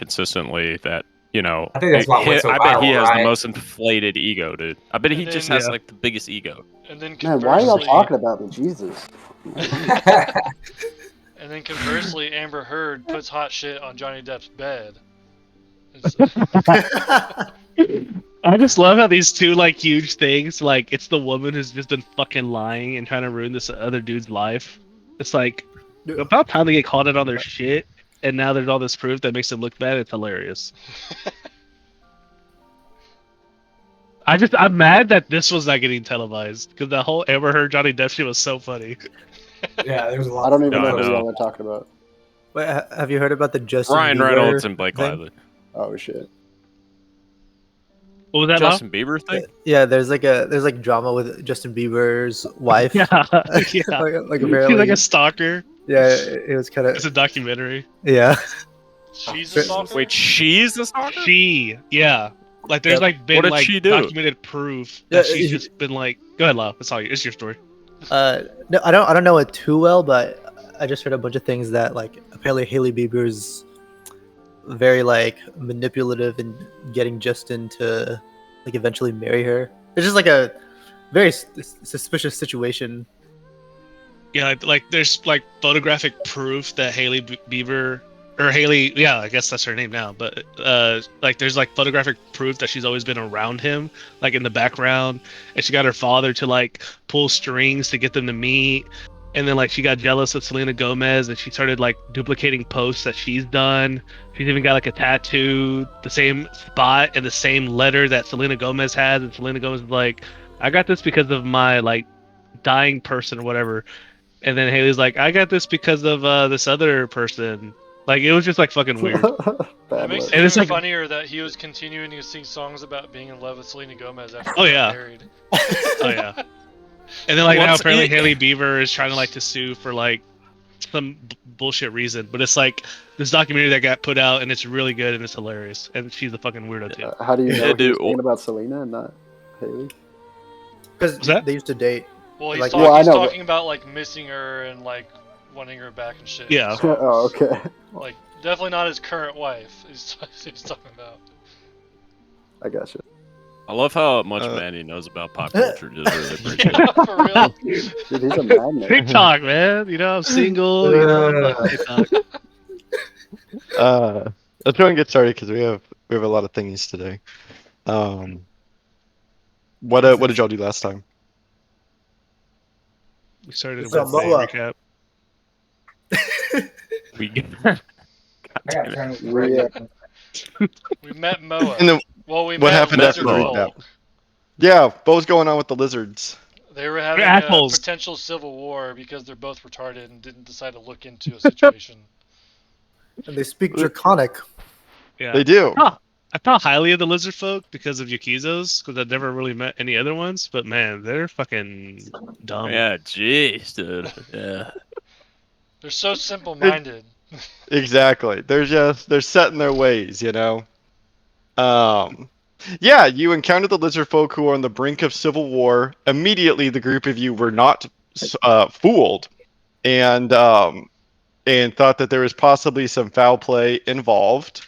consistently that, I think that's why it went so I bet he viral, has the right? most inflated ego, dude. I bet he just has like the biggest ego. And then Man, why are y'all conversely, talking about me? Jesus. and then conversely, Amber Heard puts hot shit on Johnny Depp's bed. I just love how these two like huge things, like it's the woman who's just been fucking lying and trying to ruin this other dude's life. It's like about time they get called out on their shit, and now there's all this proof that makes them look bad. It's hilarious. I'm mad that this was not getting televised because the whole Amber Heard Johnny Depp shit was so funny. Yeah, there was a lot. I don't even No, know I who know. y'all are talking about. Wait, have you heard about the Justin Ryan Bieber Reynolds and Blake thing? Lively. Oh shit. What was that? Justin Bieber thing? Yeah, there's like drama with Justin Bieber's wife. Yeah, yeah. like She's apparently, like a stalker. yeah, it was kind It's of a documentary. yeah. She's a stalker? Wait, she's a stalker? Yeah. Like there's Yep. like been What did like she do? documented proof that Yeah, she's just been like. Go ahead, Lau. It's all you. It's your story. No, I don't know it too well, but I just heard a bunch of things that like apparently Hailey Bieber's very like manipulative in getting Justin to like eventually marry her. It's just like a very suspicious situation. Yeah, like there's like photographic proof that Hailey Bieber or Haley, yeah, I guess that's her name now. But like there's like photographic proof that she's always been around him, like in the background, and she got her father to like pull strings to get them to meet. And then like she got jealous of Selena Gomez and she started like duplicating posts that she's done. She's even got like a tattoo, the same spot and the same letter that Selena Gomez has. And Selena Gomez is like, I got this because of my like dying person or whatever. And then Haley's like, I got this because of this other person. Like it was just like fucking weird. It Bad makes luck. it And it's even like- funnier that he was continuing to sing songs about being in love with Selena Gomez after Oh, they yeah. got married. Oh yeah. And then like now What's apparently it- Hailey Bieber is trying to like to sue for like some bullshit reason, but it's like this documentary that got put out and it's really good and it's hilarious and she's a fucking weirdo too. How do you know Yeah, he was dude. thinking about Selena and not Haley? Because What's that? they used to date. Well, he's, Like- talk- Well, I he's know, but- talking about like missing her and like wanting her back and shit. Yeah. So, Oh, okay. like definitely not his current wife. He's talking about. I gotcha. I love how much Manny knows about pop culture. Just really appreciate it. Yeah, for real. Dude, he's a magnet. TikTok, man. You know, I'm single. You know, I'm like TikTok. Let's go and get started because we have a lot of thingies today. What did y'all do last time? We started with So, a Moa. recap. We I gotta turn this Yeah. We met Moa. And then Well, we what met happened Lizard after the Folk. recap? Yeah, what was going on with the lizards? They were having They're a assholes. potential civil war because they're both retarded and didn't decide to look into a situation. And they speak Draconic. Yeah. They do. Huh. I thought highly of the lizard folk because of Yakizos, because I've never really met any other ones. But man, they're fucking dumb. Yeah, jeez, dude. Yeah. They're so simple-minded. Exactly. They're set in their ways, you know. Yeah, you encountered the lizard folk who are on the brink of civil war. Immediately, the group of you were not fooled, and thought that there was possibly some foul play involved.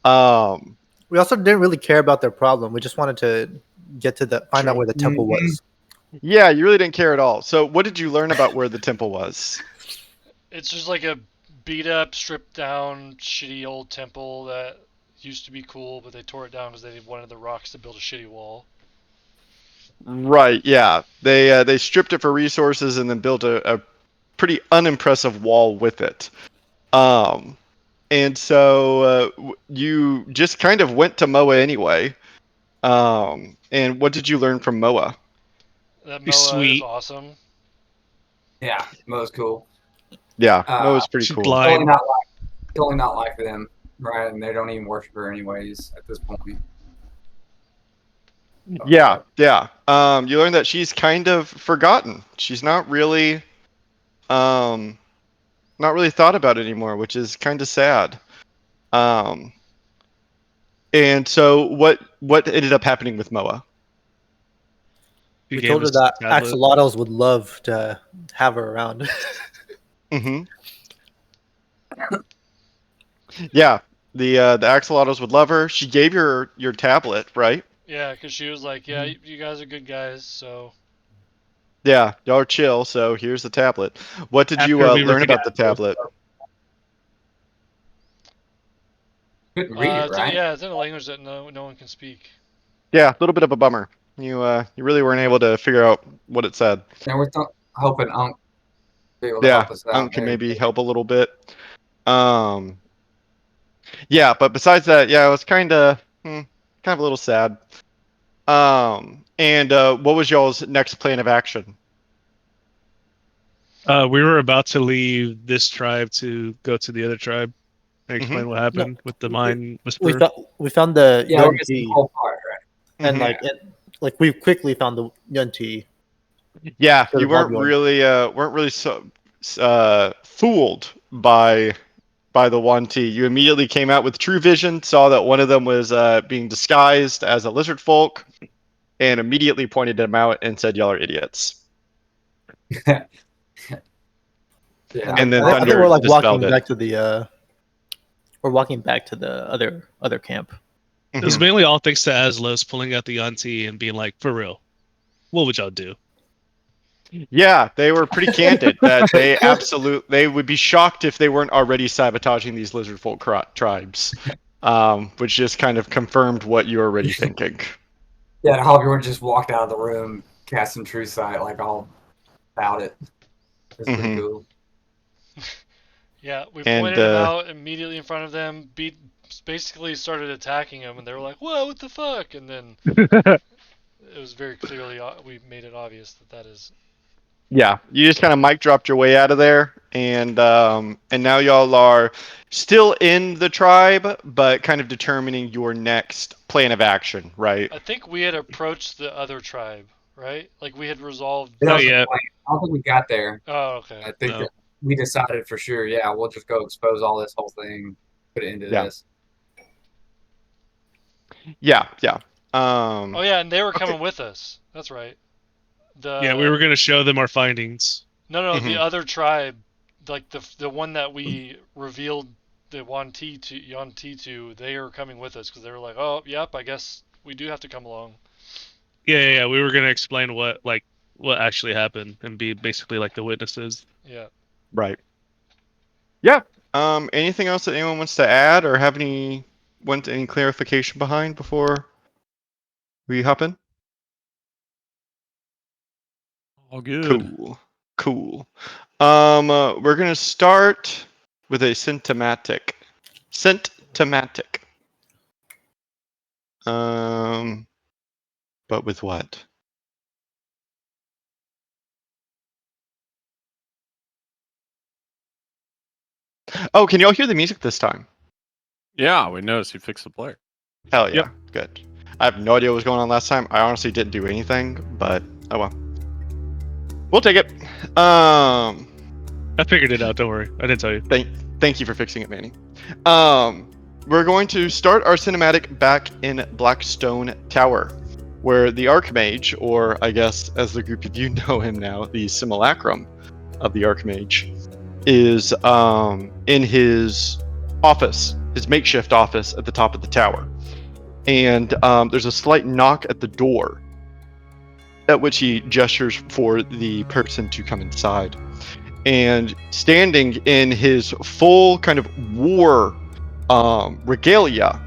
We also didn't really care about their problem. We just wanted to get to find out where the temple was. Yeah, you really didn't care at all. So, what did you learn about where the temple was? It's just like a beat-up, stripped-down, shitty old temple that used to be cool, but they tore it down because they wanted the rocks to build a shitty wall. Right. Yeah. They stripped it for resources and then built a pretty unimpressive wall with it. And so you just kind of went to Moa anyway. And what did you learn from Moa? That He's Moa is sweet. awesome. Yeah, Mo's cool. Yeah, Moa's pretty she's cool. blind. Totally not like them, right? And they don't even worship her anyways at this point. Yeah. You learned that she's kind of forgotten. She's not really thought about anymore, which is kind of sad. And so what ended up happening with Moa? You We gave told her us that the tablet. axolotls would love to have her around. Mm-hmm. Yeah. The axolotls would love her. She gave your tablet, right? Yeah, because she was like, "Yeah, you guys are good guys." So Yeah, y'all are chill. So here's the tablet. What did you After we were learn about the together. tablet? Couldn't read it, right? it's in a language that no one can speak. Yeah, a little bit of a bummer. You really weren't able to figure out what it said. And we're hoping Unc be able to Yeah, help us out. Unc can there. maybe help a little bit. Yeah, but besides that, yeah, it was kind of a little sad. And what was y'all's next plan of action? We were about to leave this tribe to go to the other tribe and explain what happened with the Mind Whisperer. We found the Yeah, we're missing Yuan-Ti, the whole part, right? and Mhm. like we quickly found the Yuan-Ti. Yeah, So you the weren't Bob really so fooled by the one T. You immediately came out with true vision, saw that one of them was being disguised as a lizard folk, and immediately pointed them out and said, "Y'all are idiots." Yeah. And then I think Thunder we're like dispelled walking it. back to the we're walking back to the other camp. It was Mhm. mainly all thanks to Aslos pulling out the auntie and being like, "For real, what would y'all do?" Yeah, they were pretty candid that they would be shocked if they weren't already sabotaging these lizard folk tribes, which just kind of confirmed what you were already thinking. Yeah, and how everyone just walked out of the room, casting true sight, like all about it. It's pretty Mhm. cool. Yeah, we And, pointed him out immediately in front of them. Basically started attacking him, and they were like, "Whoa, what the fuck?" And then it was very clearly we made it obvious that is. Yeah, you just kind of mic dropped your way out of there, and now y'all are still in the tribe, but kind of determining your next plan of action, right? I think we had approached the other tribe, right? Like we had resolved. That Not was the yet. plan. I don't think we got there. Oh, okay. I think No. that we decided for sure, yeah, we'll just go expose all this whole thing, put it into Yeah. this. Yeah. Oh yeah, and they were Okay. coming with us. That's right. Yeah, we were gonna show them our findings. No, Mhm. the other tribe, like the one that we revealed the Yuan-Ti to, they are coming with us because they were like, "Oh, yep, I guess we do have to come along." Yeah. We were gonna explain what actually happened and be basically like the witnesses. Yeah. Right. Yeah. Anything else that anyone wants to add or have any clarification behind before we hop in? All good. Cool. We're gonna start with a symptomatic. But with what? Oh, can y'all hear the music this time? Yeah, we noticed you fixed the player. Hell yeah, Yep. good. I have no idea what was going on last time. I honestly didn't do anything, but oh well. We'll take it. I figured it out. Don't worry, I didn't tell you. Thank you for fixing it, Manny. We're going to start our cinematic back in Blackstone Tower, where the Archmage, or I guess as the group of you know him now, the simulacrum of the Archmage, is in his office, his makeshift office at the top of the tower. And there's a slight knock at the door, at which he gestures for the person to come inside. And standing in his full kind of war regalia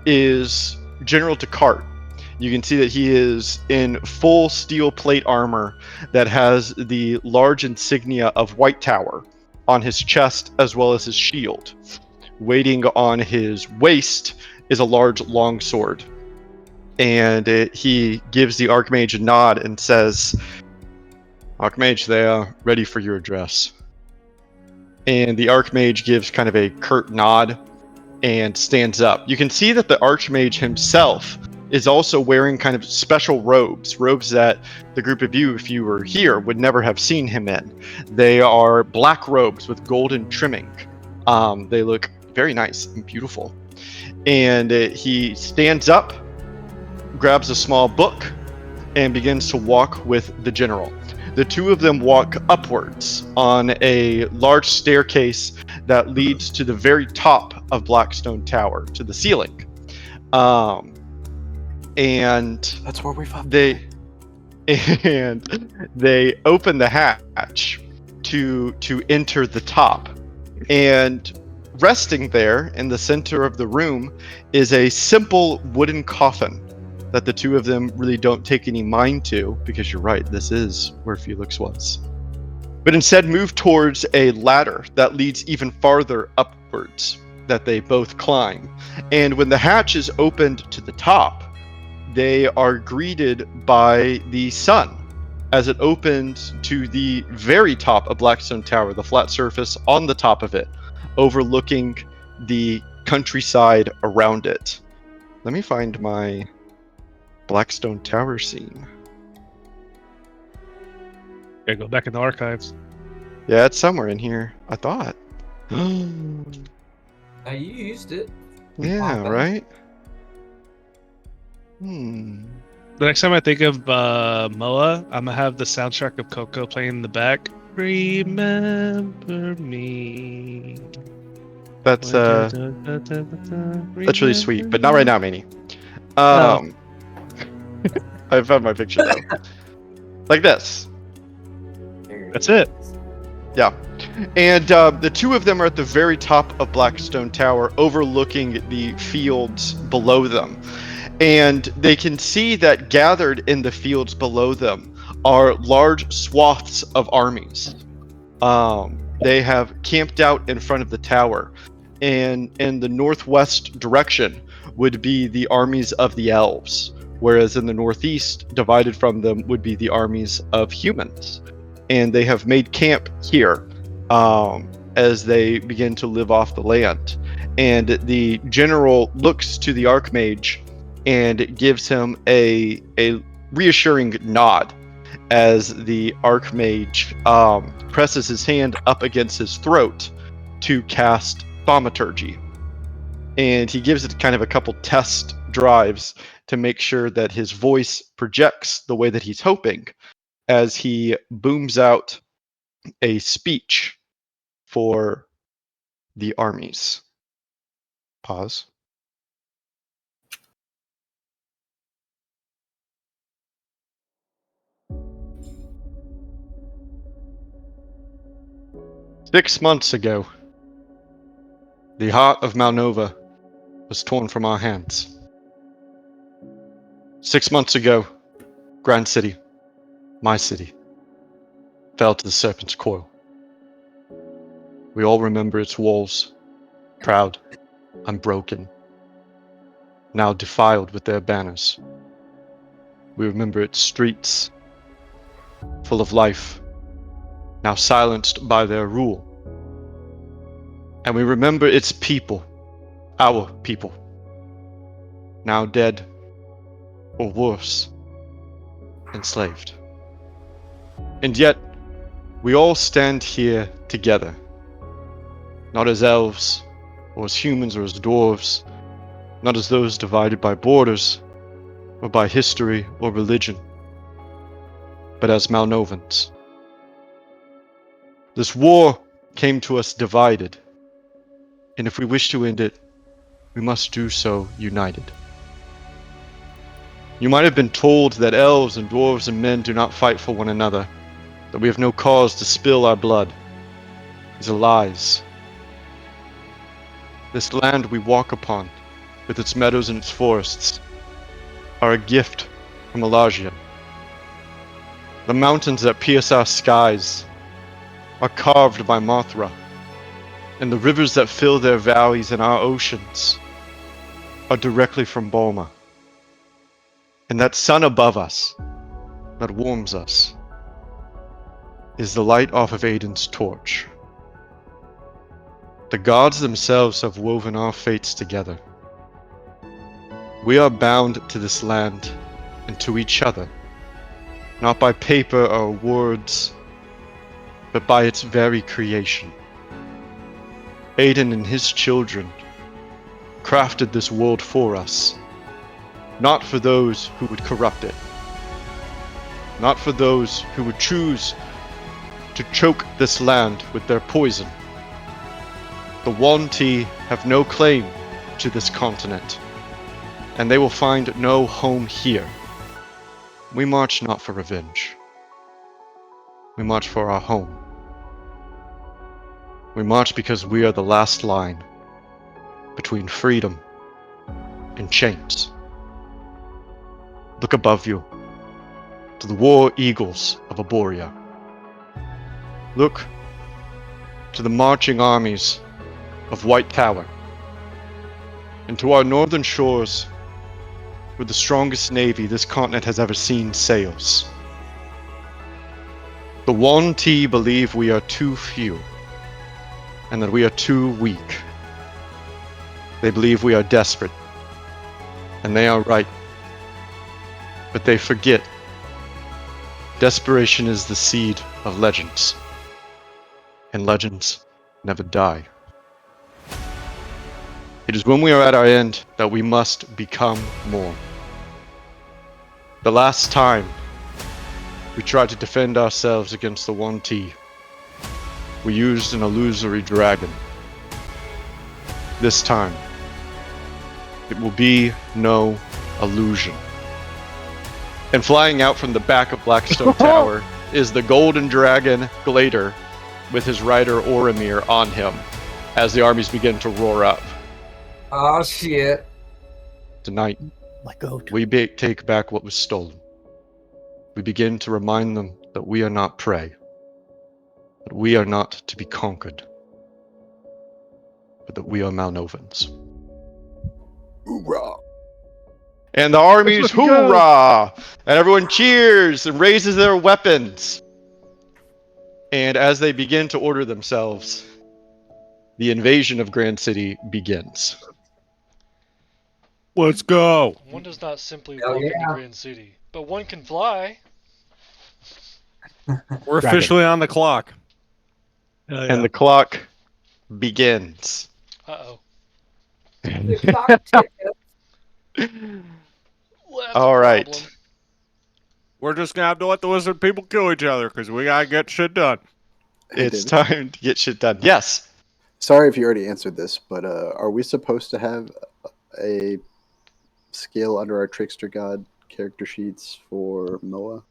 is General Descartes. You can see that he is in full steel plate armor that has the large insignia of White Tower on his chest as well as his shield. Waiting on his waist is a large long sword. And he gives the Archmage a nod and says, "Archmage, they are ready for your address." And the Archmage gives kind of a curt nod and stands up. You can see that the Archmage himself is also wearing kind of special robes that the group of you, if you were here, would never have seen him in. They are black robes with golden trimming. They look very nice and beautiful. And he stands up, grabs a small book, and begins to walk with the general. The two of them walk upwards on a large staircase that leads to the very top of Blackstone Tower, to the ceiling. And That's where we found they open the hatch to enter the top. And resting there in the center of the room is a simple wooden coffin that the two of them really don't take any mind to, because you're right, this is where Felix was. But instead move towards a ladder that leads even farther upwards that they both climb. And when the hatch is opened to the top, they are greeted by the sun as it opens to the very top of Blackstone Tower, the flat surface on the top of it, overlooking the countryside around it. Let me find my Blackstone Tower scene. Gotta go back in the archives. Yeah, it's somewhere in here, I thought. Now you used it. Yeah, Wow. right? The next time I think of Moa, I'm gonna have the soundtrack of Coco playing in the back. Remember me. That's really sweet, but not right now, Manny. I found my picture though. Like this. That's it. Yeah. And the two of them are at the very top of Blackstone Tower, overlooking the fields below them. And they can see that gathered in the fields below them are large swaths of armies. They have camped out in front of the tower. And in the northwest direction would be the armies of the elves, whereas in the northeast, divided from them, would be the armies of humans. And they have made camp here as they begin to live off the land. And the general looks to the Archmage and gives him a reassuring nod as the Archmage presses his hand up against his throat to cast Thaumaturgy. And he gives it kind of a couple test drives to make sure that his voice projects the way that he's hoping, as he booms out a speech for the armies. Pause. "6 months ago, the heart of Malnova was torn from our hands. 6 months ago, Grand City, my city, fell to the Serpent's Coil. We all remember its walls, proud, unbroken, now defiled with their banners. We remember its streets, full of life, now silenced by their rule. And we remember its people, our people, now dead, or worse, enslaved. And yet, we all stand here together, not as elves, or as humans, or as dwarves, not as those divided by borders, or by history or religion, but as Malnovans. This war came to us divided, and if we wish to end it, we must do so united. You might have been told that elves and dwarves and men do not fight for one another, that we have no cause to spill our blood. These are lies. This land we walk upon, with its meadows and its forests, are a gift from Elagia. The mountains that pierce our skies are carved by Mothra, and the rivers that fill their valleys and our oceans are directly from Bulma. And that sun above us, that warms us, is the light off of Aiden's torch. The gods themselves have woven our fates together. We are bound to this land and to each other, not by paper or words, but by its very creation. Aiden and his children crafted this world for us, not for those who would corrupt it, not for those who would choose to choke this land with their poison, The Wanti have no claim to this continent, and they will find no home here. We march not for revenge. We march for our home. We march because we are the last line between freedom and chains. Look above you to the war eagles of Aboria. Look to the marching armies of White Tower, and to our northern shores, where the strongest navy this continent has ever seen sails. The Wanti believe we are too few, and that we are too weak. They believe we are desperate, and they are right. But they forget. Desperation is the seed of legends, and legends never die. It is when we are at our end that we must become more. The last time we tried to defend ourselves against the Wanti, we used an illusory dragon. This time, it will be no illusion. And flying out from the back of Blackstone Tower is the golden dragon Glader with his rider Orimir on him as the armies begin to roar up. Oh shit. Tonight, My goat. we take back what was stolen. We begin to remind them that we are not prey, that we are not to be conquered, but that we are Malnovans. Hoorah! And the armies Let's go. hoorah! And everyone cheers and raises their weapons. And as they begin to order themselves, the invasion of Grand City begins. Let's go. One does not simply Hell walk into yeah. Grand City, but one can fly. We're officially on the clock. And the clock begins. Uh-oh. TikTok ticket. Well, that's All a right. problem. We're just gonna have to let the lizard people kill each other because we gotta get shit done. Hey, It's David. time to get shit done. Yes. Sorry if you already answered this, but are we supposed to have a skill under our Trickster God character sheets for Moa?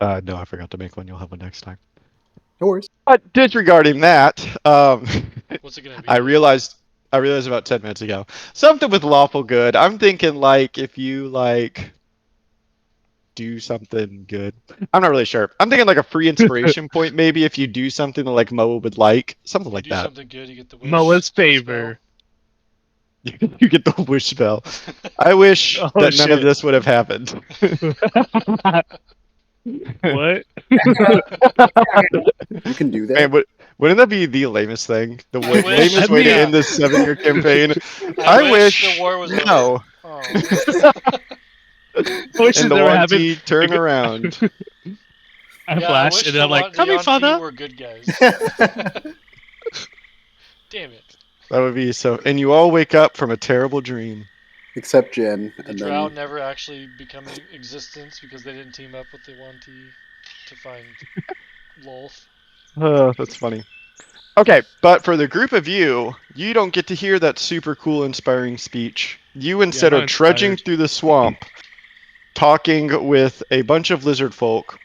No, I forgot to make one. You'll have one next time. No worries. But disregarding that, What's it gonna be? I realized about 10 minutes ago. Something with lawful good. I'm thinking like if you like do something good. I'm not really sure. I'm thinking like a free inspiration point maybe if you do something that like Moa would like. Something You like do that. something good, you get the wish. Moa's spell. favor. You get the wish spell. I wish Oh, that none of shit. this would have happened. What? You can do that. Man, wouldn't that be the lamest thing? The I wish- lamest way to yeah. end this 7-year campaign. I wish wish the war was no. over. Oh. I wish And it the never one happened. T turn around. I Yeah, I flash, wish and the then I'm like, come here, Yanti father. were good guys. Damn it. That would be so. And you all wake up from a terrible dream. Except Jen. Did the And Drow then never actually become in existence because they didn't team up with the Yanti to find Lolth? Oh, that's funny. Okay, but for the group of you, you don't get to hear that super cool, inspiring speech. You instead I'm are trudging inspired. through the swamp, talking with a bunch of lizard folk,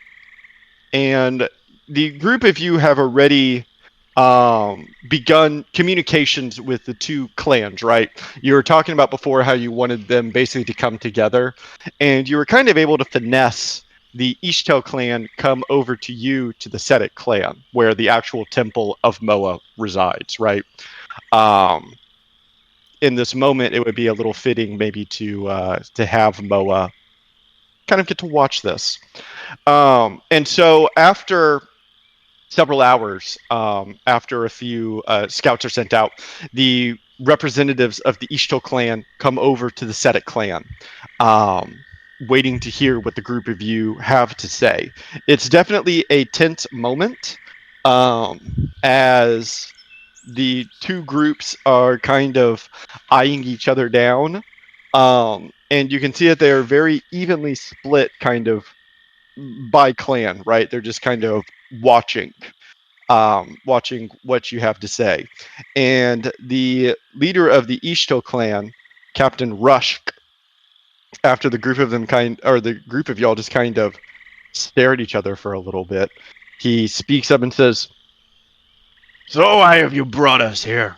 and the group of you have already begun communications with the two clans, right? You were talking about before how you wanted them basically to come together, and you were kind of able to finesse the Ishtel clan come over to you to the Setic clan, where the actual temple of Moa resides, right? In this moment, it would be a little fitting maybe to have Moa kind of get to watch this. And so after several hours, after a few scouts are sent out, the representatives of the Ishto clan come over to the Setic clan, waiting to hear what the group of you have to say. It's definitely a tense moment, as the two groups are kind of eyeing each other down. And you can see that they are very evenly split kind of by clan, right? They're just kind of watching. watching what you have to say. And the leader of the Ishto clan, Captain Rush, after the group of the group of y'all just kind of stare at each other for a little bit, he speaks up and says, "So why have you brought us here?"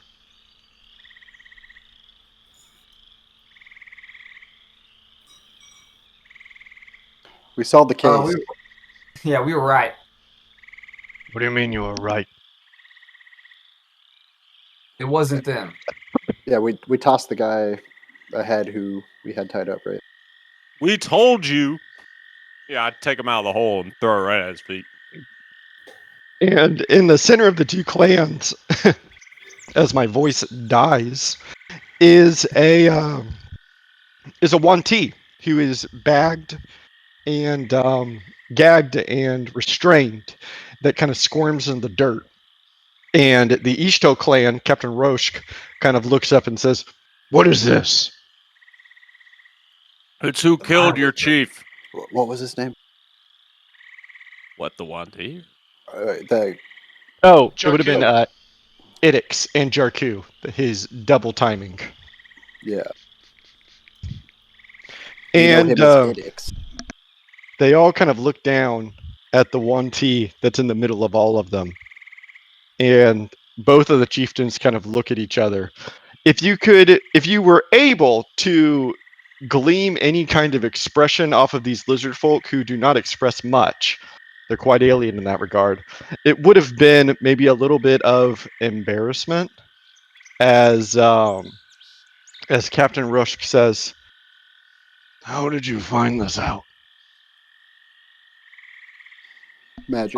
We solved the case. We were right. What do you mean you were right? It wasn't them. Yeah, we tossed the guy ahead who we had tied up, right? We told you. Yeah, I'd take him out of the hole and throw it right at his feet. And in the center of the two clans, as my voice dies, is a 1T who is bagged and gagged and restrained that kind of squirms in the dirt. And the Ishto clan, Captain Roshk, kind of looks up and says, "What is this?" It's who killed your chief. What was his name? What, the one to The Oh, it would have been Jarku. Idix and Jarku, his double timing. yeah. We know And him as Idix. they all kind of look down at the 1T that's in the middle of all of them. And both of the chieftains kind of look at each other. If you were able to gleam any kind of expression off of these lizard folk who do not express much, they're quite alien in that regard, it would have been maybe a little bit of embarrassment as Captain Rush says, "How did you find this out?" Magic.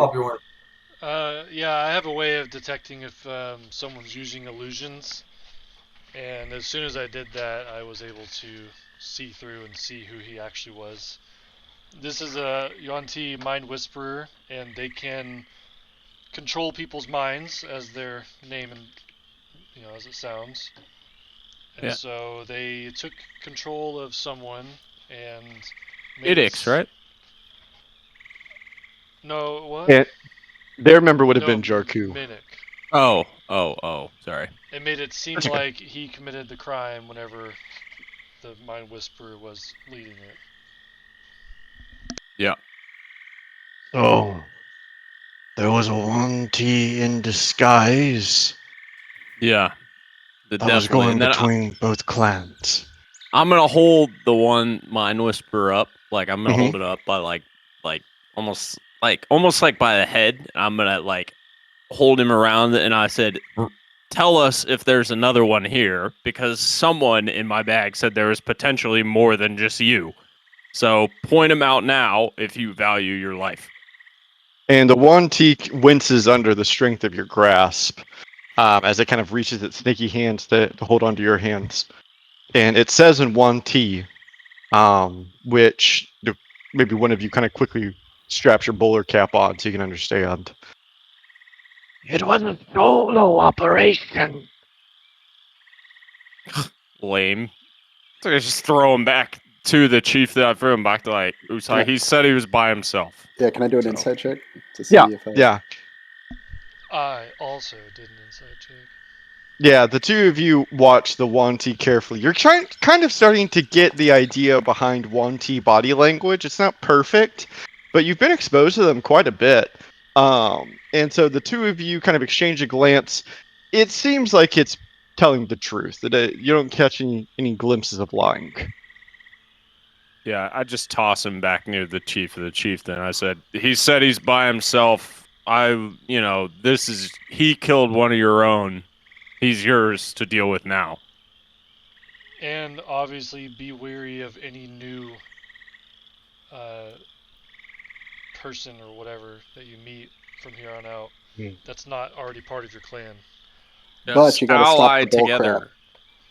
Yeah, I have a way of detecting if someone's using illusions, and as soon as I did that, I was able to see through and see who he actually was. This is a Yuan-Ti Mind Whisperer, and they can control people's minds as their name and as it sounds. And Yeah. so they took control of someone and Idix, right? No, what? And their member would have No, been Jarku. Minnick. Oh, sorry. It made it seem That's okay. like he committed the crime whenever the Mind Whisperer was leading it. Yeah. Oh, there was a 1T in disguise Yeah. that was Definitely. going And then between both clans. I'm gonna hold the one Mind Whisperer up. Like I'm gonna Mhm. hold it up by like almost like by the head. I'm gonna like hold him around, and I said, "Tell us if there's another one here, because someone in my bag said there is potentially more than just you. So point him out now if you value your life." And the 1T winces under the strength of your grasp as it kind of reaches its snaky hands to hold onto your hands. And it says in 1T, which maybe one of you kind of quickly straps your bowler cap on so you can understand. It was a solo operation. Lame. So I just throw him back to the chief that I threw him back to like Usai. He said he was by himself. Yeah, can I do an So- insight check to see Yeah, if I... yeah. I also did an insight check. Yeah, the two of you watch the 1T carefully. You're kind of starting to get the idea behind 1T body language. It's not perfect, but you've been exposed to them quite a bit. And so the two of you kind of exchange a glance. It seems like it's telling the truth, that you don't catch any glimpses of lying. Yeah, I just toss him back near the chief of the chieftain. I said, he said he's by himself. He killed one of your own. He's yours to deal with now. And obviously be wary of any new person or whatever that you meet from here on out that's not already part of your clan. But you gotta stop ally the bull together. crap.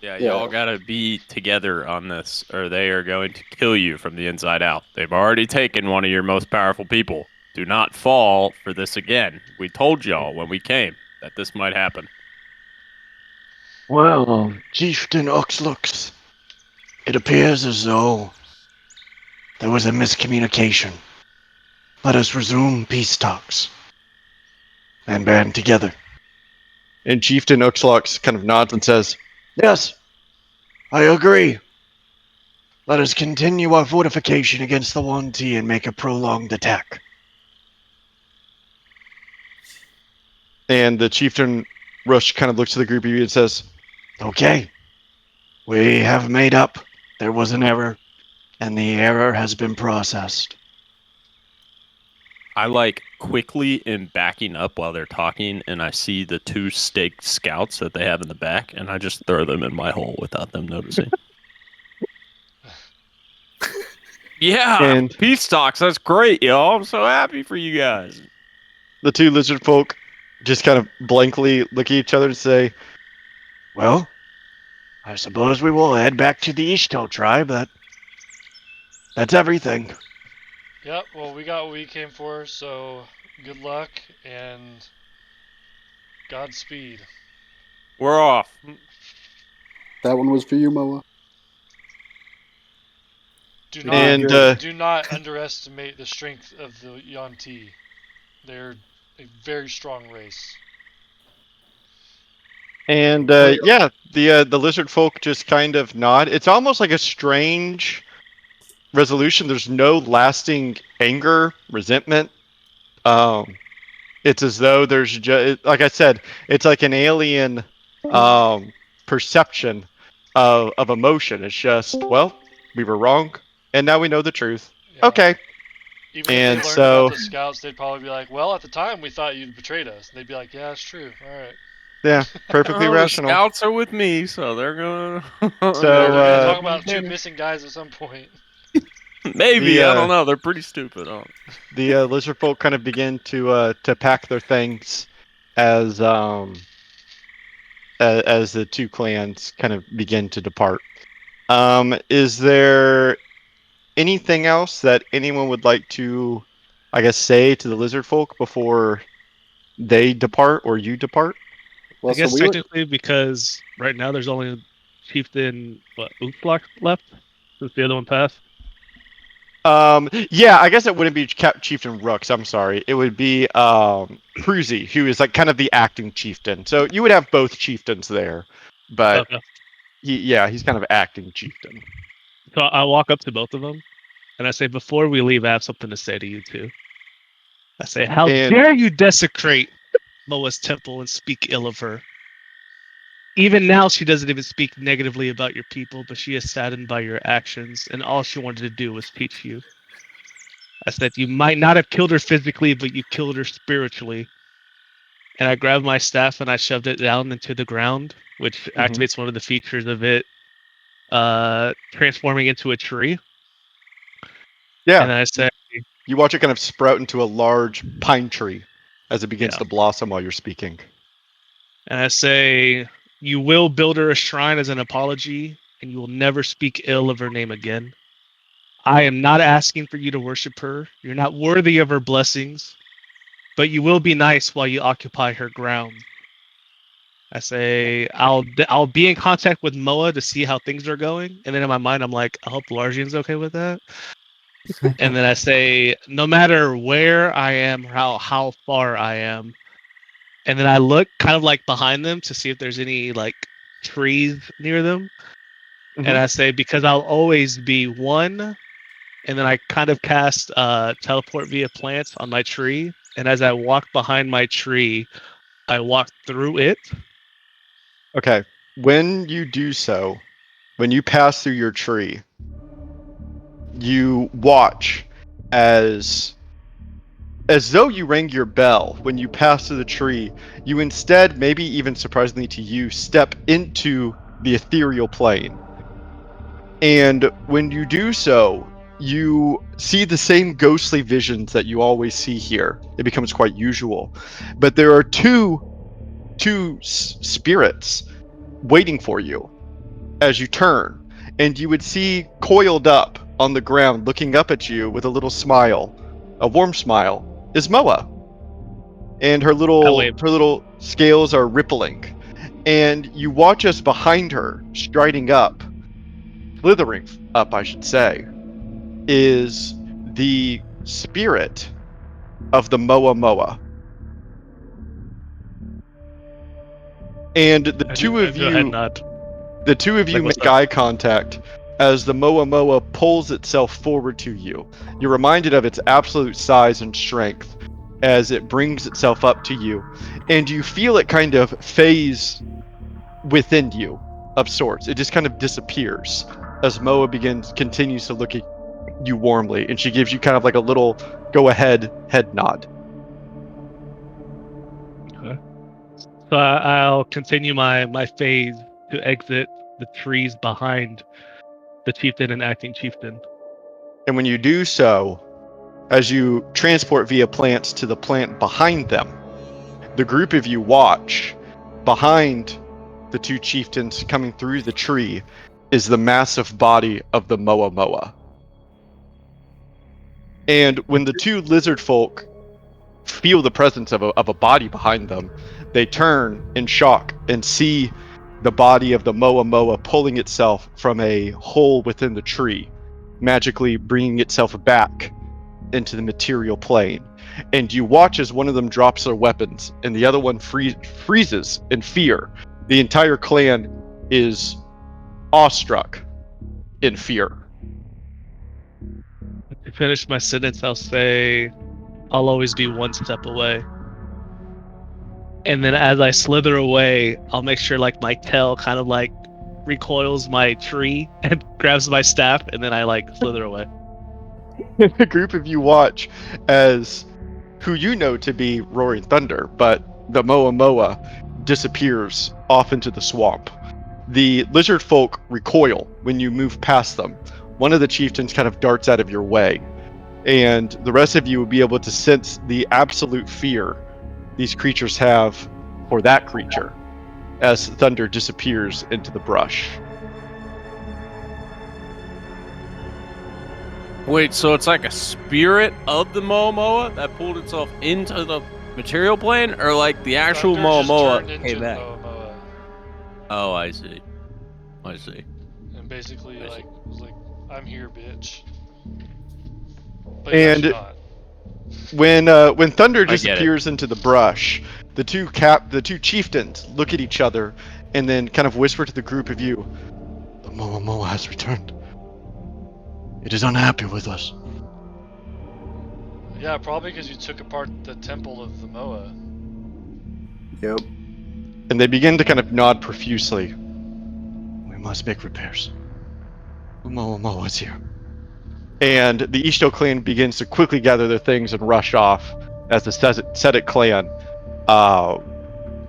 Yeah, Yeah. y'all gotta be together on this, or they are going to kill you from the inside out. They've already taken one of your most powerful people. Do not fall for this again. We told y'all when we came that this might happen. Well, Chieftain Oxlux, it appears as though there was a miscommunication. Let us resume peace talks. and band together. And Chieftain Uxlox kind of nods and says, "Yes, I agree. Let us continue our fortification against the Yuan-Ti and make a prolonged attack." And the Chieftain Rush kind of looks to the group of you and says, "Okay, we have made up. There was an error, and the error has been processed." I like quickly am backing up while they're talking, and I see the 2 staked scouts that they have in the back, and I just throw them in my hole without them noticing. Yeah, And peace talks. That's great, y'all. I'm so happy for you guys. the 2 lizard folk just kind of blankly look at each other and say, "Well, I suppose we will head back to the Ishto tribe. That's everything." Yep, well, we got what we came for, so good luck and Godspeed. We're off. That one was for you, Moa. Do We not, did And good. do not underestimate the strength of the Yuan-Ti. They're a very strong race. And yeah, the lizard folk just kind of nod. It's almost like a strange resolution. There's no lasting anger, resentment. It's as though there's just, like I said, it's like an alien perception of emotion. It's just, well, we were wrong, and now we know the truth. Yeah. Okay. Even And if they learned about so, the scouts, they'd probably be like, "Well, at the time, we thought you'd betrayed us." And they'd be like, "Yeah, it's true. All right." yeah, perfectly Oh, the rational. scouts are with me, so they're gonna. So, They're gonna talk uh, about 2 missing guys at some point. Maybe I don't the know. They're pretty stupid. Huh? lizard folk kind of begin to pack their things as as the 2 clans kind of begin to depart. Is there anything else that anyone would like to, I guess, say to the lizard folk before they depart or you depart? Well, I so guess we were. technically because right now there's only Chieftain Ooflock left since the other one passed. Yeah, I guess it wouldn't be Chieftain Rooks. I'm sorry. It would be Cruzy, who is like kind of the acting chieftain. So you would have both chieftains there, but Okay. he's kind of acting chieftain. So I walk up to both of them and I say, before we leave, I have something to say to you two. I say, how And dare you desecrate Moa's temple and speak ill of her? Even now, she doesn't even speak negatively about your people, but she is saddened by your actions, and all she wanted to do was teach you. I said, you might not have killed her physically, but you killed her spiritually. And I grabbed my staff and I shoved it down into the ground, which activates one of the features of it, transforming into a tree. yeah, And I said, you watch it kind of sprout into a large pine tree as it begins Yeah. to blossom while you're speaking. and I say, you will build her a shrine as an apology, and you will never speak ill of her name again. I am not asking for you to worship her. You're not worthy of her blessings, but you will be nice while you occupy her ground. I say I'll be in contact with Moa to see how things are going, and then in my mind I'm like, I hope Largian's okay with that. And then I say, no matter where I am, how far I am, and then I look kind of like behind them to see if there's any like trees near them, and I say, because I'll always be one. And then I kind of cast teleport via plants on my tree, and as I walk behind my tree, I walk through it. Okay. When you do so, when you pass through your tree, you watch as though you rang your bell when you pass through the tree. You instead, maybe even surprisingly to you, step into the ethereal plane. And when you do so, you see the same ghostly visions that you always see here. It becomes quite usual. But there are two spirits waiting for you as you turn, and you would see coiled up on the ground, looking up at you with a little smile, a warm smile, is Moa, and her I little wave. scales are rippling, and you watch us behind her, striding up, slithering up, I should say, is the spirit of the Moa Moa. And the I two do- I of do a head you, nod. the two of you Like, what's make up? eye contact as the Moa Moa pulls itself forward to you. You're reminded of its absolute size and strength as it brings itself up to you, and you feel it kind of phase within you of sorts. It just kind of disappears as Moa continues to look at you warmly, and she gives you kind of like a little go ahead head nod. So I'll continue my phase to exit the trees behind the chieftain and acting chieftain. And when you do so, as you transport via plants to the plant behind them, the group of you watch. Behind the two chieftains coming through the tree is the massive body of the Moa Moa. And when the two lizard folk feel the presence of a body behind them, they turn in shock and see the body of the Moa Moa pulling itself from a hole within the tree, magically bringing itself back into the material plane. And you watch as one of them drops their weapons and the other one freezes in fear. The entire clan is awestruck in fear. To finish my sentence, I'll say, I'll always be one step away. And then as I slither away, I'll make sure like my tail kind of like recoils my tree and grabs my staff, and then I like slither away. A group of you watch as who you know to be Roaring Thunder, but the Moa Moa disappears off into the swamp. The lizard folk recoil when you move past them. One of the chieftains kind of darts out of your way, and the rest of you will be able to sense the absolute fear these creatures have for that creature as Thunder disappears into the brush. Wait, so it's like a spirit of the Moa Moa that pulled itself into the material plane, or like the actual Thunder Moa just Moa turned into came the back? Moa Moa, Oh, I see. I see. and basically I see. like was like, "I'm here, bitch." But And actually not. when Thunder I get it. disappears into the brush, the two chieftains look at each other and then kind of whisper to the group of you, "The Moa Moa has returned. It is unhappy with us." Yeah, probably because you took apart the temple of the Moa. Yep. And they begin to kind of nod profusely. "We must make repairs. The Moa Moa is here." And the Ishto clan begins to quickly gather their things and rush off as the Sedit clan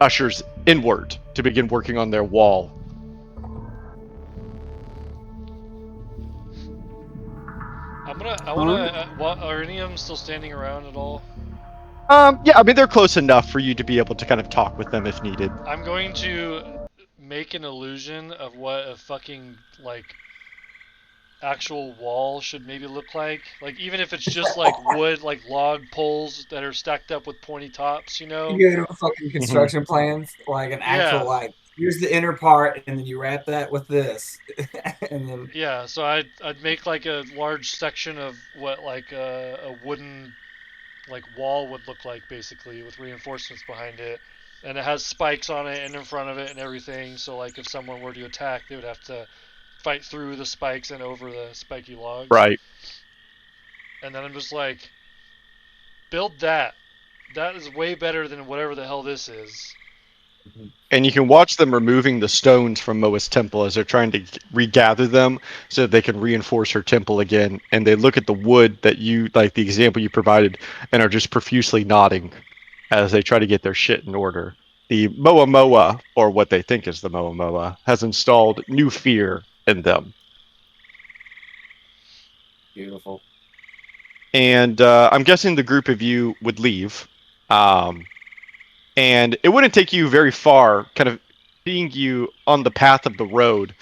ushers inward to begin working on their wall. I wanna. What are any of them still standing around at all? Yeah, I mean, they're close enough for you to be able to kind of talk with them if needed. I'm going to make an illusion of what a fucking like actual wall should maybe look like. Like even if it's just like wood, like log poles that are stacked up with pointy tops, you know? You go to fucking construction plans, like an actual Yeah. like here's the inner part, and then you wrap that with this, and then Yeah, so I'd make like a large section of what like a wooden like wall would look like basically with reinforcements behind it, and it has spikes on it and in front of it and everything. So like if someone were to attack, they would have to fight through the spikes and over the spiky logs. Right. And then I'm just like, build that. That is way better than whatever the hell this is. And you can watch them removing the stones from Moa's temple as they're trying to regather them so that they can reinforce her temple again. And they look at the wood that you, like the example you provided, and are just profusely nodding as they try to get their shit in order. The Moa Moa, or what they think is the Moa Moa, has installed new fear in them. beautiful. And I'm guessing the group of you would leave. And it wouldn't take you very far, kind of seeing you on the path of the road.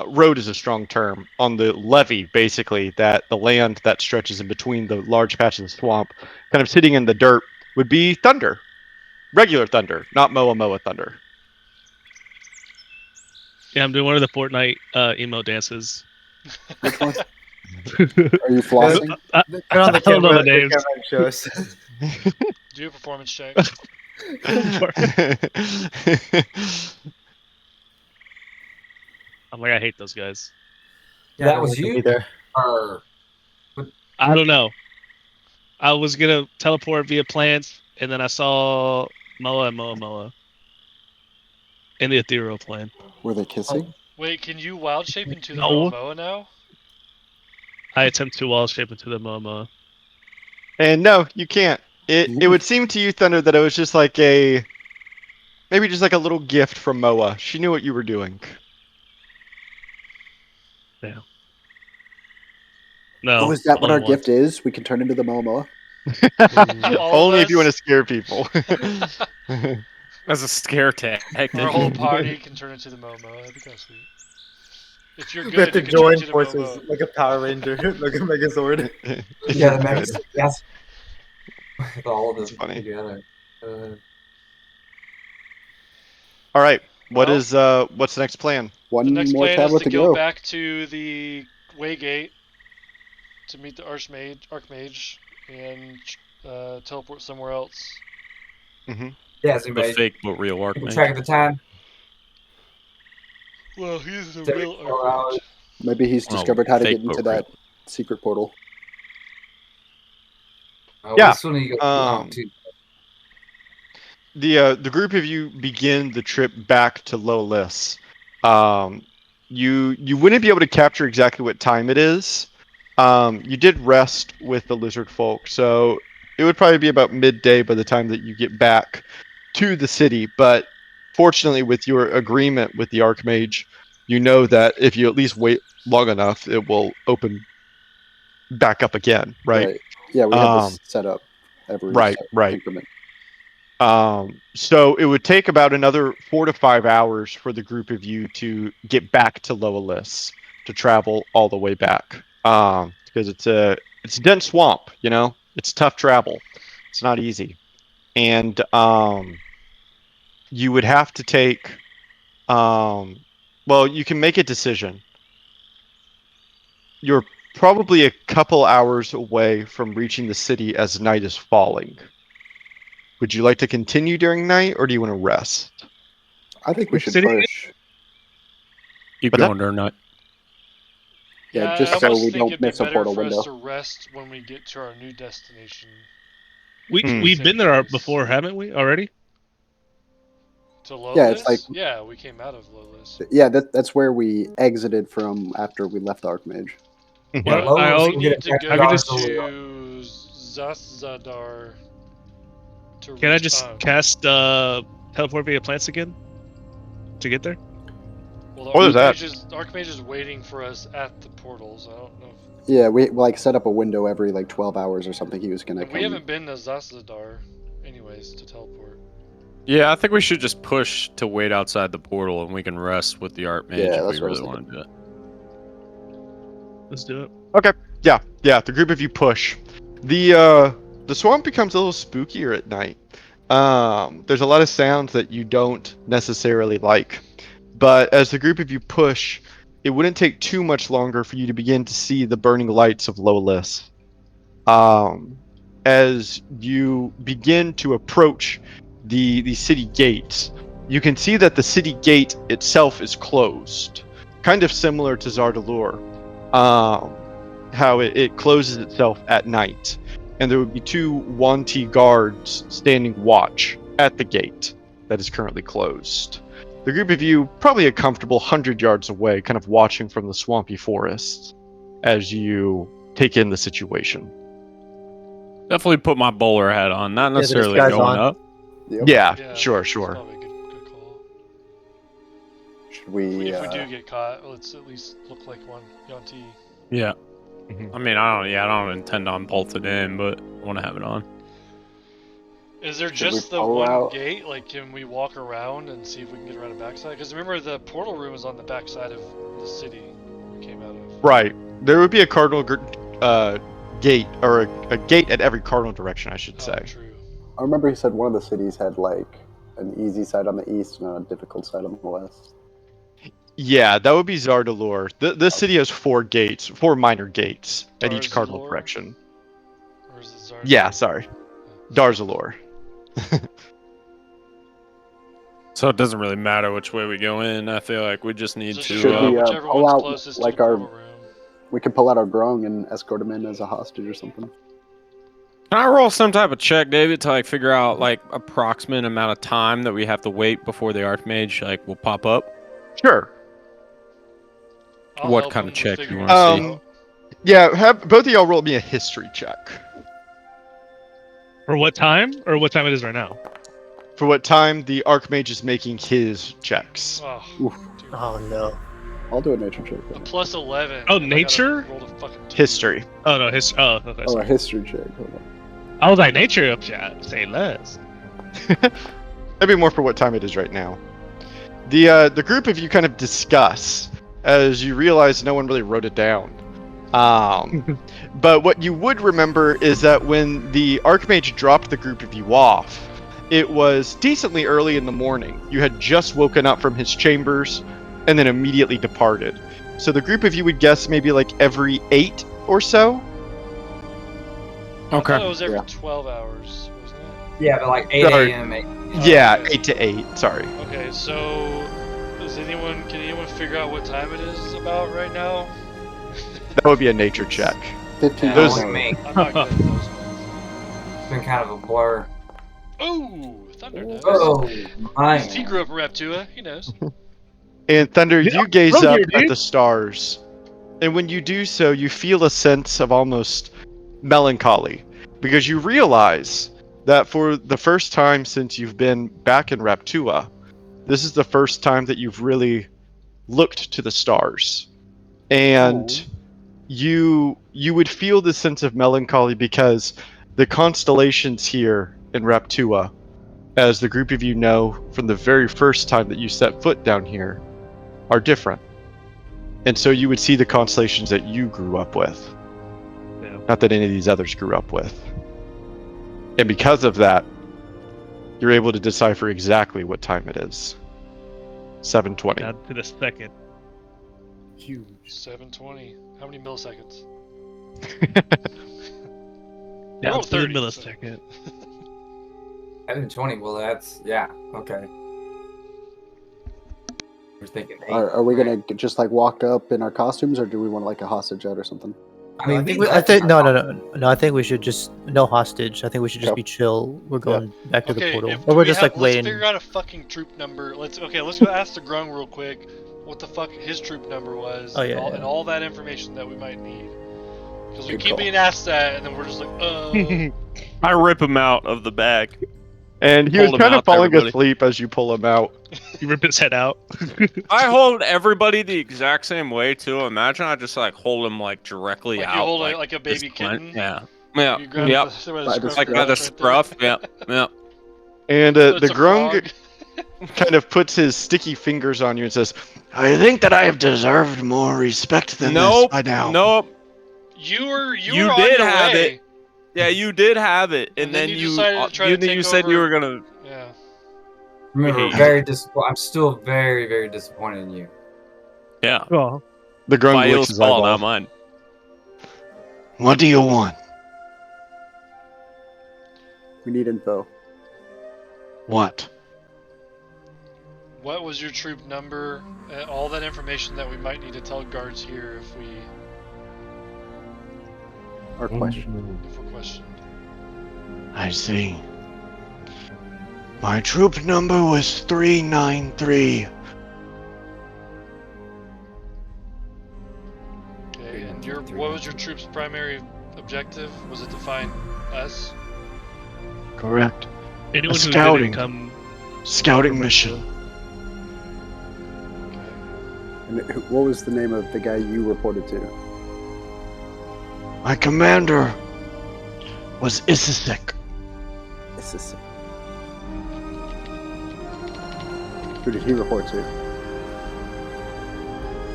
Road is a strong term. On the levee, basically, that the land that stretches in between the large patches of swamp, kind of sitting in the dirt, would be Thunder. Regular Thunder, not Moa Moa Thunder. Yeah, I'm doing one of the Fortnite emo dances. Which one? Are you flossing? I Turn on the don't know camera. the names. Camera and show us. Do a performance check. I'm like, I hate those guys. Yeah, I That don't was like them you? either. Or I don't know. I was gonna teleport via plants, and then I saw Moa and Moa in the ethereal plane. Were they kissing? Wait, can you wild shape into the No. Moa now? I attempt to wall shape into the Moa. And no, you can't. It would seem to you, Thunder, that it was just like maybe just like a little gift from Moa. She knew what you were doing. Yeah. No. Oh, is that what only our once. gift is? We can turn into the Momoa? All Only of if you want to us? scare people. As a scare tactic. Our whole party can turn into the Momo. That'd be kind of sweet. If you're We have good, to you can turn join into the forces Momo. like a Power Ranger, like a Megazord. If yeah, you're the Megas. good. Yes. With all of That's them funny. together. All right. Well, What's the next plan? the One next more plan is tablet to to go go. back to the Waygate to meet the Archmage, and teleport somewhere else. Yeah, is The anybody fake but real keeping track of Archmage. the time? Well, he's the Seven, real 4 hours. Archmage. Maybe he's Oh, discovered how to fake get into but real. that secret portal. Oh, Yeah, we still need to go um, to The group of you begin the trip back to Lolis. You wouldn't be able to capture exactly what time it is. You did rest with the lizard folk, so it would probably be about midday by the time that you get back to the city. But fortunately, with your agreement with the Archmage, you know that if you at least wait long enough, it will open back up again, right? Yeah, we have Um, this set up every right, right. increment. So it would take about another 4 to 5 hours for the group of you to get back to Loalis to travel all the way back. Because it's a dense swamp, you know. It's tough travel. It's not easy, and you would have to take. Well, you can make a decision. You're probably a couple hours away from reaching the city as night is falling. Would you like to continue during night, or do you want to rest? I think we Which should city? push. Keep What's that? going during night. Yeah, I just so almost we think don't it'd be miss a better portal for us window. to rest when we get to our new destination. We've been there Place. before, haven't we? Already? To Lolis? Yeah, it's like- Yeah, we came out of Lolis. Yeah, that's where we exited from after we left the Archmage. Yeah, Well, Lola, I we can get need it to back I could go just- to Zazdadar to Can I reach. just cast teleport via plants again to get there? Well, the What is that? Archmage is waiting for us at the portals. I don't know. Yeah, we like set up a window every like 12 hours or something. He was gonna And come. we haven't been to Zazdadar, anyways, to teleport. Yeah, I think we should just push to wait outside the portal, and we can rest with the Archmage Yeah, if that's we what I was really want to do it. Let's do it. Yeah. The group of you push. The swamp becomes a little spookier at night. There's a lot of sounds that you don't necessarily like, but as the group of you push, it wouldn't take too much longer for you to begin to see the burning lights of Lolis. As you begin to approach the city gates, you can see that the city gate itself is closed, kind of similar to Zardalur. How it closes itself at night, and there would be 2 Wanti guards standing watch at the gate that is currently closed. The group of you, probably a comfortable 100 yards away, kind of watching from the swampy forest as you take in the situation. Definitely put my bowler hat on, not the necessarily disguise going on. up. Yep. Yeah, Yeah, sure. It's probably a good call. Should we? If we do get caught, let's at least look like one Yanti. Yeah. Mhm. I mean, I don't intend on bolting in, but I want to have it on. Is there Should we just the pull one out? gate? Like, can we walk around and see if we can get around the backside? Because remember, the portal room is on the backside of the city we came out of. Right. There would be a cardinal gate, or a gate at every cardinal direction, I should Oh, say. true. I remember he said one of the cities had like an easy side on the east and a difficult side on the west. Yeah, that would be Zardalur. This city has 4 gates, 4 minor gates at each cardinal Darzalor? direction. Or is it Zardalor? Yeah, sorry. Darzalur. So it doesn't really matter which way we go in. I feel like we just need Just to. Should we, whichever pull one's out, closest like, to the our- portal room. We can pull out our grung and escort him in as a hostage or something. Can I roll some type of check, David, to like figure out like approximate amount of time that we have to wait before the Archmage like will pop up? Sure. I'll What help kind him of with check you figuring wanna it see? out. Yeah, have both of y'all roll me a history check. For what time? Or what time it is right now? For what time the Archmage is making his checks. Oh, Oof. dude. Oh no. I'll do a nature check. A then. plus 11. Oh, and I gotta nature? roll a fucking 2. History. Oh no, his. Oh, okay. Oh, a Sorry. history check. Hold on. I was like nature up chat. Say less. That'd be more for what time it is right now. The group of you kind of discuss as you realize no one really wrote it down. But what you would remember is that when the Archmage dropped the group of you off, it was decently early in the morning. You had just woken up from his chambers and then immediately departed. So the group of you would guess maybe like every 8 or so. I Okay. thought it was every Yeah. 12 hours, wasn't it? Yeah, but like 8 Sorry. a.m. Yeah, okay. 8 to 8. Sorry. Okay, so can anyone figure out what time it is about right now? That would be a nature check. 15 Yeah, Those- Only me. I'm not good at those ones. It's been kind of a blur. Oh, Thunder knows. Oh, my. He grew up in Raptua, he knows. And Thunder, Yeah, you gaze from up here, at dude. the stars. And when you do so, you feel a sense of almost melancholy. Because you realize that for the first time since you've been back in Raptua, this is the first time that you've really looked to the stars. And you would feel this sense of melancholy because the constellations here in Raptua, as the group of you know from the very first time that you set foot down here, are different. And so you would see the constellations that you grew up with. Yeah. Not that any of these others grew up with. And because of that, you're able to decipher exactly what time it is. 7:20. Down to the second. Huge. 720. How many milliseconds? Down rolled to the 30, so- millisecond. 7:20. Well, that's yeah. Okay. We're thinking 8. Are we gonna just like walk up in our costumes, or do we want like a hostage out or something? I mean, I think no. I think we should just no hostage. I think we should just Okay. be chill. We're going back to the Okay, portal, if or we're we just have- like let's waiting. figure out a fucking troop number. Let's go ask the Grung real quick what the fuck his troop number was. Oh, yeah, and all that information that we might need. Because we Good keep call. being asked that, and then we're just like, I rip him out of the bag. And he was Hold him kind of out there, falling everybody. asleep as you pull him out. You rip his head out. I hold everybody the exact same way too. Imagine I just like hold him like directly like out. you hold it like, like a this baby plant. kitten. Yeah. Yeah. You grab Yep. the, where By the the scruff Like by the goes right there. scruff. Yep. Yep. And So it's the a Grung frog. kind of puts his sticky fingers on you and says, I think that I have deserved more respect than Nope. this by now. Nope. You were You on did your have way. it. Yeah, you did have it, and, And then you you decided to try to you take said you over- were gonna. Yeah. Remember, Hey. very disappointed. I'm still very, very disappointed in you. Yeah. Oh, The Grung My licks his fault, eyeball. not mine. What do you want? We need info. What? What was your troop number? All that information that we might need to tell guards here if Our question. we're questioned. I see. My troop number was 393. Okay, and what was your troop's primary objective? Was it to find us? Correct. anyone who Scouting. didn't come. Scouting mission. Okay. And what was the name of the guy you reported to? My commander was Isisek. This is. Who did he report to?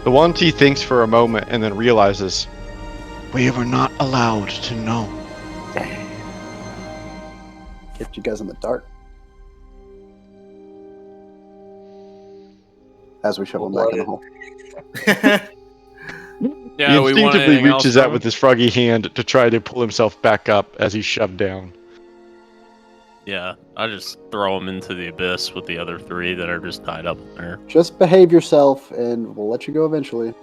The Wanti thinks for a moment and then realizes we were not allowed to know. Kept you guys in the dark. As we shove him back in the hole. Yeah, he we want instinctively anything else reaches from out him? with his froggy hand to try to pull himself back up as he's shoved down. Yeah, I just throw them into the abyss with the other 3 that are just tied up in there. Just behave yourself, and we'll let you go eventually.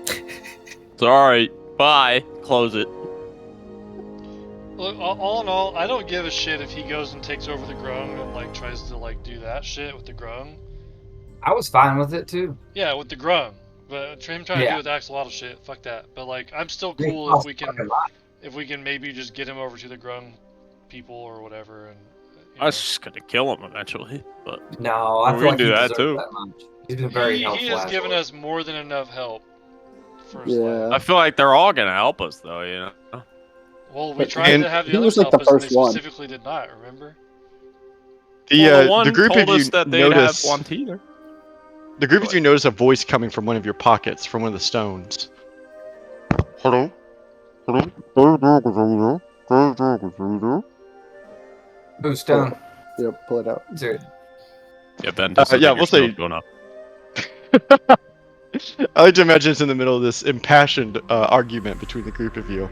It's alright. Bye. Close it. Look, all in all, I don't give a shit if he goes and takes over the Grung and like tries to like do that shit with the Grung. I was fine with it too. Yeah, with the Grung. But him trying to Yeah. do with Axolotl shit, fuck that. But like, I'm still They cool cost if we fucking can, lot. maybe just get him over to the Grung people or whatever, and I was just gonna kill him eventually, but No, I We feel can like do he that, deserves too. that much. He's been very he helpful. has given actually. us more than enough help for his Yeah. life. I feel like they're all gonna help us though, you know. Well, we But tried and to have the he others was, like, help the us, and they first one. specifically did not. Remember? Well, the one the group told of you us that they'd have notice one teeter. the group of you notice a voice coming from one of your pockets, from one of the stones. Hello? Hello? Ooh, Stone. Yep, pull it out. Dude. Yeah, Ben just yeah, we'll say- going up. I like to imagine it's in the middle of this impassioned argument between the group of you.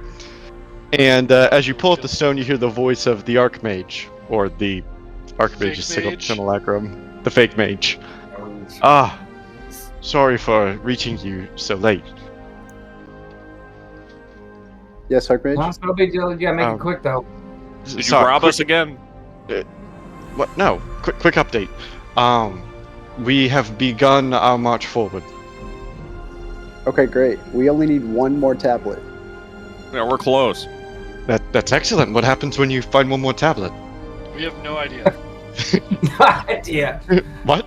And as you pull up the stone, you hear the voice of the Archmage, or the Archmage's Fake mage. simulacrum, the fake mage. Ah, sorry for reaching you so late. Yes, Archmage? No, it's no big deal. You gotta make Um, it quick though. Did you rob us again? What? No. Quick update. We have begun our march forward. Okay, great. We only need one more tablet. Yeah, we're close. That's excellent. What happens when you find one more tablet? We have no idea. idea. What?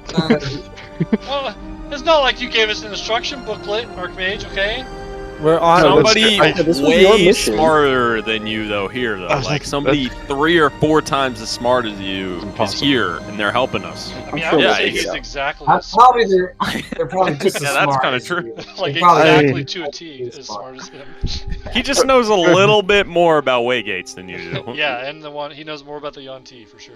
Well, it's not like you gave us an instruction booklet, Archmage. Okay? We're on. No, that's- Somebody this was your way mission. smarter than you though here though. I was Like like, somebody 3 or 4 times as smart as you is Impossible. here and they're helping us. I mean, I'm I would sure say we'll he's figure it exactly I'm as smart probably as they're probably just as Yeah, that's smart kinda as true. you. like They're probably exactly just to a as T as smart as him. He just knows a little bit more about Waygates than you do. Yeah, and the one he knows more about the Yuan-Ti for sure.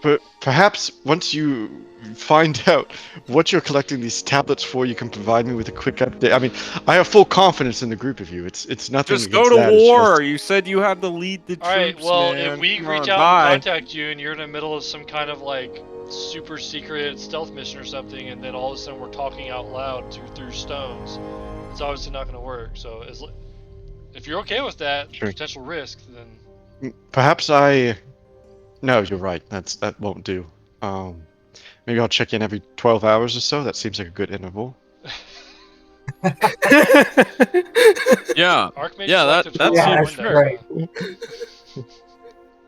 But perhaps once you find out what you're collecting these tablets for, you can provide me with a quick update. I mean, I have full confidence in the group of you. It's nothing. Just go against to that, it's war. just- You said you had to lead the All right, troops, well, man. if we Come reach on, out bye. and contact you, and you're in the middle of some kind of like super secret stealth mission or something, and then all of a sudden we're talking out loud through stones, it's obviously not going to work. So, if you're okay with that Sure. potential risk, then Perhaps I. No, you're right. That won't do. Maybe I'll check in every 12 hours or so. That seems like a good interval. Yeah. Archmage Yeah, selected that Yeah, for that's window. great.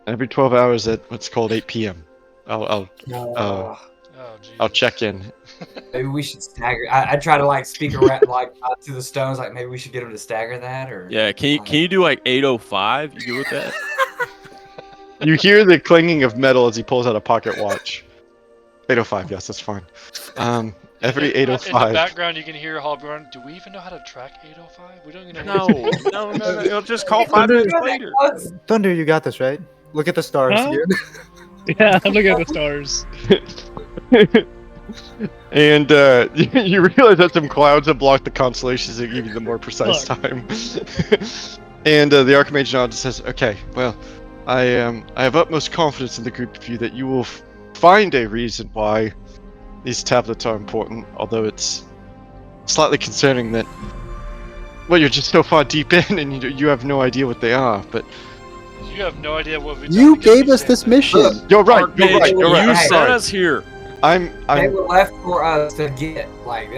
Every 12 hours at what's called 8 p.m. I'll Uh, Uh, Oh, geez. I'll check in. maybe we should stagger. I try to like speak around like to the stones. Like maybe we should get them to stagger that or. Yeah, can you do like 8:05? You good with that? You hear the clanging of metal as he pulls out a pocket watch. 8:05. Yes, that's fine. Every In the 8:05. background, you can hear Hallborn. Do we even know how to track 805? We don't even know. No. You'll just call 5 minutes later. Thunder, you got this, right? Look at the stars. Huh? Dude. Yeah, look at the stars. And you realize that some clouds have blocked the constellations to give you the more precise Look. time. And the Archmage nods and says, "Okay, well, I have utmost confidence in the group of you that you will find a reason why these tablets are important. Although it's slightly concerning that, well, you're just so far deep in and you have no idea what they are. But You have no idea what we've done You to get gave these us this things. mission. you're right. Archmage, You're right. You're right. you I'm Hey. sent sorry. us here. I'm They were left for us to get. Like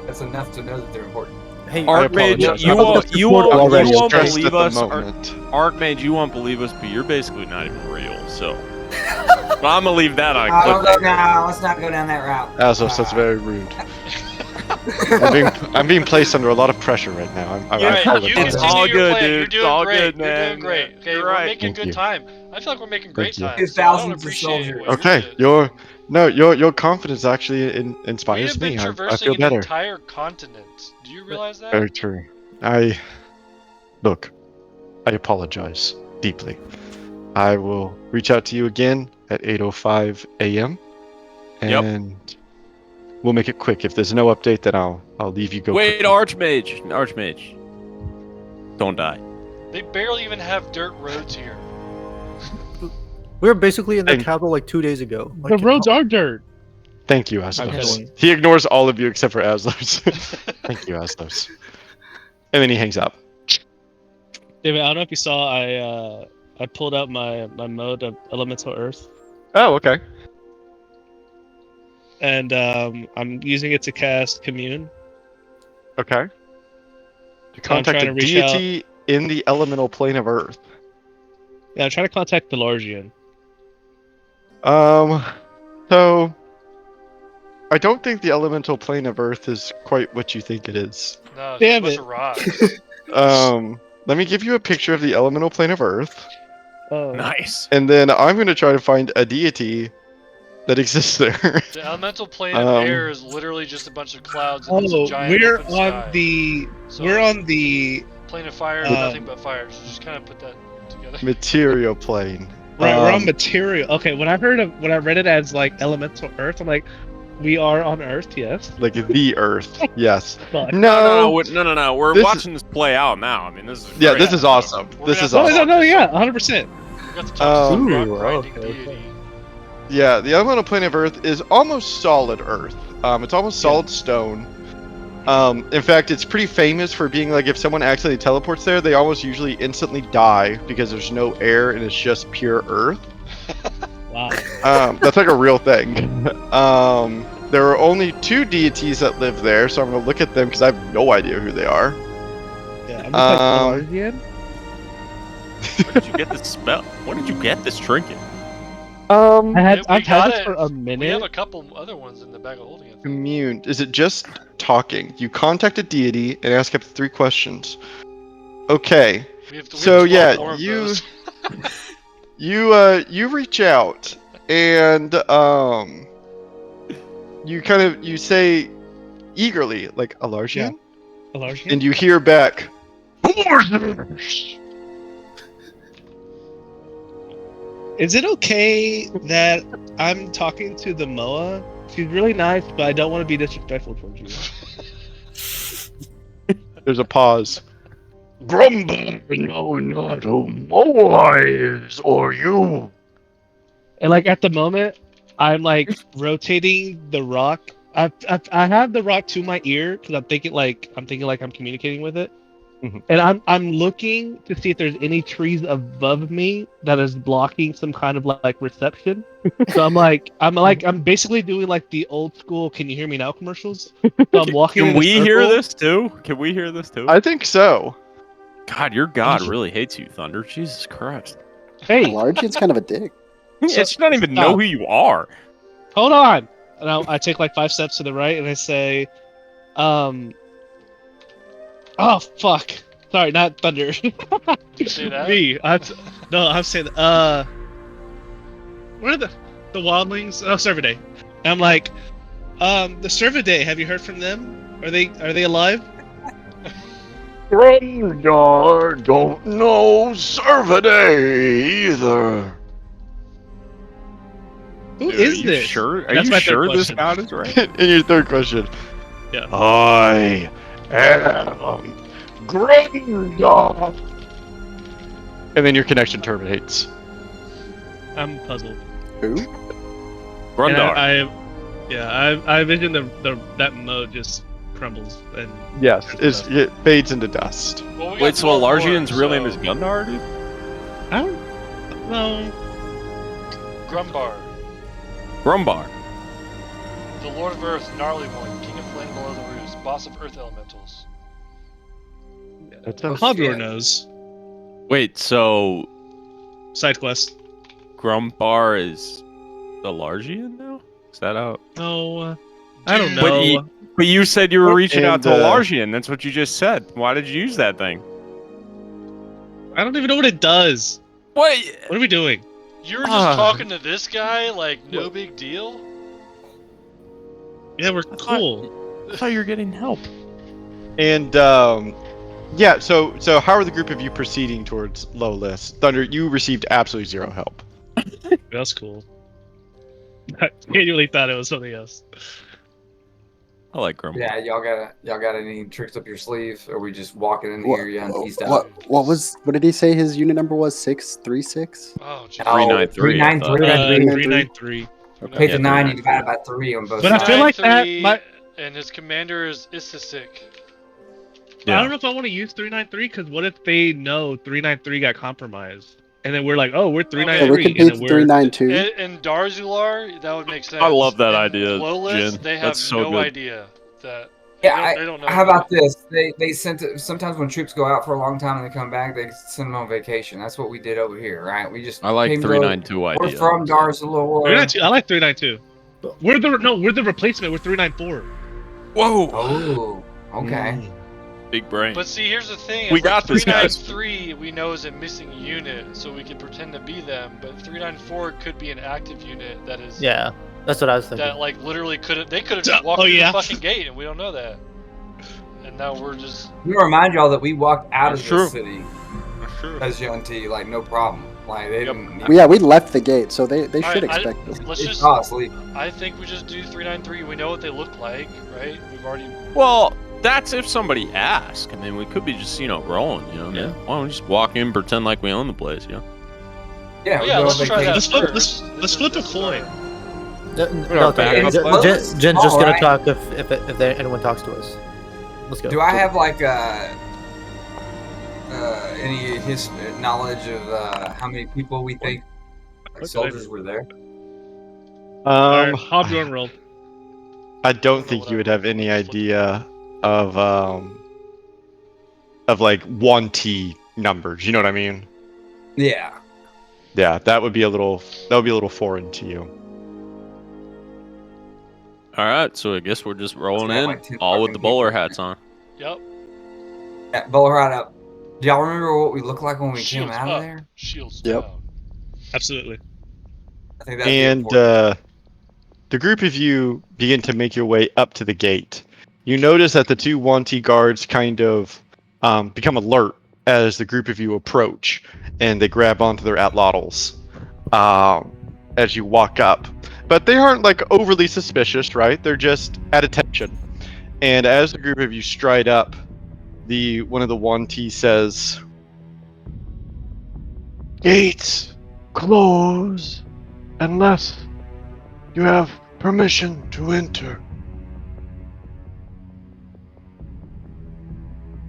that's enough to know that they're important. Hey, Archmage, apologize. you How about won't the you support won't already? you won't stressed believe at the us. moment. Archmage, you won't believe us, but you're basically not even real. So, but I'm gonna leave that on No, clip. let's not go down that route. Azos, that's very rude. I'm being placed under a lot of pressure right now. I All right, apologize. you It's continue all your good, plan. dude. You're It's doing all great. good, You're man. doing great. Okay, You're we're right. making Thank good you. time. I feel like we're making great Thank you. time. There's So I don't thousands of appreciate soldiers. what Okay, you did. your confidence actually We inspires have been me. I traversing feel an better. entire continent. Do you realize that? Very true. Look, I apologize deeply. I will reach out to you again at 8:05 a.m. Yep. and we'll make it quick. If there's no update, then I'll leave you go. Wait, quickly. Archmage, don't die. They barely even have dirt roads here. We were basically in the Thank- capital like 2 days ago. The Like, roads are dirt. Thank you, I'm Aslos. kidding. He ignores all of you except for Aslos. Thank you, Aslos. And then he hangs up. David, I don't know if you saw, I pulled out my mode of Elemental Earth, Oh, okay. and I'm using it to cast Commune. Okay. To So I'm contact trying a to reach out. deity in the elemental plane of Earth. Yeah, I'm trying to contact Pelargian. So I don't think the elemental plane of Earth is quite what you think it is. No, it's Damn just a it. bunch of rocks. Let me give you a picture of the elemental plane of Earth, Oh. Nice. and then I'm going to try to find a deity that exists there. The elemental plane of air is literally just a bunch of clouds and it's a Oh, giant we're open on sky. the So, we're on the plane of fire is nothing but fire. So just kind of put that together. Material plane. right. We're on Um, material. Okay, when I read it as like elemental Earth, I'm like, we are on Earth, yes. like the Earth. Yes. Fuck. No. No. We're This is- watching this play out now. I mean, this is Yeah, great. this is awesome. We're This gonna is have to awesome. No, yeah, 100%. We got to talk to some rock Ooh, grinding okay, deity. okay. Yeah, the elemental plane of Earth is almost solid Earth. It's almost solid stone. In fact, it's pretty famous for being like if someone accidentally teleports there, they almost usually instantly die because there's no air and it's just pure Earth. Wow. That's like a real thing. There are only 2 deities that live there, so I'm gonna look at them because I have no idea who they are. Yeah, I'm just like Um, Pelargian. Where did you get this spell? Where did you get this trinket? I've had got this it. for a We minute. have a couple other ones in the bag of holding. I think. Commune. Is it just talking? You contact a deity and ask up to 3 questions. Okay. We have So, 12 yeah, more of you- those. You reach out and you say eagerly like Alargian, Pelargian. and you hear back. Is it okay that I'm talking to the Moa? She's really nice, but I don't want to be disrespectful towards you. There's a pause. Grumble, no, not who Moa is, or you. And like at the moment, I'm like rotating the rock. I have the rock to my ear because I'm thinking like I'm communicating with it. Mhm. And I'm looking to see if there's any trees above me that is blocking some kind of like reception. So I'm basically doing like the old school "Can you hear me now?" commercials. So I'm walking. Can in a we hear circle. this too? Can we hear this too? I think so. God, your God really hates you, Thunder. Jesus Christ. Hey, Pelargian's kind of a dick. It should not even know stop. who you are. hold on. And I take like 5 steps to the right and I say, oh fuck. Sorry, not Thunder. Did you say that? Me. I'm saying what are the wildlings? Oh, Cervidae. And I'm like, the Cervidae, have you heard from them? Are they alive? Grumdar don't know Servaday either. Who Dude, is are you this? sure? Are That's you my third sure this question. God is right? In your 3rd question. I am Grumdar. And then your connection terminates. I'm puzzled. Who? And Grundar. I envision that mode just crumbles and Yes, it fades into dust. Well, we got Wait, so 12 more, Alargian's real name so- is Gundar, dude? I don't know. Grumbar, Grumbar. the Lord of Earth, Gnarly One, King of Flame below the roost, boss of Earth Elementals. That's Hobdor knows. Wait, so Side quest. Grumbar is Alargian now? Is that out? No, I don't But know. But you said you were reaching out to And, Alargian. That's what you just said. Why did you use that thing? I don't even know what it does. Wait. What are we doing? You were just talking to this guy, like, no big deal? Yeah, we're cool. I thought you were getting help. And yeah, so how are the group of you proceeding towards Lowless? Thunder, you received absolutely 0 help. That's cool. I genuinely thought it was something else. I like Grumble. Yeah, y'all got any tricks up your sleeve? Or are we just walking in here, T style? What did he say his unit number was? 636? Oh, jeez. 393, I thought. 393. 393. Okay. Take Yeah, the 90 393. divided by 3 on both But I sides. feel like that 393, and his commander is Isisik. I Yeah. don't know if I want to use 393 because what if they know 393 got compromised, and then we're like, oh, we're Yeah, 393, we could and be then we're 392. In Darzular, that would make sense. I love that In idea, Flowless, Jin. they have That's so no good. idea that. Yeah, They don't know. how about this? They sent it, sometimes when troops go out for a long time and they come back, they send them on vacation. That's what we did over here, right? We just I like came to- 392 We're idea. from Darzalor. 392. I like 392. We're the replacement. We're 394. Whoa! Oh, okay. Big brain. But see, here's the thing. We It's like got this, guys. 393 we know is a missing unit, so we can pretend to be them. But 394 could be an active unit that is. Yeah, that's what I was thinking. That like literally could have. They could have just walked through the fucking gate, and we don't know that. And now we're just. I'm gonna remind y'all that we walked out That's of true. the city That's true. as Young T, like no problem. Like they didn't. Yeah, we left the gate, so they should Alright, expect us. Let's They just. saw us leave. I think we just do 393. We know what they look like, right? We've already. Well, that's if somebody asks. I mean, we could be just, rolling, Yeah. Why don't we just walk in, pretend like we own the place, Yeah, Yeah, we let's go on try that vacation. first. Let's flip a coin. No, backup Jen's plan? just gonna Alright. talk if anyone talks to us. Let's go. Do I have like any knowledge of how many people we think like soldiers were there? Alright, Hobyorn roll. I don't think you would have any idea of like 1T numbers. You know what I mean? Yeah. Yeah, that would be a little foreign to you. All right, so I guess we're just rolling have in, like 10 all with the fucking bowler people. hats on. Yep. Yeah, bowler hat up. Do y'all remember what we looked like when we Shields came out up. of there? Shields Yep. down. Absolutely. I think that's And the group of you begin to make your way up to the gate. You notice that the two 1T guards kind of become alert as the group of you approach, and they grab onto their atlatls as you walk up. But they aren't like overly suspicious, right? They're just at attention. And as the group of you stride up, one of the 1T says, Gates close unless you have permission to enter.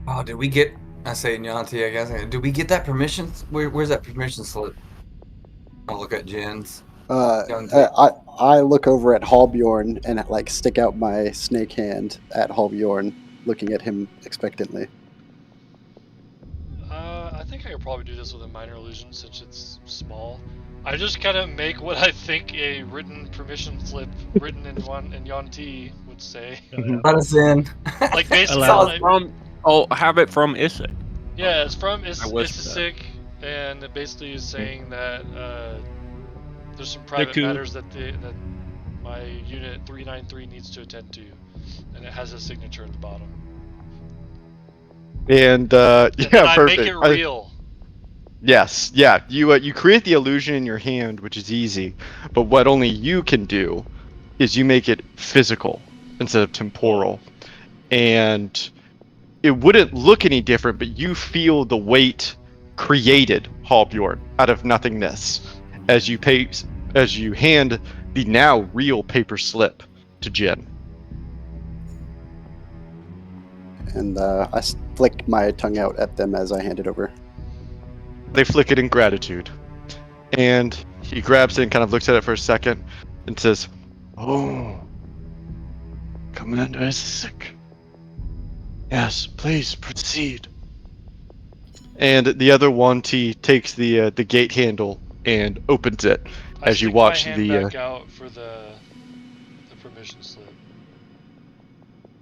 Oh, did we get? I say Nyanti, I guess. Did we get that permission? Where's that permission slip? I'll look at Jen's. I look over at Hallbjorn and like stick out my snake hand at Hallbjorn, looking at him expectantly. I think I could probably do this with a minor illusion since it's small. I just kind of make what I think a written permission slip written in Yanti would say. Let us in. Like basically, Allow like, Have it from Isik. yeah, it's from I wish Isisik, and it basically is saying that there's some private cool. matters that my unit 393 needs to attend to, and it has a signature at the bottom. and And yeah, I perfect. make it real. Yes, yeah. You create the illusion in your hand, which is easy, but what only you can do is you make it physical instead of temporal, and it wouldn't look any different, but you feel the weight created, Hallbjorn, out of nothingness, as you hand the now real paper slip to Jin. And I flick my tongue out at them as I hand it over. They flick it in gratitude, and he grabs it and kind of looks at it for a second and says, Oh, Commander Isaac. Yes, please proceed. and the other 1T takes the gate handle and opens it I as you stick watch my hand the back out for the permission slip.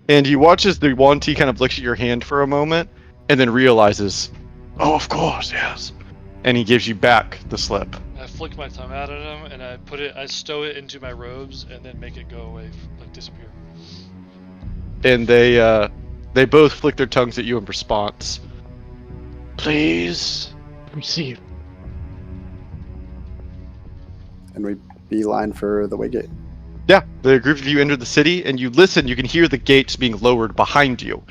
and you watch as the 1T kind of looks at your hand for a moment and then realizes, Oh, of course, yes. and he gives you back the slip. I flick my thumb out at him, and I stow it into my robes, and then make it go away, like disappear. And they both flick their tongues at you in response. Please proceed. And we beeline for the way gate. Yeah, the group of you enter the city, and you listen. You can hear the gates being lowered behind you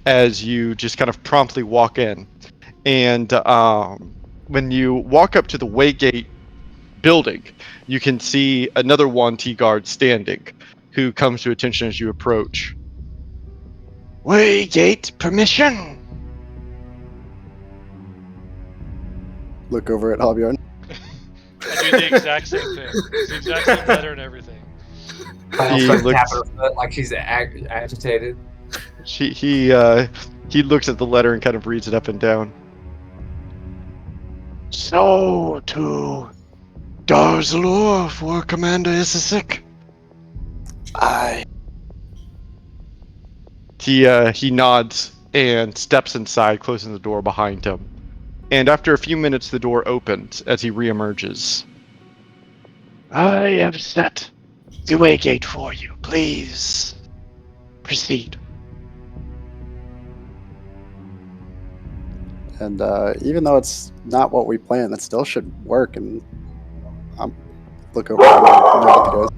as you just kind of promptly walk in. And when you walk up to the Waygate building, you can see another Yuan-Ti guard standing, who comes to attention as you approach. Waygate permission. Look over at Halbjorn. I do the exact same thing. It's the exact same letter and everything. I'll He start looks- tapping her foot like she's agitated. He looks at the letter and kind of reads it up and down. So to Darzalur for Commander Isisik. I He nods and steps inside, closing the door behind him. And after a few minutes, the door opens as he reemerges. I have set the Waygate for you. Please proceed. and even though it's not what we planned, it still should work. And I'm look over and nod at the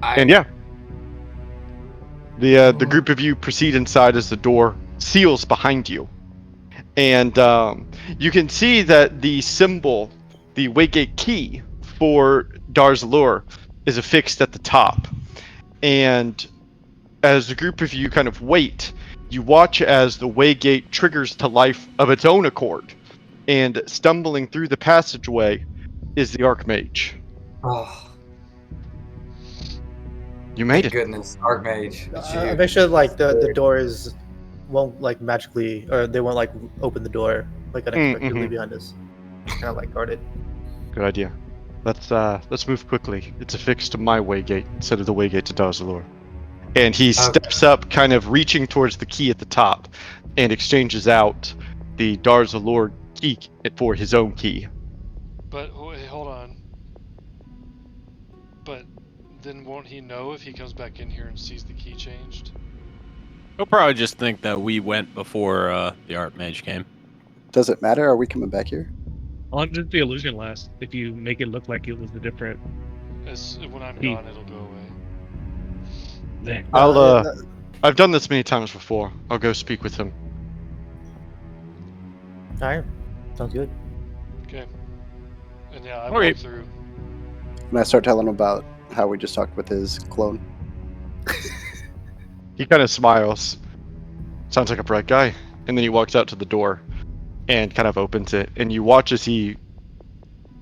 guys. And yeah, the group of you proceed inside as the door seals behind you, and you can see that the symbol, the Waygate key for Darzalur, is affixed at the top. And as the group of you kind of wait, you watch as the Waygate triggers to life of its own accord, and stumbling through the passageway is the Archmage. Oh, You made thank it. goodness, Archmage. It's you. Make sure like the doors won't like magically, or they won't like open the door like unexpectedly mhm. behind us. Kind of like guarded. Good idea. Let's move quickly. It's affixed to my Waygate instead of the Waygate to Darzalur. And he steps up, kind of reaching towards the key at the top, and exchanges out the Darzalur key for his own key. But wait, hold on. But then won't he know if he comes back in here and sees the key changed? He'll probably just think that we went before the Archmage came. Does it matter? Are we coming back here? How long does the illusion last? If you make it look like it was a different. As when I'm He- gone, it'll go away. There. I've done this many times before. I'll go speak with him. All right, sounds good. Okay. And yeah, I Okay. walk through. And I start telling him about how we just talked with his clone. He kind of smiles. Sounds like a bright guy. And then he walks out to the door and kind of opens it. And you watch as he,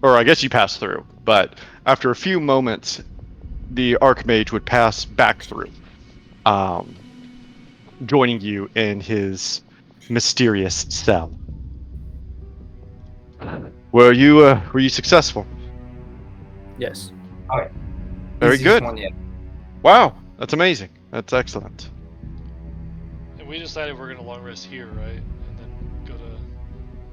or I guess you pass through, but after a few moments, the Archmage would pass back through, joining you in his mysterious cell. Were you successful? Yes. Very Easiest good. one yet. Wow, that's amazing. That's excellent. And we decided we're gonna long rest here, right? And then go to.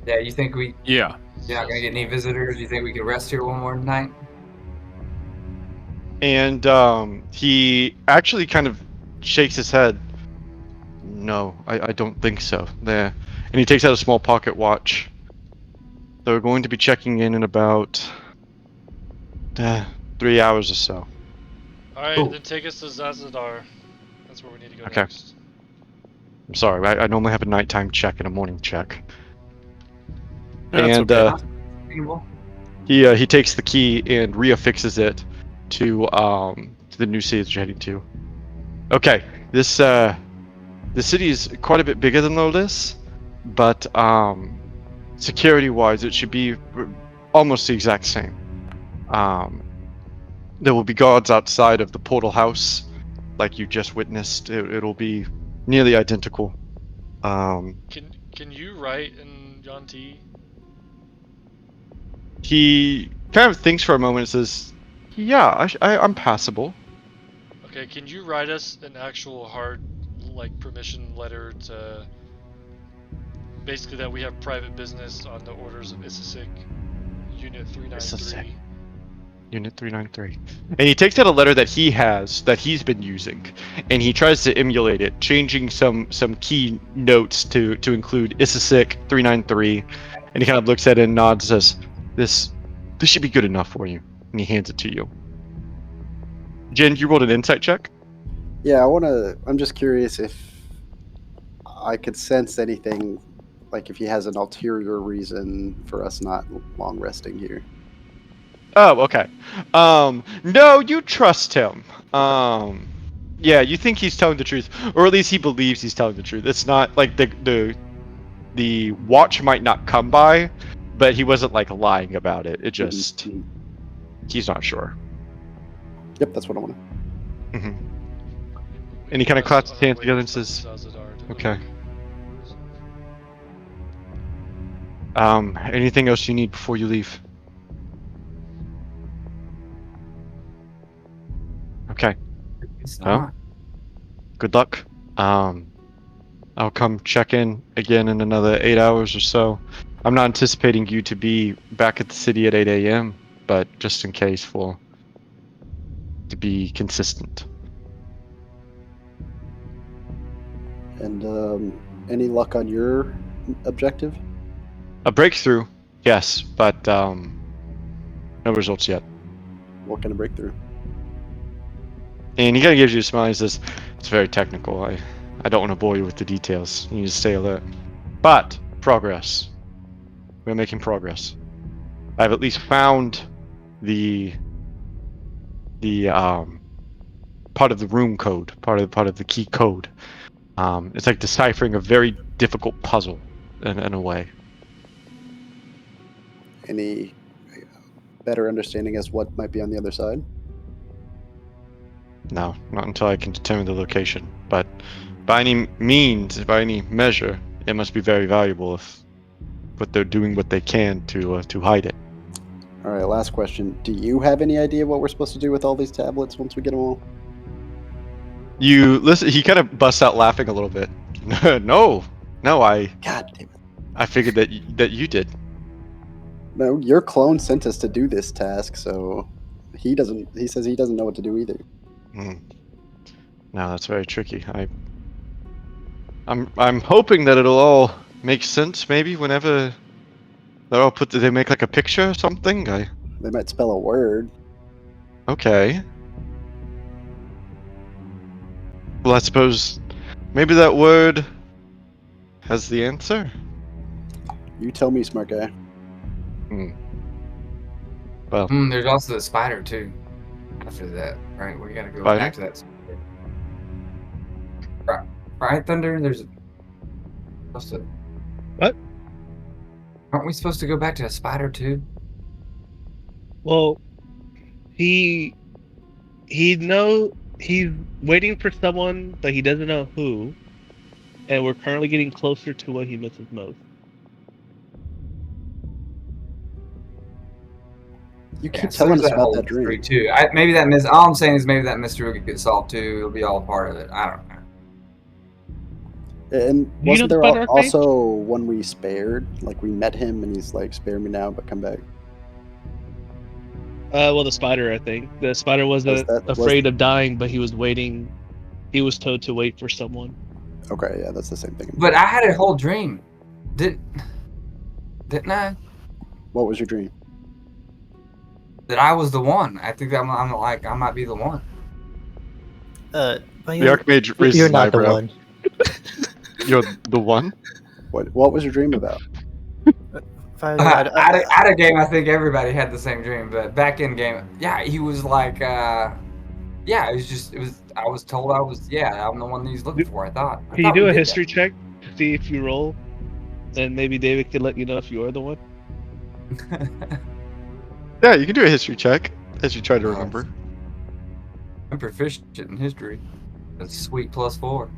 Yeah, you think you're Yeah. not gonna get any visitors? You think we could rest here one more night? And he actually kind of shakes his head. No, I don't think so. There, and he takes out a small pocket watch. They're going to be checking in about 3 hours or so. Alright, Cool. then take us to Zazadar. That's where we need to go Okay. next. I'm sorry, I normally have a nighttime check and a morning check. That's And okay. Reasonable. he takes the key and reaffixes it to the new city that you're heading to. Okay, this city is quite a bit bigger than all this, but security-wise, it should be almost the exact same. There will be guards outside of the portal house, like you just witnessed. It'll be nearly identical. Can you write in Yuan-Ti? He kind of thinks for a moment and says, "Yeah, I'm passable." Okay, can you write us an actual hard, like, permission letter to basically that we have private business on the orders of Isisik, Unit 393? Unit 393. And he takes out a letter that he has, that he's been using, and he tries to emulate it, changing some key notes to include Isisik 393, and he kind of looks at it and nods and says, This should be good enough for you. and he hands it to you. Jen, you rolled an insight check. Yeah, I'm just curious if I could sense anything, like if he has an ulterior reason for us not long resting here. Oh, okay. No, you trust him. Yeah, you think he's telling the truth, or at least he believes he's telling the truth. It's not like the watch might not come by, but he wasn't like lying about it. It just Mhm. he's not sure. Yep, that's what I want. Mm-hmm. And he kind of claps his hands together and says, "Okay. Anything else you need before you leave?" Okay. It's Well, not. good luck. I'll come check in again in another 8 hours or so. I'm not anticipating you to be back at the city at 8 a.m., but just in case, to be consistent. And any luck on your objective? A breakthrough, yes, but no results yet. What kind of breakthrough? And he kind of gives you a smile. He says, "It's very technical. I don't want to bore you with the details. You need to stay alert. But progress. We're making progress. I've at least found the part of the room code, part of the key code. It's like deciphering a very difficult puzzle in a way." Any better understanding as what might be on the other side? No, not until I can determine the location. But by any means, by any measure, it must be very valuable but they're doing what they can to hide it. All right, last question. Do you have any idea what we're supposed to do with all these tablets once we get them all? You listen. He kind of busts out laughing a little bit. No, I God damn it. I figured that you did. No, your clone sent us to do this task, so he says he doesn't know what to do either. Hmm. No, that's very tricky. I'm hoping that it'll all make sense. Maybe whenever they're all put, they make like a picture or something. They might spell a word. Okay. Well, I suppose maybe that word has the answer. You tell me, smart guy. Well, There's also the spider too. After that, right? We gotta go Spider? back to that spider. Right, Thunder? There's supposed to. What? Aren't we supposed to go back to a spider too? Well, he's waiting for someone, but he doesn't know who, and we're currently getting closer to what he misses most. You Yeah, keep so telling there's us about whole that mystery dream. too. Maybe that all I'm saying is maybe that mystery will get solved too. It'll be all part of it. I don't know. And Do you know wasn't the there spider arcade? also one we spared? Like we met him and he's like, "Spare me now, but come back." Well, the spider, I think. The spider wasn't afraid of dying, but he was waiting. He was told to wait for someone. Okay, yeah, that's the same thing. But I had a whole dream. Didn't I? What was your dream? That I was the one. I think that I'm like I might be the one. But the you're, Archmage raises you're an not the eyebrow. one. You're the one. What was your dream about? Out of game, I think everybody had the same dream. But back in game, yeah, he was like, yeah, it was. I was told I was, yeah, I'm the one that he's looking for. I thought. Can you do a history check to see if you roll? And maybe David could let you know if you are the one. Yeah, you can do a history check as you try to remember. I'm proficient in history. That's sweet +4.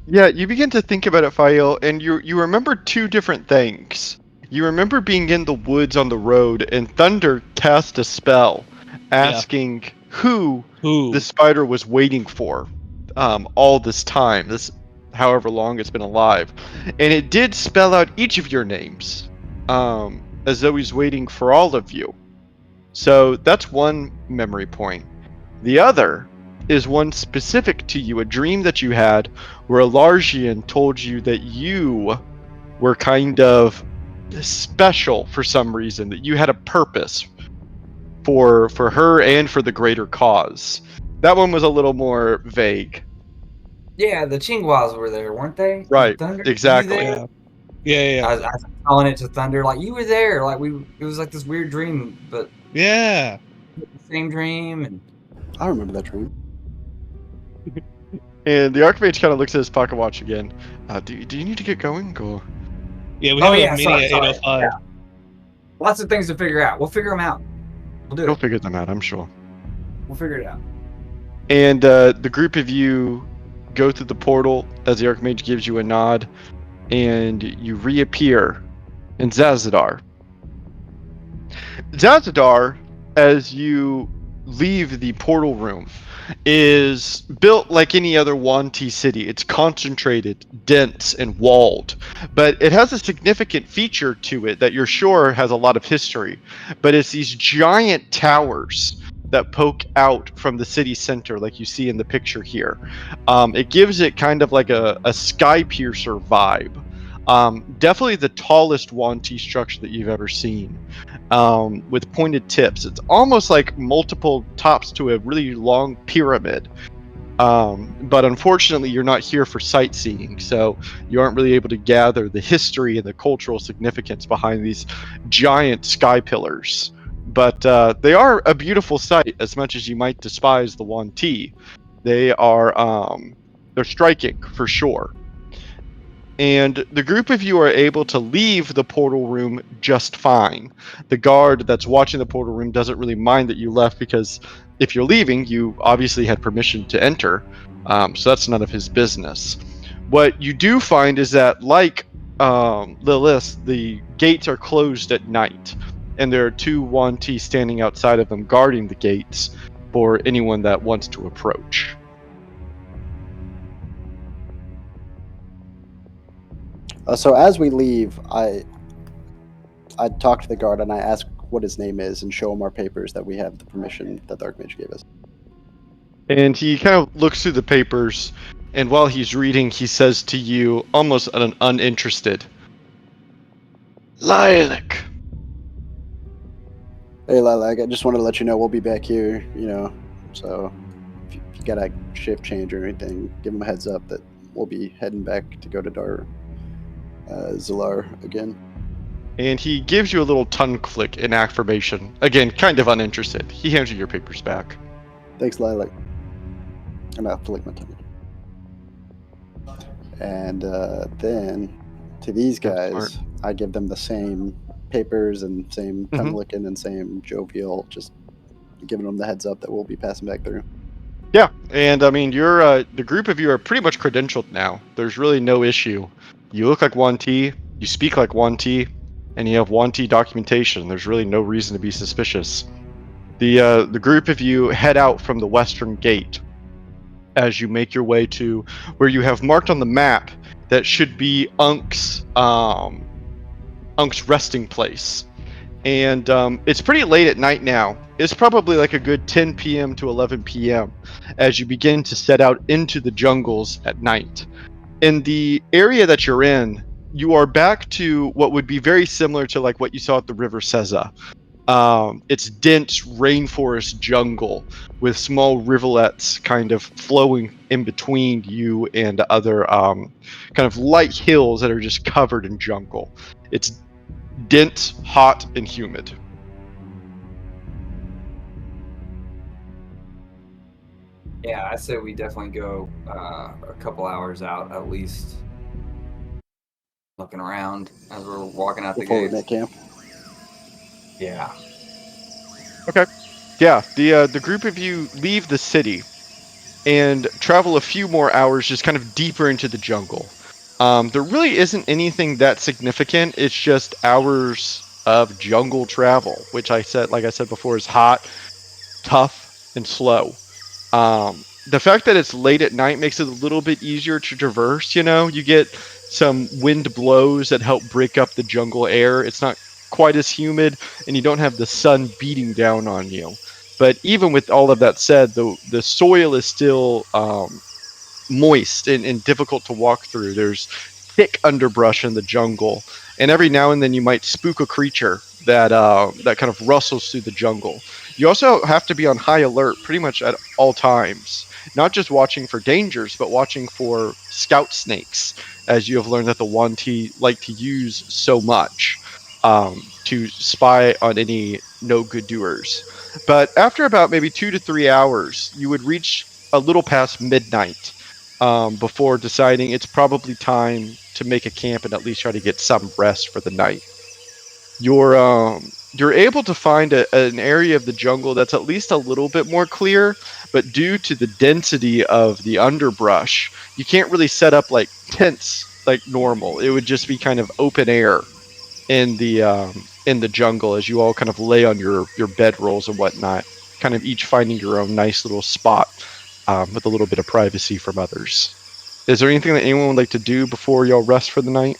Yeah, you begin to think about it, Fael, and you remember two different things. You remember being in the woods on the road, and Thunder cast a spell, asking who the spider was waiting for, all this time, however long it's been alive, and it did spell out each of your names, as though he's waiting for all of you. So that's one memory point. The other is one specific to you, a dream that you had where Elargian told you that you were kind of special for some reason, that you had a purpose for her and for the greater cause. That one was a little more vague. Yeah, the Chingwas were there, weren't they? Right, Thunder, exactly. were you there? Yeah. I was telling it to Thunder, like, you were there. Like, it was like this weird dream, but Yeah. the same dream. And I remember that dream. And the Archmage kind of looks at his pocket watch again. Do you need to get going? Or... Yeah, we Oh, have yeah, a meeting sorry, at 8:05. yeah. Lots of things to figure out. We'll figure them out. We'll do You'll it. figure them out, I'm sure. We'll figure it out. And the group of you go through the portal as the Archmage gives you a nod, and you reappear in Zazadar. Zazadar, as you leave the portal room, is built like any other Wanti city. It's concentrated, dense, and walled. But it has a significant feature to it that you're sure has a lot of history. But it's these giant towers that poke out from the city center, like you see in the picture here. It gives it kind of like a sky piercer vibe. Definitely the tallest Wanti structure that you've ever seen, with pointed tips. It's almost like multiple tops to a really long pyramid. But unfortunately, you're not here for sightseeing, so you aren't really able to gather the history and the cultural significance behind these giant sky pillars. But they are a beautiful sight, as much as you might despise the Wanti. They are they're striking for sure. And the group of you are able to leave the portal room just fine. The guard that's watching the portal room doesn't really mind that you left, because if you're leaving, you obviously had permission to enter, so that's none of his business. What you do find is that, like Lilith, the gates are closed at night, and there are two Wanti standing outside of them guarding the gates for anyone that wants to approach. So as we leave, I talk to the guard and I ask what his name is and show him our papers that we have the permission that the Archmage gave us. And he kind of looks through the papers, and while he's reading, he says to you, almost uninterested, Lilac. Hey, Lilac, I just wanted to let you know we'll be back here, so if you got a shift change or anything, give him a heads up that we'll be heading back to go to Zilar again. And he gives you a little tongue flick in affirmation. Again, kind of uninterested. He hands you your papers back. Thanks, Lilac. And I'll flick my tongue. And then to these guys, I give them the same papers and same tongue licking and same jovial, just giving them the heads up that we'll be passing back through. Yeah, and I mean, you're the group of you are pretty much credentialed now. There's really no issue. You look like Wanti, you speak like Wanti, and you have Wanti documentation. There's really no reason to be suspicious. The group of you head out from the western gate as you make your way to where you have marked on the map that should be Unk's resting place. And it's pretty late at night now. It's probably like a good 10 p.m. to 11 p.m. as you begin to set out into the jungles at night. In the area that you're in, you are back to what would be very similar to like what you saw at the River Seza. It's dense rainforest jungle with small rivulets kind of flowing in between you and other kind of light hills that are just covered in jungle. It's dense, hot, and humid. Yeah, I say we definitely go a couple hours out at least, looking around as we're walking out the Before we gate. make camp. Yeah. Okay. Yeah, the group of you leave the city and travel a few more hours just kind of deeper into the jungle. There really isn't anything that significant. It's just hours of jungle travel, which like I said before, is hot, tough, and slow. The fact that it's late at night makes it a little bit easier to traverse. You get some wind blows that help break up the jungle air. It's not quite as humid, and you don't have the sun beating down on you. But even with all of that said, the soil is still moist and difficult to walk through. There's thick underbrush in the jungle, and every now and then you might spook a creature that kind of rustles through the jungle. You also have to be on high alert pretty much at all times, not just watching for dangers, but watching for scout snakes, as you have learned that the Wanti like to use so much to spy on any no good doers. But after about maybe 2 to 3 hours, you would reach a little past midnight before deciding it's probably time to make a camp and at least try to get some rest for the night. You're able to find an area of the jungle that's at least a little bit more clear, but due to the density of the underbrush, you can't really set up like tents like normal. It would just be kind of open air in the jungle as you all kind of lay on your bedrolls and whatnot, kind of each finding your own nice little spot with a little bit of privacy from others. Is there anything that anyone would like to do before y'all rest for the night?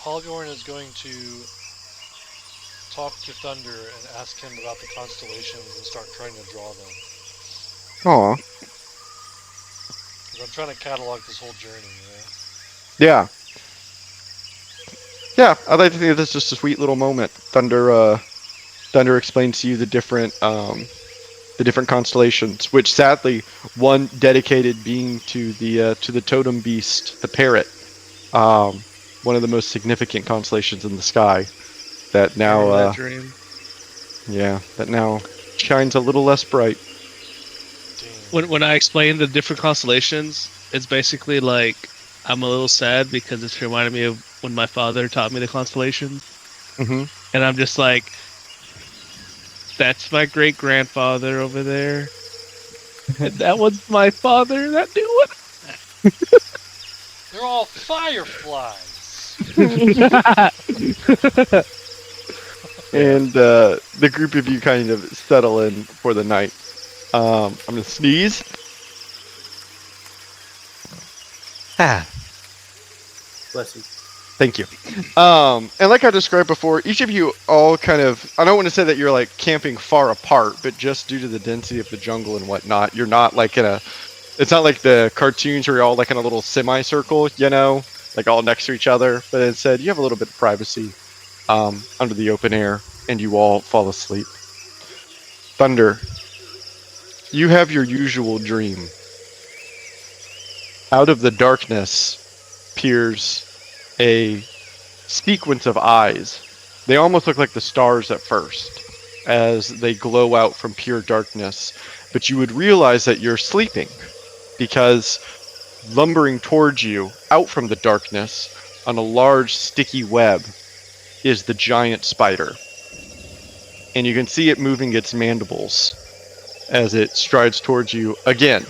Holgorn is going to talk to Thunder and ask him about the constellations and start trying to draw them. Aw. 'Cause I'm trying to catalog this whole journey, you know? Yeah. Yeah, I'd like to think that's just a sweet little moment. Thunder explains to you the different constellations, which sadly, one dedicated being to the totem beast, the parrot, one of the most significant constellations in the sky, that now that dream. that now shines a little less bright. When I explain the different constellations, it's basically like I'm a little sad because it's reminded me of when my father taught me the constellations. Mm-hmm. And I'm just like, that's my great grandfather over there. And that one's my father. That new one. They're all fireflies. And the group of you kind of settle in for the night. I'm gonna sneeze. Bless you. Thank you. And like I described before, each of you all kind of, I don't want to say that you're like camping far apart, but just due to the density of the jungle and whatnot, you're not like it's not like the cartoons where you're all like in a little semicircle, you know, like all next to each other, but instead you have a little bit of privacy under the open air, and you all fall asleep. Thunder, you have your usual dream. Out of the darkness peers a sequence of eyes. They almost look like the stars at first, as they glow out from pure darkness, but you would realize that you're sleeping, because lumbering towards you, out from the darkness, on a large sticky web, is the giant spider. And you can see it moving its mandibles as it strides towards you again.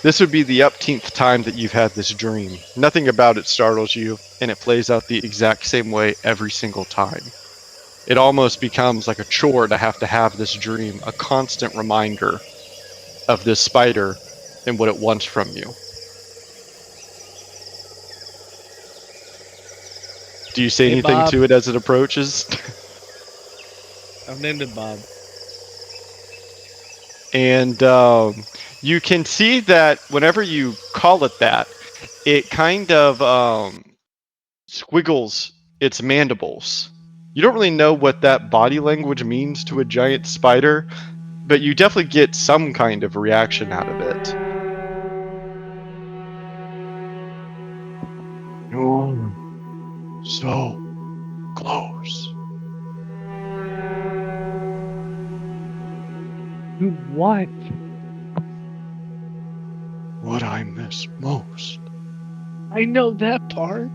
This would be the upteenth time that you've had this dream. Nothing about it startles you, and it plays out the exact same way every single time. It almost becomes like a chore to have this dream, a constant reminder of this spider and what it wants from you. Do you say Hey, anything Bob. to it as it approaches? I've named him Bob. And you can see that whenever you call it that, it kind of squiggles its mandibles. You don't really know what that body language means to a giant spider, but you definitely get some kind of reaction out of it. You're so close. What? What I miss most. I know that part.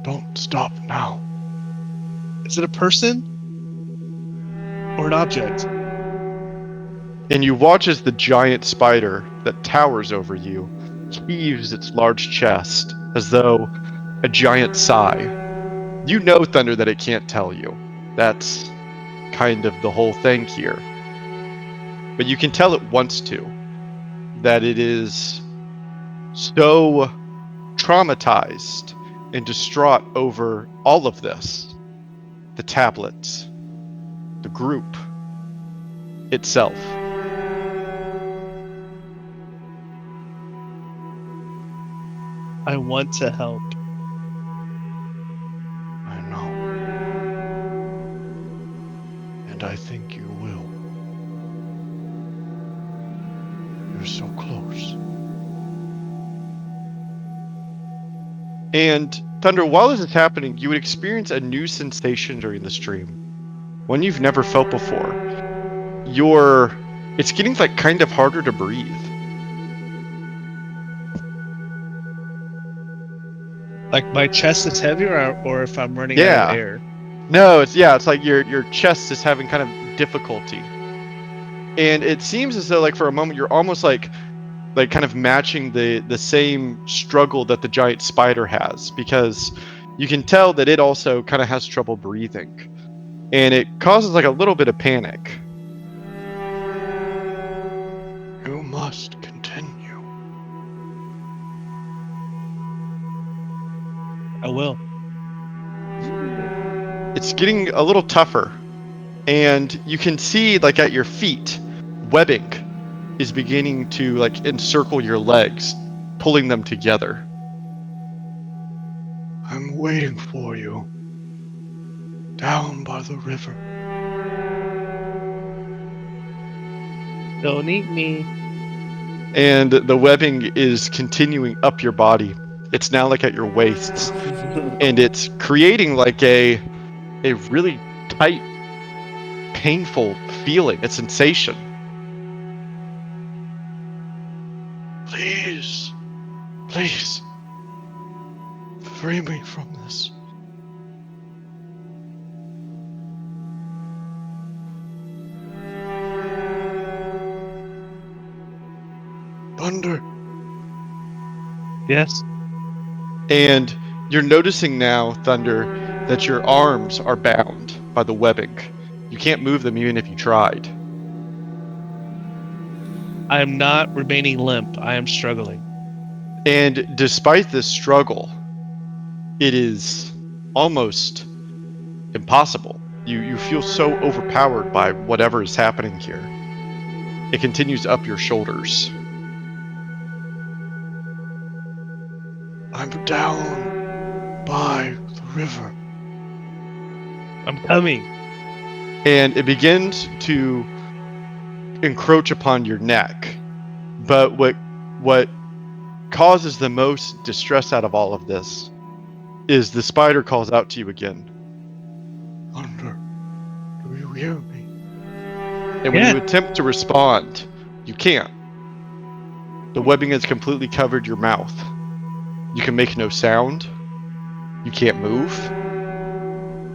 Don't stop now. Is it a person? Or an object? And you watch as the giant spider that towers over you heaves its large chest as though a giant sigh. You know, Thunder, that it can't tell you. That's kind of the whole thing here. But you can tell it wants to. That it is so traumatized and distraught over all of this. The tablets, the group itself. I want to help. I know. And I think you will. You're so close. And Thunder, while this is happening, you would experience a new sensation during the stream, one you've never felt before. It's getting like kind of harder to breathe. Like my chest is heavier, or if I'm running out of Yeah. air. No, it's like your chest is having kind of difficulty. And it seems as though like for a moment you're almost like kind of matching the same struggle that the giant spider has, because you can tell that it also kind of has trouble breathing. And it causes like a little bit of panic. You must continue. I will. It's getting a little tougher. And you can see like at your feet, webbing is beginning to like encircle your legs, pulling them together. I'm waiting for you. Down by the river. Don't eat me. And the webbing is continuing up your body. It's now like at your waists. And it's creating like a really tight, painful feeling, a sensation. Please. Please. Free me from this. Thunder. Yes. And you're noticing now, Thunder, that your arms are bound by the webbing. You can't move them even if you tried. I am not remaining limp. I am struggling. And despite this struggle, it is almost impossible. You feel so overpowered by whatever is happening here. It continues up your shoulders. I'm down by the river. I'm coming. And it begins to encroach upon your neck. But what causes the most distress out of all of this is the spider calls out to you again. Thunder, do you hear me? And when Yeah. you attempt to respond, you can't. The webbing has completely covered your mouth. You can make no sound. You can't move.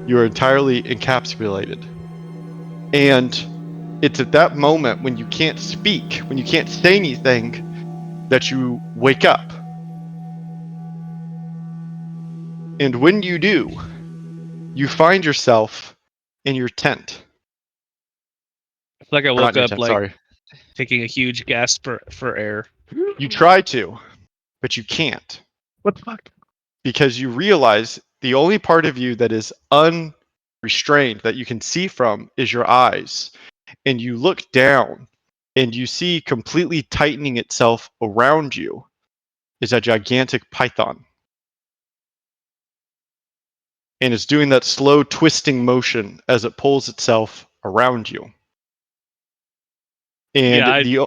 You are entirely encapsulated. And it's at that moment when you can't speak, when you can't say anything, that you wake up. And when you do, you find yourself in your tent. It's like I Or not woke in your up tent, like sorry. taking a huge gasp for air. You try to, but you can't. What the fuck? Because you realize the only part of you that is unrestrained that you can see from is your eyes. And you look down and you see completely tightening itself around you is a gigantic python. And it's doing that slow twisting motion as it pulls itself around you. And Yeah,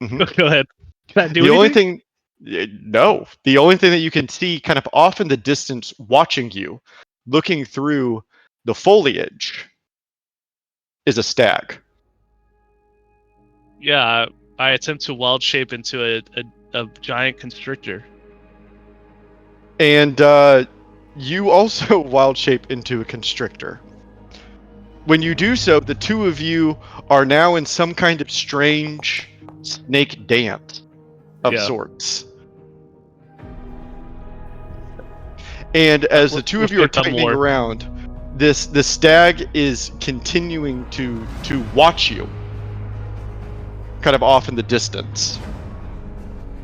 Mhm. Go ahead. Can I do The only anything? thing, no, the only thing that you can see kind of off in the distance watching you, looking through the foliage, is a stag. Yeah, I attempt to wild shape into a giant constrictor. And you also wild shape into a constrictor. When you do so, the two of you are now in some kind of strange snake dance of Yeah. sorts. And as the two of you are tightening more. around, the stag is continuing to watch you, kind of off in the distance.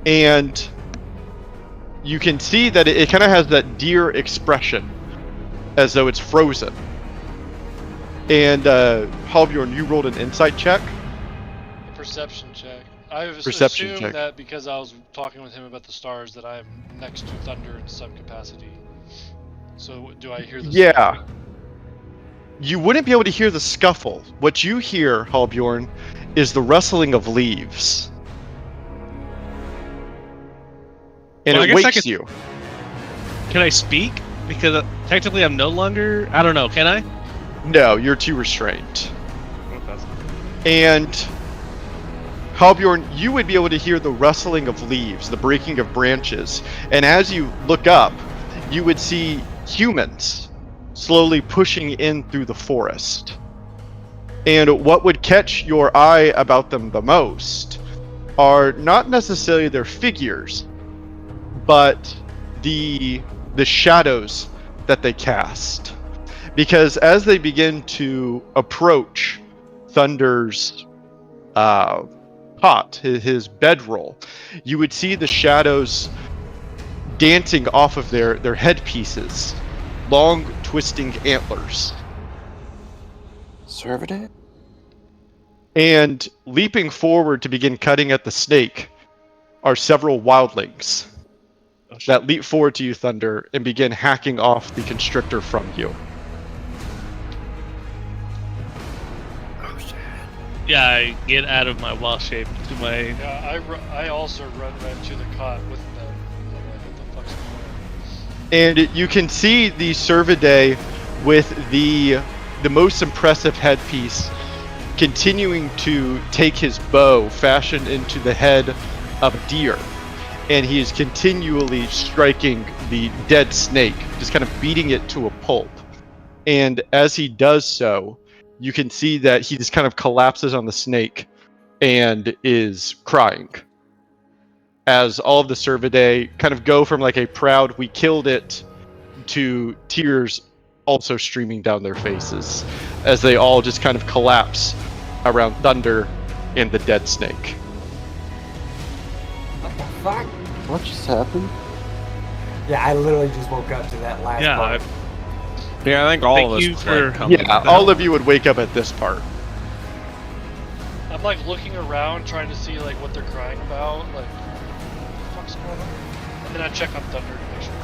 And you can see that it kind of has that deer expression, as though it's frozen. And Halbjorn, you rolled an insight check. A perception check. I've Perception assumed check. that because I was talking with him about the stars that I'm next to thunder in some capacity. So do I hear the Yeah. scuffle? You wouldn't be able to hear the scuffle. What you hear, Halbjorn, is the rustling of leaves. And Well, I it guess I wakes could- you. Can I speak? Because technically I'm no longer. I don't know. Can I? No, you're too restrained. And Halbjorn, you would be able to hear the rustling of leaves, the breaking of branches. And as you look up, you would see humans slowly pushing in through the forest. And what would catch your eye about them the most are not necessarily their figures, but the shadows that they cast. Because as they begin to approach Thunder's cot, his bedroll, you would see the shadows dancing off of their headpieces, long twisting antlers. Servade? And leaping forward to begin cutting at the snake are several wildlings Oh, shit. that leap forward to you, Thunder, and begin hacking off the constrictor from you. Yeah, I get out of my wall shape to my. Yeah, I also run right to the cot with them. I'm like, what the fuck's going on? And you can see the Cervidae with the most impressive headpiece continuing to take his bow fashioned into the head of a deer. And he is continually striking the dead snake, just kind of beating it to a pulp. And as he does so, you can see that he just kind of collapses on the snake and is crying. As all of the Cervidae kind of go from like a proud, we killed it, to tears also streaming down their faces as they all just kind of collapse around Thunder and the dead snake. What the fuck? What just happened? Yeah, I literally just woke up to that last Yeah, part. Yeah, I think all Thank of us you was, for- like, coming Yeah, down. all of you would wake up at this part. I'm like looking around trying to see like what they're crying about, like what the fuck's going on? And then I check on Thunder to make sure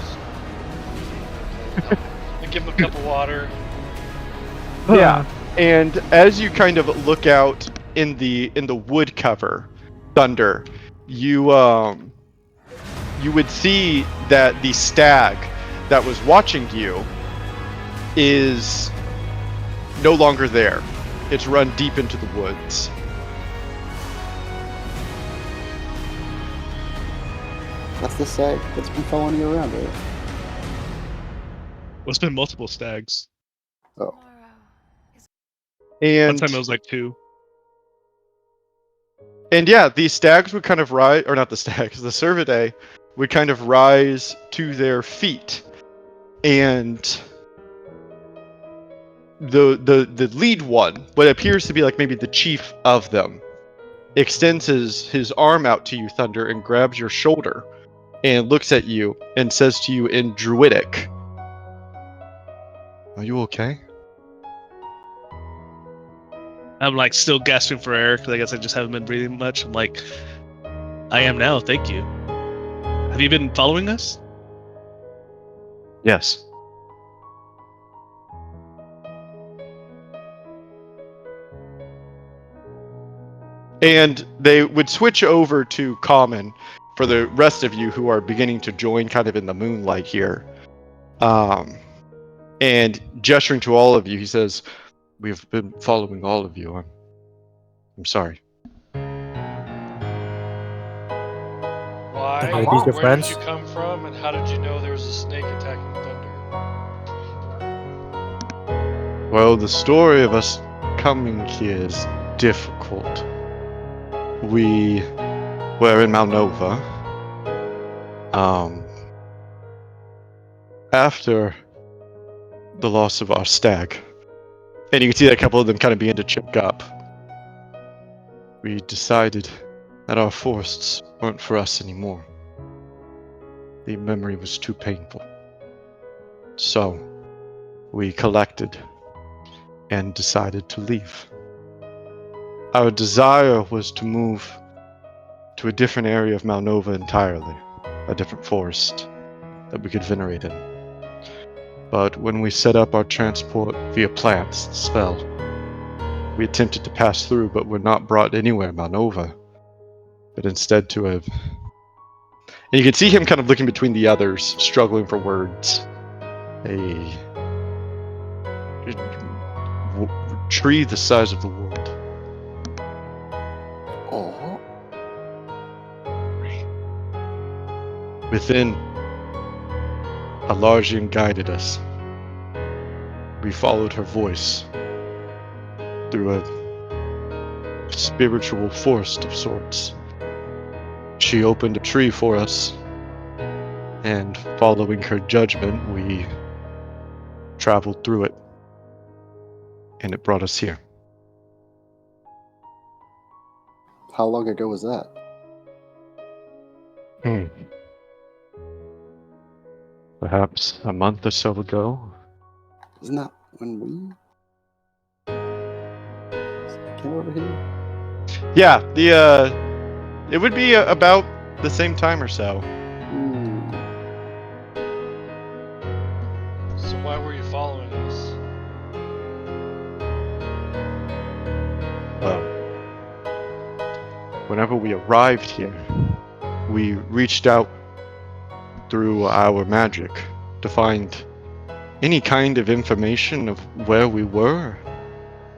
it's okay. I give him a cup of water. Yeah, and as you kind of look out in the wood cover, Thunder, you would see that the stag that was watching you is no longer there. It's run deep into the woods. That's the stag that's been following you around, right? Well, it's been multiple stags. Oh. One And time it was like 2. And yeah, these stags would kind of rise, or not the stags, the Cervidae would kind of rise to their feet. And the lead one, what appears to be like maybe the chief of them, extends his arm out to you, Thunder, and grabs your shoulder and looks at you and says to you in Druidic, "Are you okay?" I'm like still gasping for air because I guess I just haven't been breathing much. I'm like, I am now. Thank you. Have you been following us? Yes. And they would switch over to common for the rest of you who are beginning to join kind of in the moonlight here. And gesturing to all of you, he says, "We've been following all of you. I'm sorry." Why? Are these your Where friends? did you come from? And how did you know there was a snake attacking Thunder? Well, the story of us coming here is difficult. We were in Malnova. After the loss of our stag, and you can see that a couple of them kind of begin to choke up, we decided that our forests weren't for us anymore. The memory was too painful. So, we collected and decided to leave. Our desire was to move to a different area of Malnova entirely, a different forest that we could venerate in. But when we set up our transport via plants, the spell, we attempted to pass through, but were not brought anywhere in Malnova, but instead to a... And you can see him kind of looking between the others, struggling for words. A tree the size of the world. Oh, Within, a Largian guided us. We followed her voice through a spiritual forest of sorts. She opened a tree for us, and following her judgment, we traveled through it, and it brought us here. how long ago was that? Perhaps a month or so ago. Isn't that when we came over here? Yeah, it would be about the same time or so. Hmm. So why were you following us? Well, whenever we arrived here, we reached out through our magic to find any kind of information of where we were.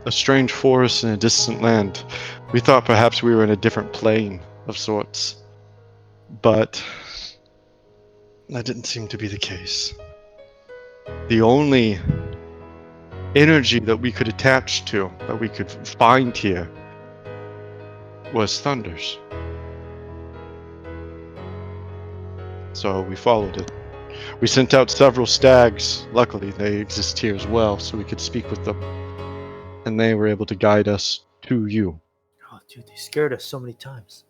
A strange forest in a distant land. We thought perhaps we were in a different plane of sorts. But that didn't seem to be the case. The only energy that we could attach to, that we could find here, was thunders. So we followed it. We sent out several stags. Luckily, they exist here as well, so we could speak with them. And they were able to guide us to you. Oh, dude, they scared us so many times.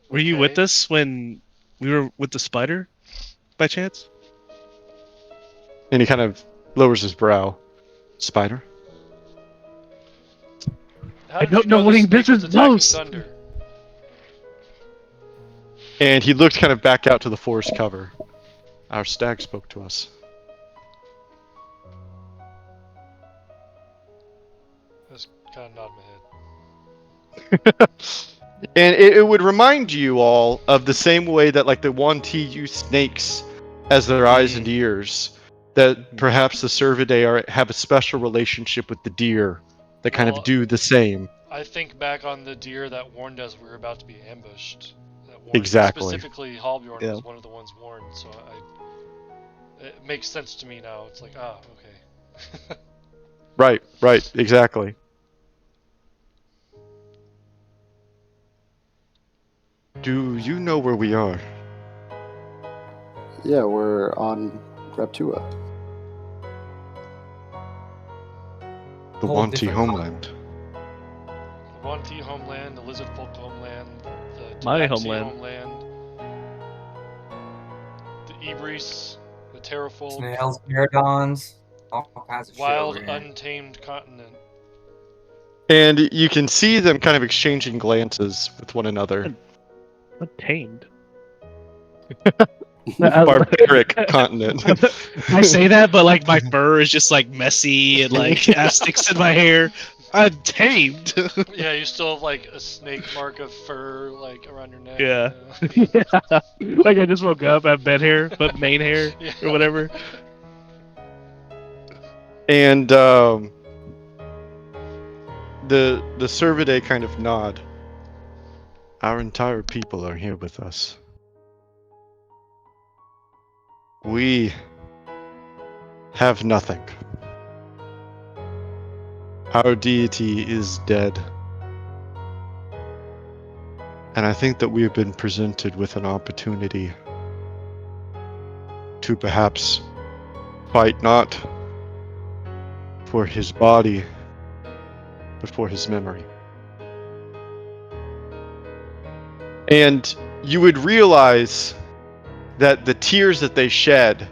Were you with Okay. us when we were with the spider, by chance? And he kind of lowers his brow. Spider? How I did don't you know know what the he snake was business attacking knows. thunder? And he looked kind of back out to the forest cover. Our stag spoke to us. I just kind of nod my head. And it would remind you all of the same way that like the Yuan-Ti use snakes as their eyes and ears. That perhaps the Cervidae have a special relationship with the deer that kind of Well, do the same. I think back on the deer that warned us we were about to be ambushed. That warned, Exactly. Specifically, Halbjorn Yeah. was one of the ones warned, so it makes sense to me now. It's like, okay. Right, exactly. Do you know where we are? Yeah, we're on Raptua. The Whole Yuan-Ti different homeland. The Yuan-Ti homeland, the Lizard Folk homeland, the My Tabaxi homeland. the Ibris, the Terrafolk, snails, paradons, all kinds of wild, shit over here. untamed continent. And you can see them kind of exchanging glances with one another. What tamed? Barbaric continent. I say that, but like my fur is just like messy and like has sticks in my hair. I'm tamed. Yeah, you still have like a snake mark of fur like around your neck. Yeah. Yeah. Like I just woke up, I have bed hair, but mane hair Yeah. or whatever. And the Cervidae kind of nod. Our entire people are here with us. We have nothing. Our deity is dead. And I think that we have been presented with an opportunity to perhaps fight not for his body, but for his memory. And you would realize that the tears that they shed,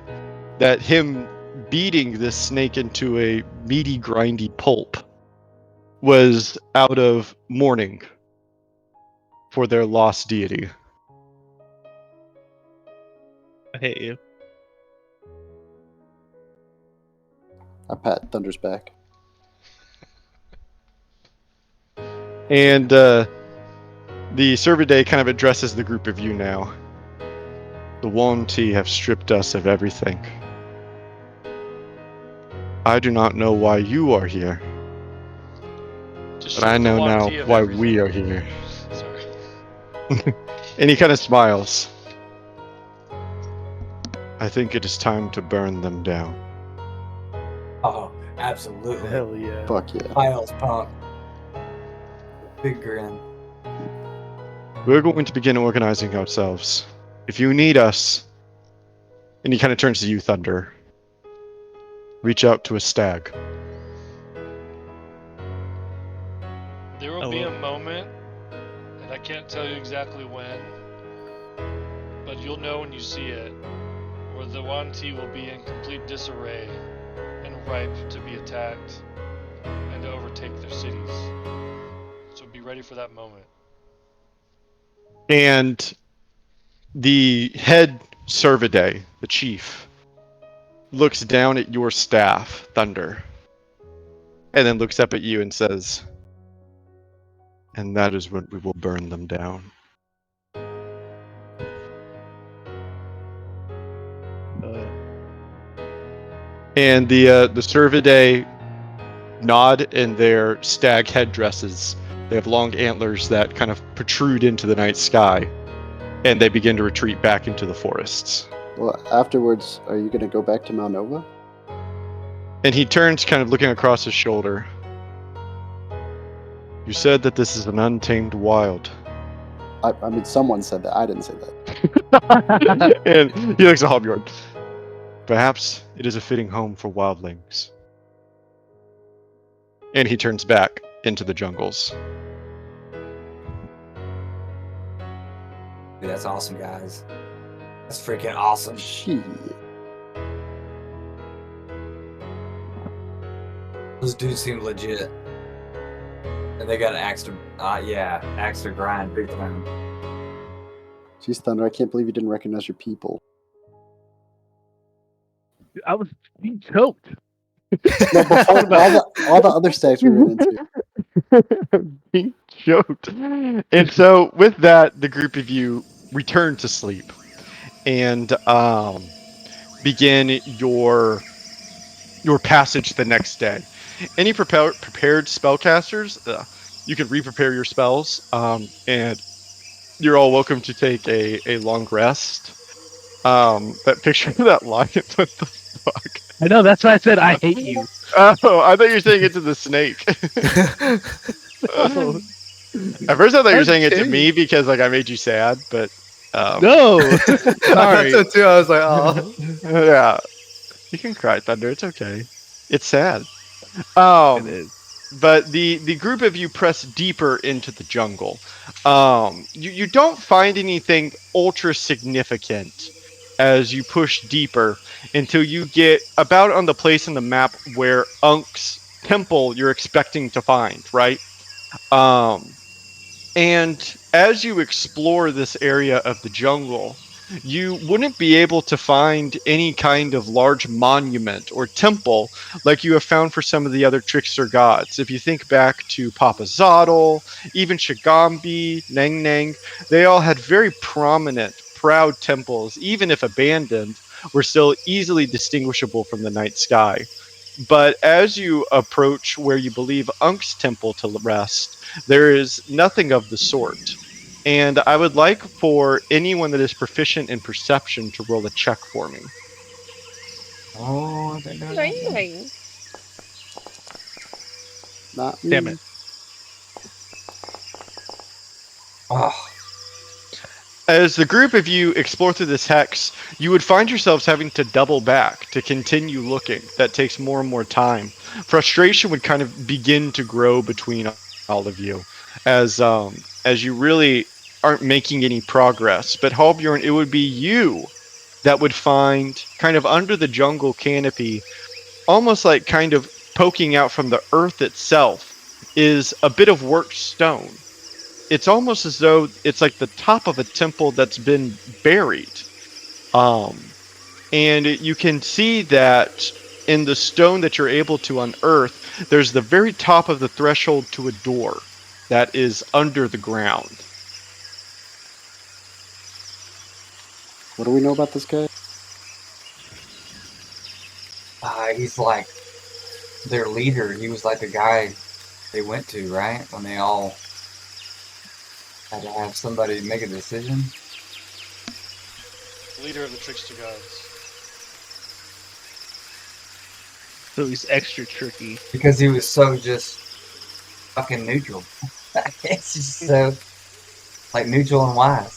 that him beating this snake into a meaty, grindy pulp, was out of mourning for their lost deity. I hate you. I pat Thunder's back. And the Survey kind of addresses the group of you now. The Wanti have stripped us of everything. I do not know why you are here, Just but I strip the know now Wanti of why everything. we are here. Sorry. And he kind of smiles. I think it is time to burn them down. Oh, absolutely. Hell yeah. Fuck yeah. Miles pump. Big grin. We're going to begin organizing ourselves. If you need us, and he kind of turns to you, Thunder, reach out to a stag. There will Oh, be well. a moment, and I can't tell you exactly when, but you'll know when you see it, where the Wanti will be in complete disarray and ripe to be attacked and to overtake their cities. So be ready for that moment. And the head Servidae, the chief, looks down at your staff, Thunder, and then looks up at you and says, and that is when we will burn them down. And the Cervidae nod in their stag headdresses. They have long antlers that kind of protrude into the night sky, and they begin to retreat back into the forests. Well, afterwards, are you gonna go back to Malnova? And he turns, kind of looking across his shoulder. You said that this is an untamed wild. I mean, someone said that. I didn't say that. And he looks at Hobjord. Perhaps it is a fitting home for wildlings. And he turns back into the jungles. Dude, that's awesome, guys. That's freaking awesome. Shit. Those dudes seem legit. And they got an axe to, axe to grind big time. Jeez, Thunder, I can't believe you didn't recognize your people. I was being choked. No, before all the other stags we ran into. Being choked. And so, with that, the group of you return to sleep and begin your passage the next day. Any prepared spellcasters, you can re-prepare your spells, and you're all welcome to take a long rest. That picture of that lion, what the fuck? I know, that's why I said I hate you. Oh, I thought you were saying it to the snake. Oh. At first, I thought you were saying it to Okay. me because like I made you sad, but No! I Sorry. thought so too. I was like, oh. yeah, you can cry, Thunder. It's okay. It's sad. It is. But the group of you press deeper into the jungle. You don't find anything ultra significant as you push deeper until you get about on the place in the map where Unk's temple you're expecting to find, right? And as you explore this area of the jungle, you wouldn't be able to find any kind of large monument or temple like you have found for some of the other trickster gods. If you think back to Papa Zotl, even Shagambi, Nang Nang, they all had very prominent, proud temples, even if abandoned, were still easily distinguishable from the night sky. But as you approach where you believe Unk's temple to rest, there is nothing of the sort. And I would like for anyone that is proficient in perception to roll a check for me. Oh, they got that. Not me. Damn it. Oh, As the group of you explore through this hex, you would find yourselves having to double back to continue looking. That takes more and more time. Frustration would kind of begin to grow between all of you as you really aren't making any progress. But Halbjorn, it would be you that would find kind of under the jungle canopy, almost like kind of poking out from the earth itself, is a bit of worked stone. It's almost as though it's like the top of a temple that's been buried. And you can see that in the stone that you're able to unearth, there's the very top of the threshold to a door that is under the ground. What do we know about this guy? He's like their leader. He was like the guy they went to, right? When they all had to have somebody make a decision. Leader of the trickster gods. So he's extra tricky. Because he was so just fucking neutral. It's just so like neutral and wise.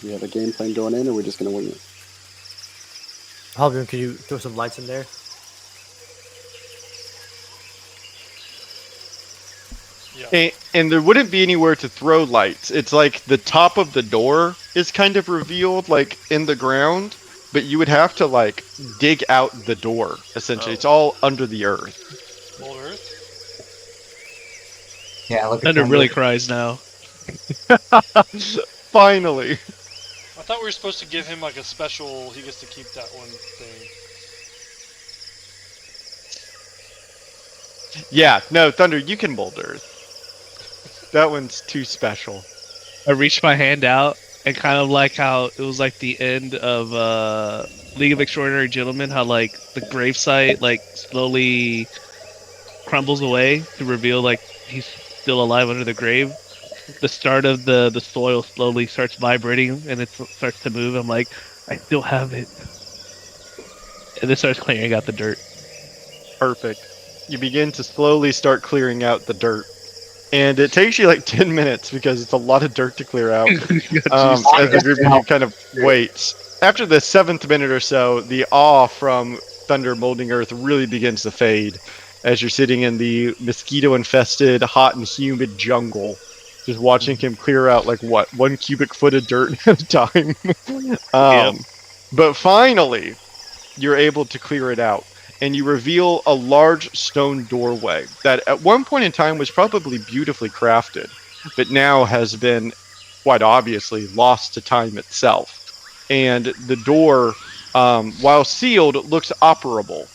Do we have a game plan going in, or are we just gonna wing it? Halvin, could you throw some lights in there? Yeah. And there wouldn't be anywhere to throw lights. It's like the top of the door is kind of revealed, like in the ground, but you would have to like dig out the door. Essentially, Oh. it's all under the earth. Old Earth? Yeah, look at Thunder them. really cries now. Finally. I thought we were supposed to give him like a special, he gets to keep that one thing. Yeah, no, Thunder, you can mold earth. That one's too special. I reached my hand out and kind of like how it was like the end of League of Extraordinary Gentlemen, how like the gravesite like slowly crumbles away to reveal like he's still alive under the grave. The start of the soil slowly starts vibrating and it starts to move. I'm like, I still have it. And it starts clearing out the dirt. Perfect. You begin to slowly start clearing out the dirt. And it takes you like 10 minutes because it's a lot of dirt to clear out. As the group of you kind of waits. After the 7th minute or so, the awe from Thunder molding earth really begins to fade as you're sitting in the mosquito-infested, hot and humid jungle, just watching him clear out like what, 1 cubic foot of dirt at a time. But finally, you're able to clear it out. And you reveal a large stone doorway that at one point in time was probably beautifully crafted, but now has been, quite obviously, lost to time itself. And the door, while sealed, looks operable.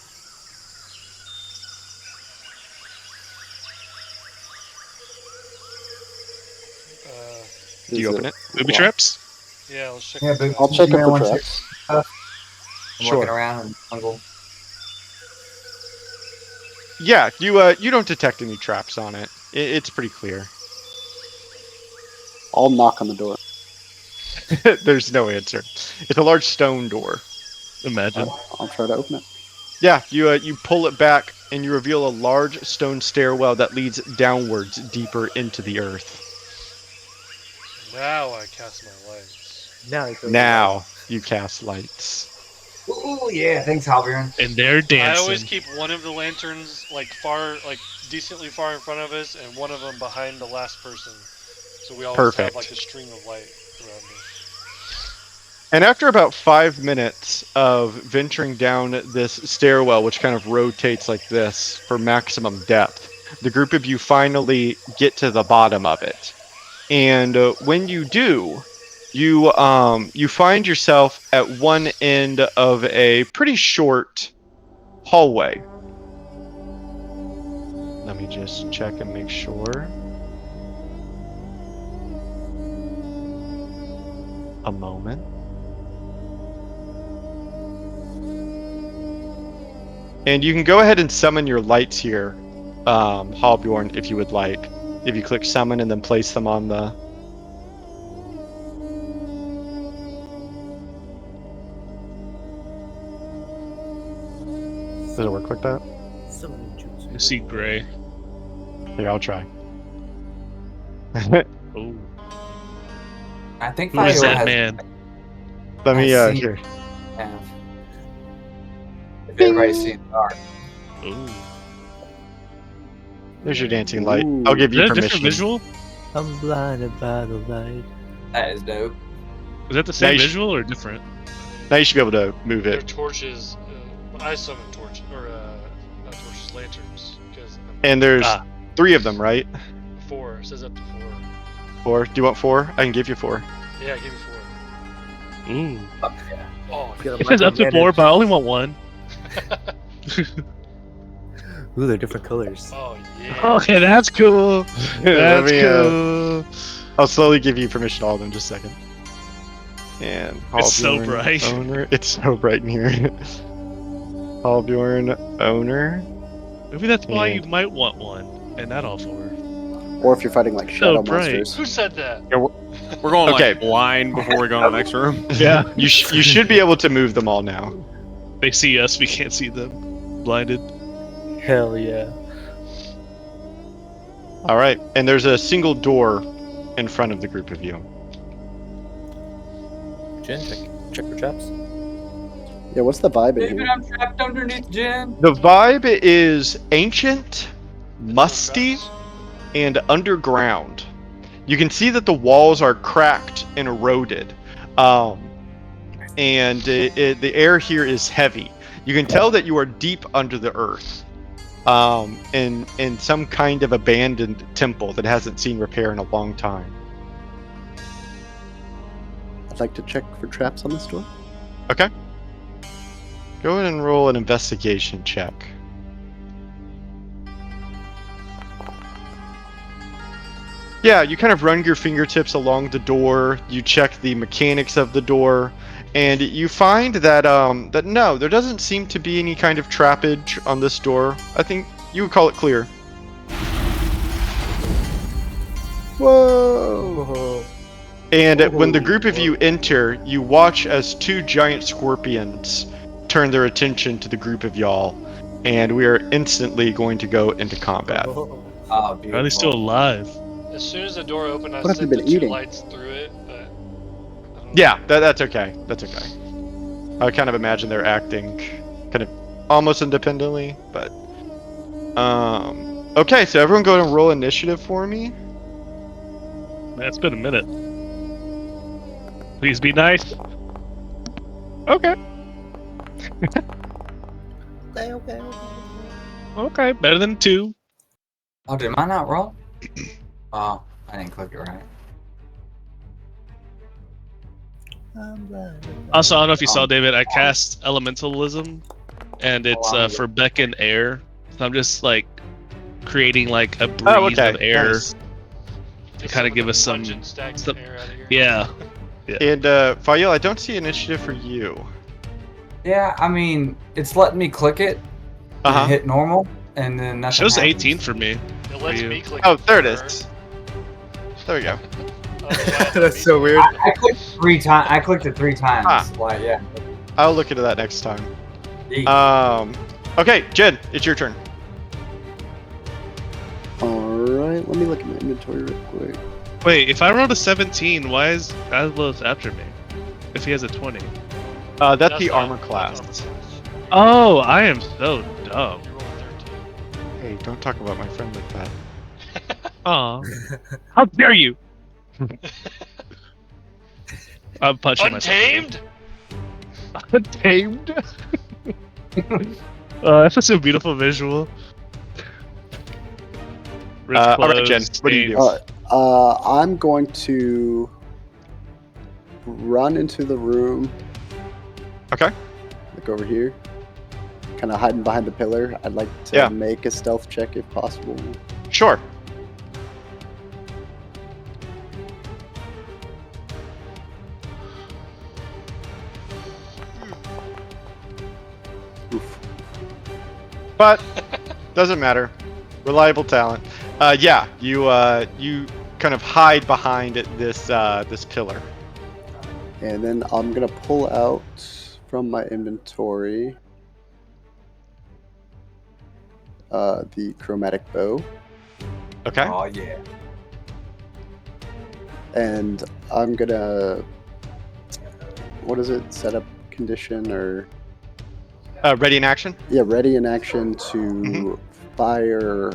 Do you open it? Booby traps? Yeah, let's check Yeah, this but out. I'll check you may it for want to traps. I'm Sure. looking around in the jungle. Yeah, you don't detect any traps on it. It's pretty clear. I'll knock on the door. There's no answer. It's a large stone door. Imagine. I'll try to open it. Yeah, you pull it back and you reveal a large stone stairwell that leads downwards deeper into the earth. Now I cast my lights. Now You cast lights. Ooh, yeah, thanks, Halviran. And they're dancing. I always keep one of the lanterns like decently far in front of us, and one of them behind the last person. So we always Perfect. have like a stream of light around me. And after about 5 minutes of venturing down this stairwell, which kind of rotates like this for maximum depth, the group of you finally get to the bottom of it. And when you do, you find yourself at one end of a pretty short hallway. Let me just check and make sure. A moment. And you can go ahead and summon your lights here, Halbjorn, if you would like. If you click summon and then place them on the... Does it work like that? I see gray. Here, I'll try. Oh. I think Who is Fire that has man? Let me, I see. here. have. If everybody's seeing the dark. Ooh. There's your dancing light. Ooh. I'll give Is you that a different permission. visual? I'm blinded by the light. That is dope. Is that the same Nice. visual or different? Now you should be able to move Their it. torches. I summon torches, or not torches, lanterns, because And there's Ah. 3 of them, right? 4. It says up to 4. 4. Do you want 4? I can give you 4. Yeah, give me 4. Ooh. Oh, You gotta It says up to 4, but I only want 1. Ooh, they're different colors. oh yeah. Okay, that's cool. Let That's me, cool. I'll slowly give you permission to all of them in just a second. And It's so Hallbjorn bright. Owner. It's so bright in here. Hallbjorn Owner. Maybe that's why you And- might want 1, and not all 4. Or if you're fighting like shadow bright. monsters. Who said that? We're going Okay. like blind before we go in the next room. Yeah. You should be able to move them all now. They see us, we can't see them. Blinded. Hell yeah. All right, and there's a single door in front of the group of you. Jen, check for traps. Yeah, what's the vibe in David, here? I'm trapped underneath Jen. The vibe is ancient, musty, and underground. You can see that the walls are cracked and eroded, and the air here is heavy. You can tell that you are deep under the earth, in some kind of abandoned temple that hasn't seen repair in a long time. I'd like to check for traps on this door. Okay. Go ahead and roll an investigation check. Yeah, you kind of run your fingertips along the door. You check the mechanics of the door, and you find that that no, there doesn't seem to be any kind of trappage on this door. I think you would call it clear. Whoa! And when the group of you enter, you watch as 2 giant scorpions turn their attention to the group of y'all, and we are instantly going to go into combat. Oh, Are they beautiful. still alive? As soon as the door opened, I What have you sent been the 2 eating? lights through it, but I don't know. Yeah, that's okay. That's okay. I kind of imagine they're acting kind of almost independently, but okay, so everyone go and roll initiative for me. Man, it's been a minute. Please be nice. Okay. Okay. Okay, better than 2. Oh, did mine not roll? Oh, I didn't click it right. Also, I don't know if you saw, David, I cast Elementalism, and it's Oh, for beckon air. So I'm just like creating like a breeze Oh, okay. of air Nice. to kind of give us some. Pungent stagnant some- air out of here. Yeah. And Fael, I don't see initiative for you. Yeah, I mean, it's letting me click it, Uh-huh. and hit normal, and then nothing Shows happens. 18 for me. It lets you. me click. Oh, there it first. is. There we go. Oh, yeah, That's so weird. I clicked 3 times. I clicked it 3 times. Ah. Like, yeah. I'll look into that next time. Yeet. Okay, Jen, it's your turn. Alright, let me look at my inventory real quick. Wait, if I rolled a 17, why is Aslos after me? If he has a 20. That's the not- armor that's class. armor class. Oh, I am so dumb. You rolled a 13. Hey, don't talk about my friend like that. Aw. How dare you! I'm punching myself. Untamed? Untamed? That's just a beautiful visual. Rich All right, Jen, clothes, what do you do? stains. I'm going to run into the room. Okay. Look over here. Kind of hiding behind the pillar. I'd like to Yeah. make a stealth check if possible. Sure. Oof. But doesn't matter. Reliable talent. Yeah, you kind of hide behind this pillar. And then I'm gonna pull out from my inventory the chromatic bow, Okay. Oh, yeah. and I'm gonna what is it? Set up condition or Ready in action. yeah, ready in action to Mhm. fire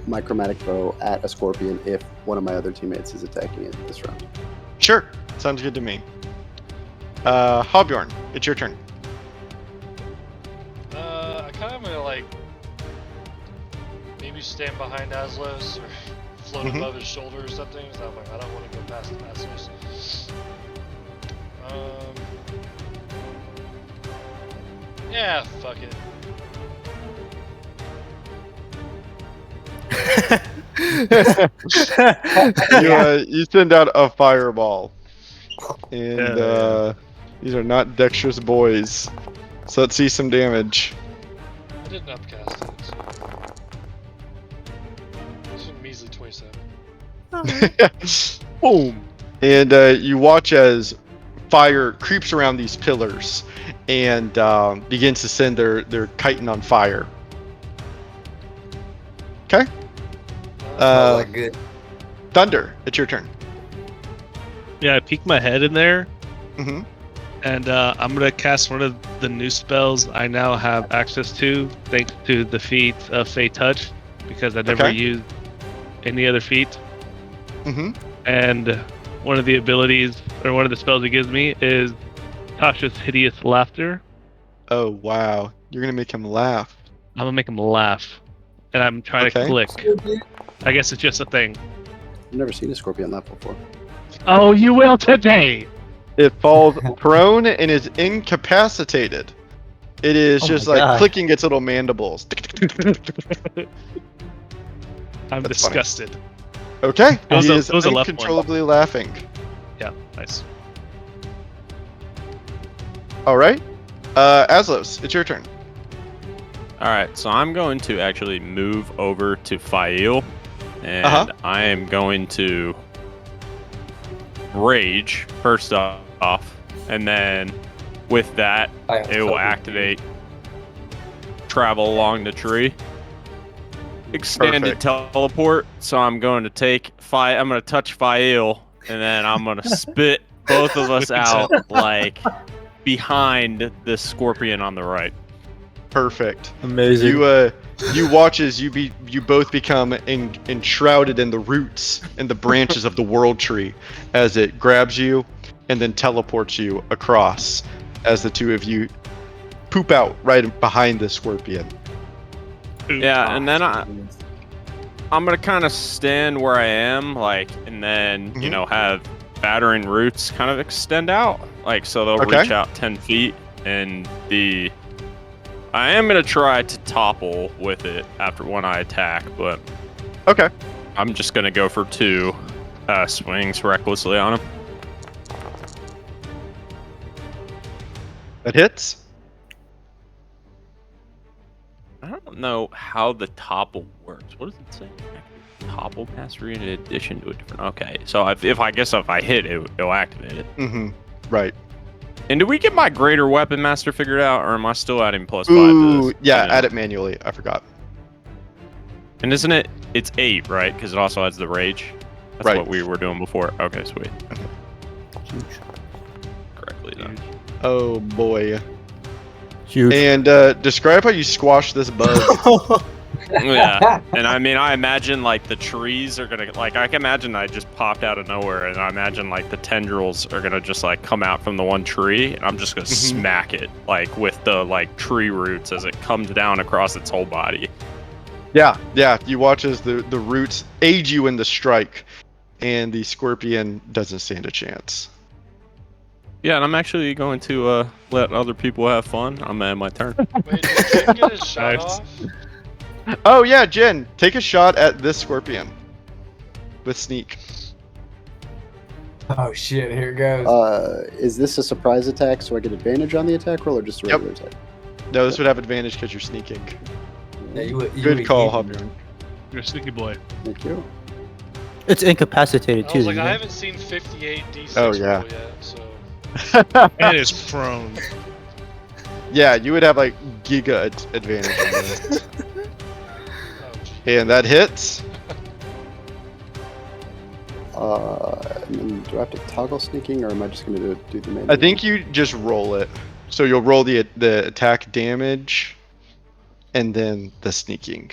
my chromatic bow at a scorpion if one of my other teammates is attacking it this round. Sure. Sounds good to me. Hallbjorn, it's your turn. I kind of gonna like maybe stand behind Aslos or float Mhm. above his shoulder or something. So I'm like, I don't want to go past Aslos. Yeah, fuck it. You send out a fireball, and Yeah. these are not dexterous boys. So let's see some damage. I didn't upcast it, so. It's a measly 27. Boom! And you watch as fire creeps around these pillars and begins to send their chitin on fire. Okay. Not like good. Thunder, it's your turn. Yeah, I peek my head in there, Mm-hmm. and I'm gonna cast one of the new spells I now have access to, thanks to the feat of Fey Touch, because I never Okay. used any other feat. Mm-hmm. And one of the abilities, or one of the spells it gives me, is Tasha's Hideous Laughter. Oh wow, you're gonna make him laugh. I'm gonna make him laugh, and I'm trying Okay. to click. I guess it's just a thing. I've never seen a scorpion laugh before. Oh, you will today. It falls prone and is incapacitated. It is Oh just my like God. clicking its little mandibles. I'm That's funny. disgusted. Okay, It was he a- is it was a left one. uncontrollably laughing. Yeah, nice. All right, Aslos, it's your turn. All right, so I'm going to actually move over to Fail, and Uh-huh. I am going to rage first off, and then with that, it will activate travel along the tree. Extended teleport. So I'm going to take I'm going to touch Fail, and then I'm going to spit both of us With out like behind the scorpion on the right. Perfect. Amazing. You watch as you both become enshrouded in the roots and the branches of the world tree as it grabs you and then teleports you across as the two of you poop out right behind the scorpion. Yeah, and then I'm gonna kind of stand where I am, like, and then you Mhm. know have battering roots kind of extend out, like, so they'll Okay. reach out 10 feet, and I am gonna try to topple with it after when I attack, but Okay. I'm just gonna go for 2 swings recklessly on him. That hits. I don't know how the topple works. What does it say? Topple mastery in addition to a different. Okay, so if I hit it, it'll activate it. Mm-hmm. Right. And did we get my greater weapon master figured out, or am I still adding +5 to Ooh, this? yeah, You know? add it manually. I forgot. And isn't it? It's 8, right? Because it also adds the rage. That's Right. what we were doing before. Okay, sweet. Correctly done. Oh boy. Huge. And describe how you squash this bug. Yeah, and I mean, I imagine like the trees are gonna like I can imagine I just popped out of nowhere, and I imagine like the tendrils are gonna just like come out from the one tree, and I'm just gonna smack it like with the like tree roots as it comes down across its whole body. Yeah. You watch as the roots aid you in the strike, and the scorpion doesn't stand a chance. Yeah, and I'm actually going to let other people have fun. I'm at my turn. Wait, did Jim get his shot Nice. off? Oh yeah, Jen, take a shot at this scorpion with sneak. Oh shit, here it goes. Is this a surprise attack so I get advantage on the attack roll or just a Yep. regular attack? No, this would have advantage because you're sneaking. Yeah, you Good would call, hit him. Hubner. You're a sneaky boy. Thank you. It's incapacitated I too. was like, isn't I it? haven't seen 58 D6 Oh, yeah. roll yet, so. It is prone. Yeah, you would have like giga advantage on this. Oh, gee. And that hits. And then do I have to toggle sneaking or am I just going to do the main? I think you just roll it. So you'll roll the attack damage, and then the sneaking.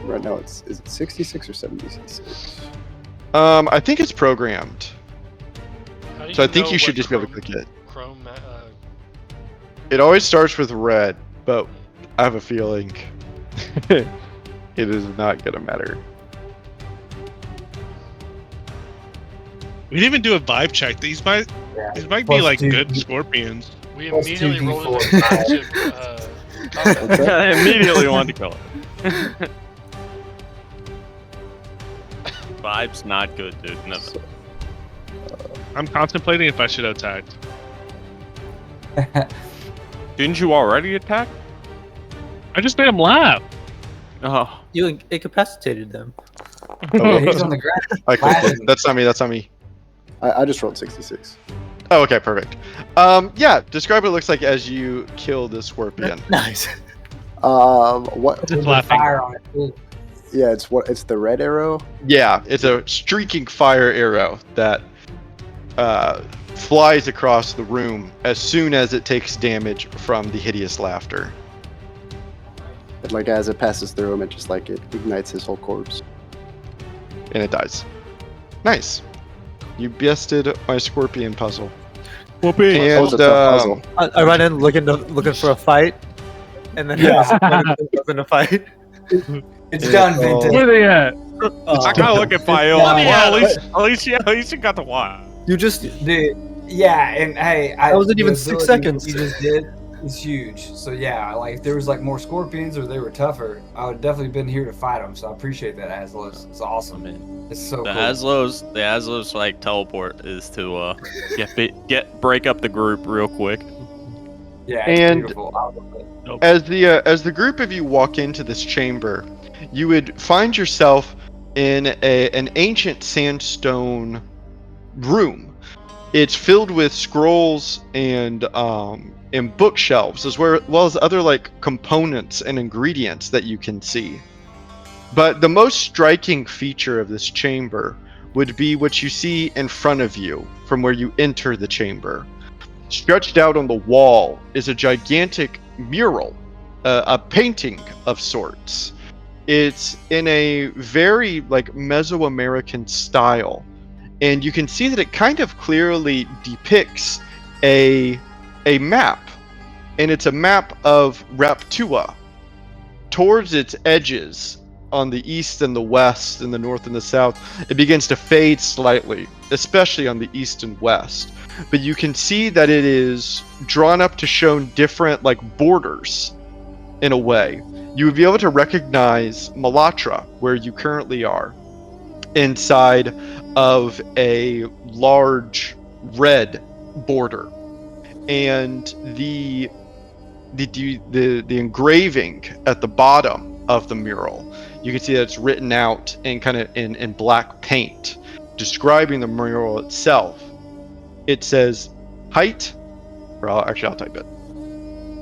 Right now is it 66 or 76? I think it's programmed. How do So I think know you should what just be able to Chrome- click it. Chrome, It always starts with red, but I have a feeling it is not gonna matter. We didn't even do a vibe check. These might be Plus like two- good scorpions. We Plus immediately 2d4 rolled an five. initiative combat. I immediately wanted to kill it. Vibe's not good, dude. No. I'm contemplating if I should have attacked. Didn't you already attack? I just made him laugh. Oh, You incapacitated them. Yeah, he's on the ground. Okay, that's not me. That's not me. I just rolled 66. Oh, okay, perfect. Yeah, describe what it looks like as you kill the scorpion. Nice. What? Just With laughing. fire on it too. Yeah, it's the red arrow. Yeah, it's a streaking fire arrow that flies across the room as soon as it takes damage from the hideous laughter. And like as it passes through him, it just like it ignites his whole corpse. And it dies. Nice. You bested my scorpion puzzle. Whoopee. And It's a tough puzzle. I run in looking for a fight, and then in a fight. It's done, Oh. Vintage. Where are they at? I gotta look at Fio. Let me at At least you got the one. You just Dude, yeah, and hey, That wasn't the even 6 ability seconds. You just did is huge. So yeah, like if there was like more scorpions or they were tougher, I would definitely been here to fight them. So I appreciate that, Aslos. It's awesome. It's so The cool. Aslo's like teleport is to break up the group real quick. Yeah, it's And- beautiful. I love it. As the group of you walk into this chamber, you would find yourself in an ancient sandstone room. It's filled with scrolls and bookshelves, as well as other like components and ingredients that you can see. But the most striking feature of this chamber would be what you see in front of you from where you enter the chamber. Stretched out on the wall is a gigantic mural, a painting of sorts. It's in a very like Mesoamerican style, and you can see that it kind of clearly depicts a map, and it's a map of Raptua. Towards its edges, on the east and the west, and the north and the south, it begins to fade slightly, especially on the east and west. But you can see that it is drawn up to show different like borders in a way. You would be able to recognize Malatra, where you currently are, inside of a large red border. And the engraving at the bottom of the mural, you can see that it's written out in kind of in black paint, describing the mural itself. It says height, or I'll type it,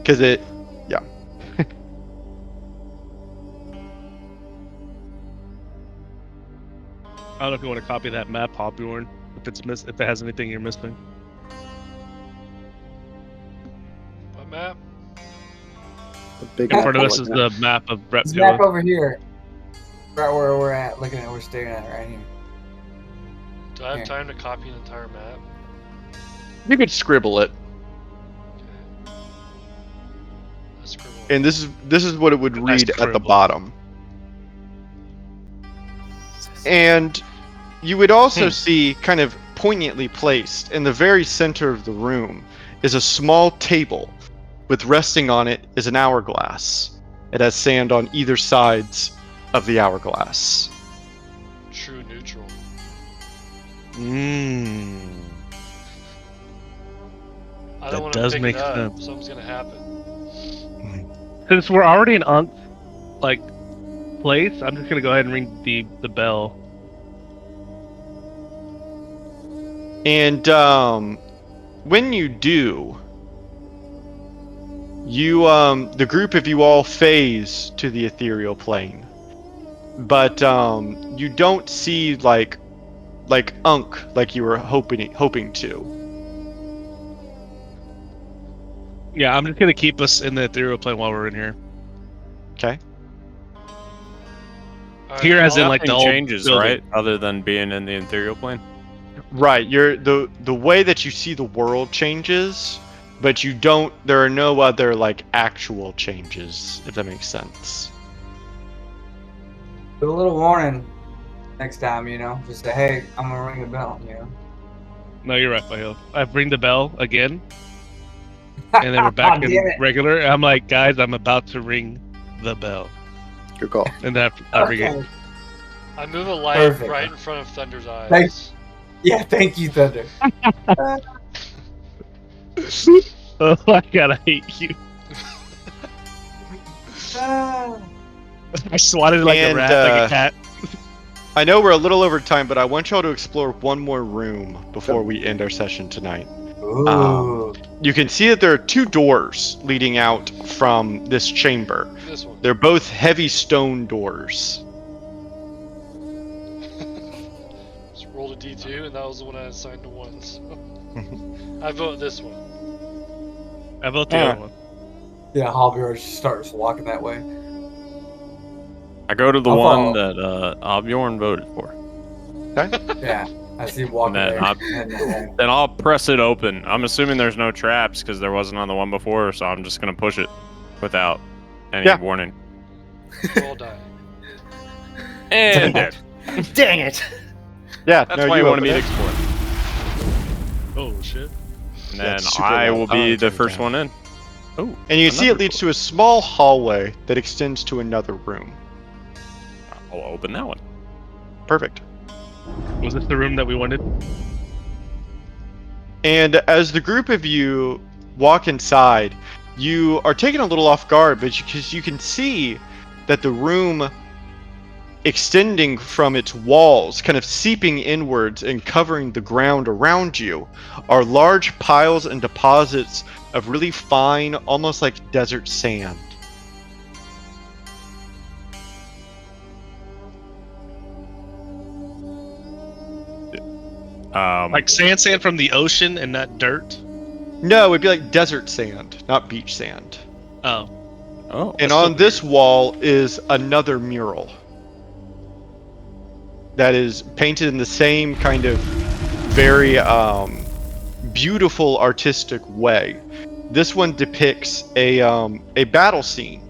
because it, yeah. I don't know if you want to copy that map, Hobborn, if it has anything you're missing. What map? The big In front of map us like is that. the map of This map Reptula. over here, right where we're at, we're staring at it right here. Do I have Yeah. time to copy an entire map? You could scribble it, Okay. Let's scribble. and this is what it would Nice read at the scribble. bottom. And you would also see, kind of poignantly placed in the very center of the room, is a small table with resting on it is an hourglass. It has sand on either sides of the hourglass. True neutral. Mmm. I That don't want to does pick make it up. sense. Something's gonna happen. Since we're already in place, I'm just gonna go ahead and ring the bell. And when you do, you the group of you all phase to the ethereal plane, but you don't see like Unk like you were hoping to. Yeah, I'm just gonna keep us in the ethereal plane while we're in here. Okay. All Here as in, well, like, the Nothing old changes, building. right? Other than being in the ethereal plane. Right. You're the way that you see the world changes, but you don't. There are no other like actual changes, if that makes sense. With a little warning next time, just say, hey, I'm gonna ring the bell, No, you're right, Fahil. I ring the bell again, and then we're back Damn in it. regular. I'm like, guys, I'm about to ring the bell, Good call. and then I ring it. Okay. I move a light Perfect. right in front of Thunder's eyes. Thank you, Thunder. Oh my god, I hate you. I swatted like a And, rat, like a cat. I know we're a little over time, but I want y'all to explore one more room before we end our session tonight. Ooh. You can see that there are 2 doors leading out from this chamber. This one. They're both heavy stone doors. Just rolled a d2, and that was the one I assigned to 1. So. I vote this one. I vote the other one. Yeah, Hobby starts walking that way. I go to the I'll one follow. that Bjorn voted for. Yeah, I see him walking And then there. heading home. Then I'll press it open. I'm assuming there's no traps because there wasn't on the one before, so I'm just gonna push it without any Yeah. warning. All die. And dead. Dang it! Yeah, That's no, why you I wanted open me to it. explore. Oh shit. And Yeah, then it's super I loud. will I don't be wanna the turn it first down. one in. Oh, And you see it another leads door. to a small hallway that extends to another room. I'll open that one. Perfect. Was this the room that we wanted? And as the group of you walk inside, you are taken a little off guard, because you can see that the room extending from its walls, kind of seeping inwards and covering the ground around you, are large piles and deposits of really fine, almost like desert sand. Like sand from the ocean and not dirt? No, it'd be like desert sand, not beach sand. Oh. Oh, And That's on so this weird. wall is another mural that is painted in the same kind of very beautiful artistic way. This one depicts a battle scene,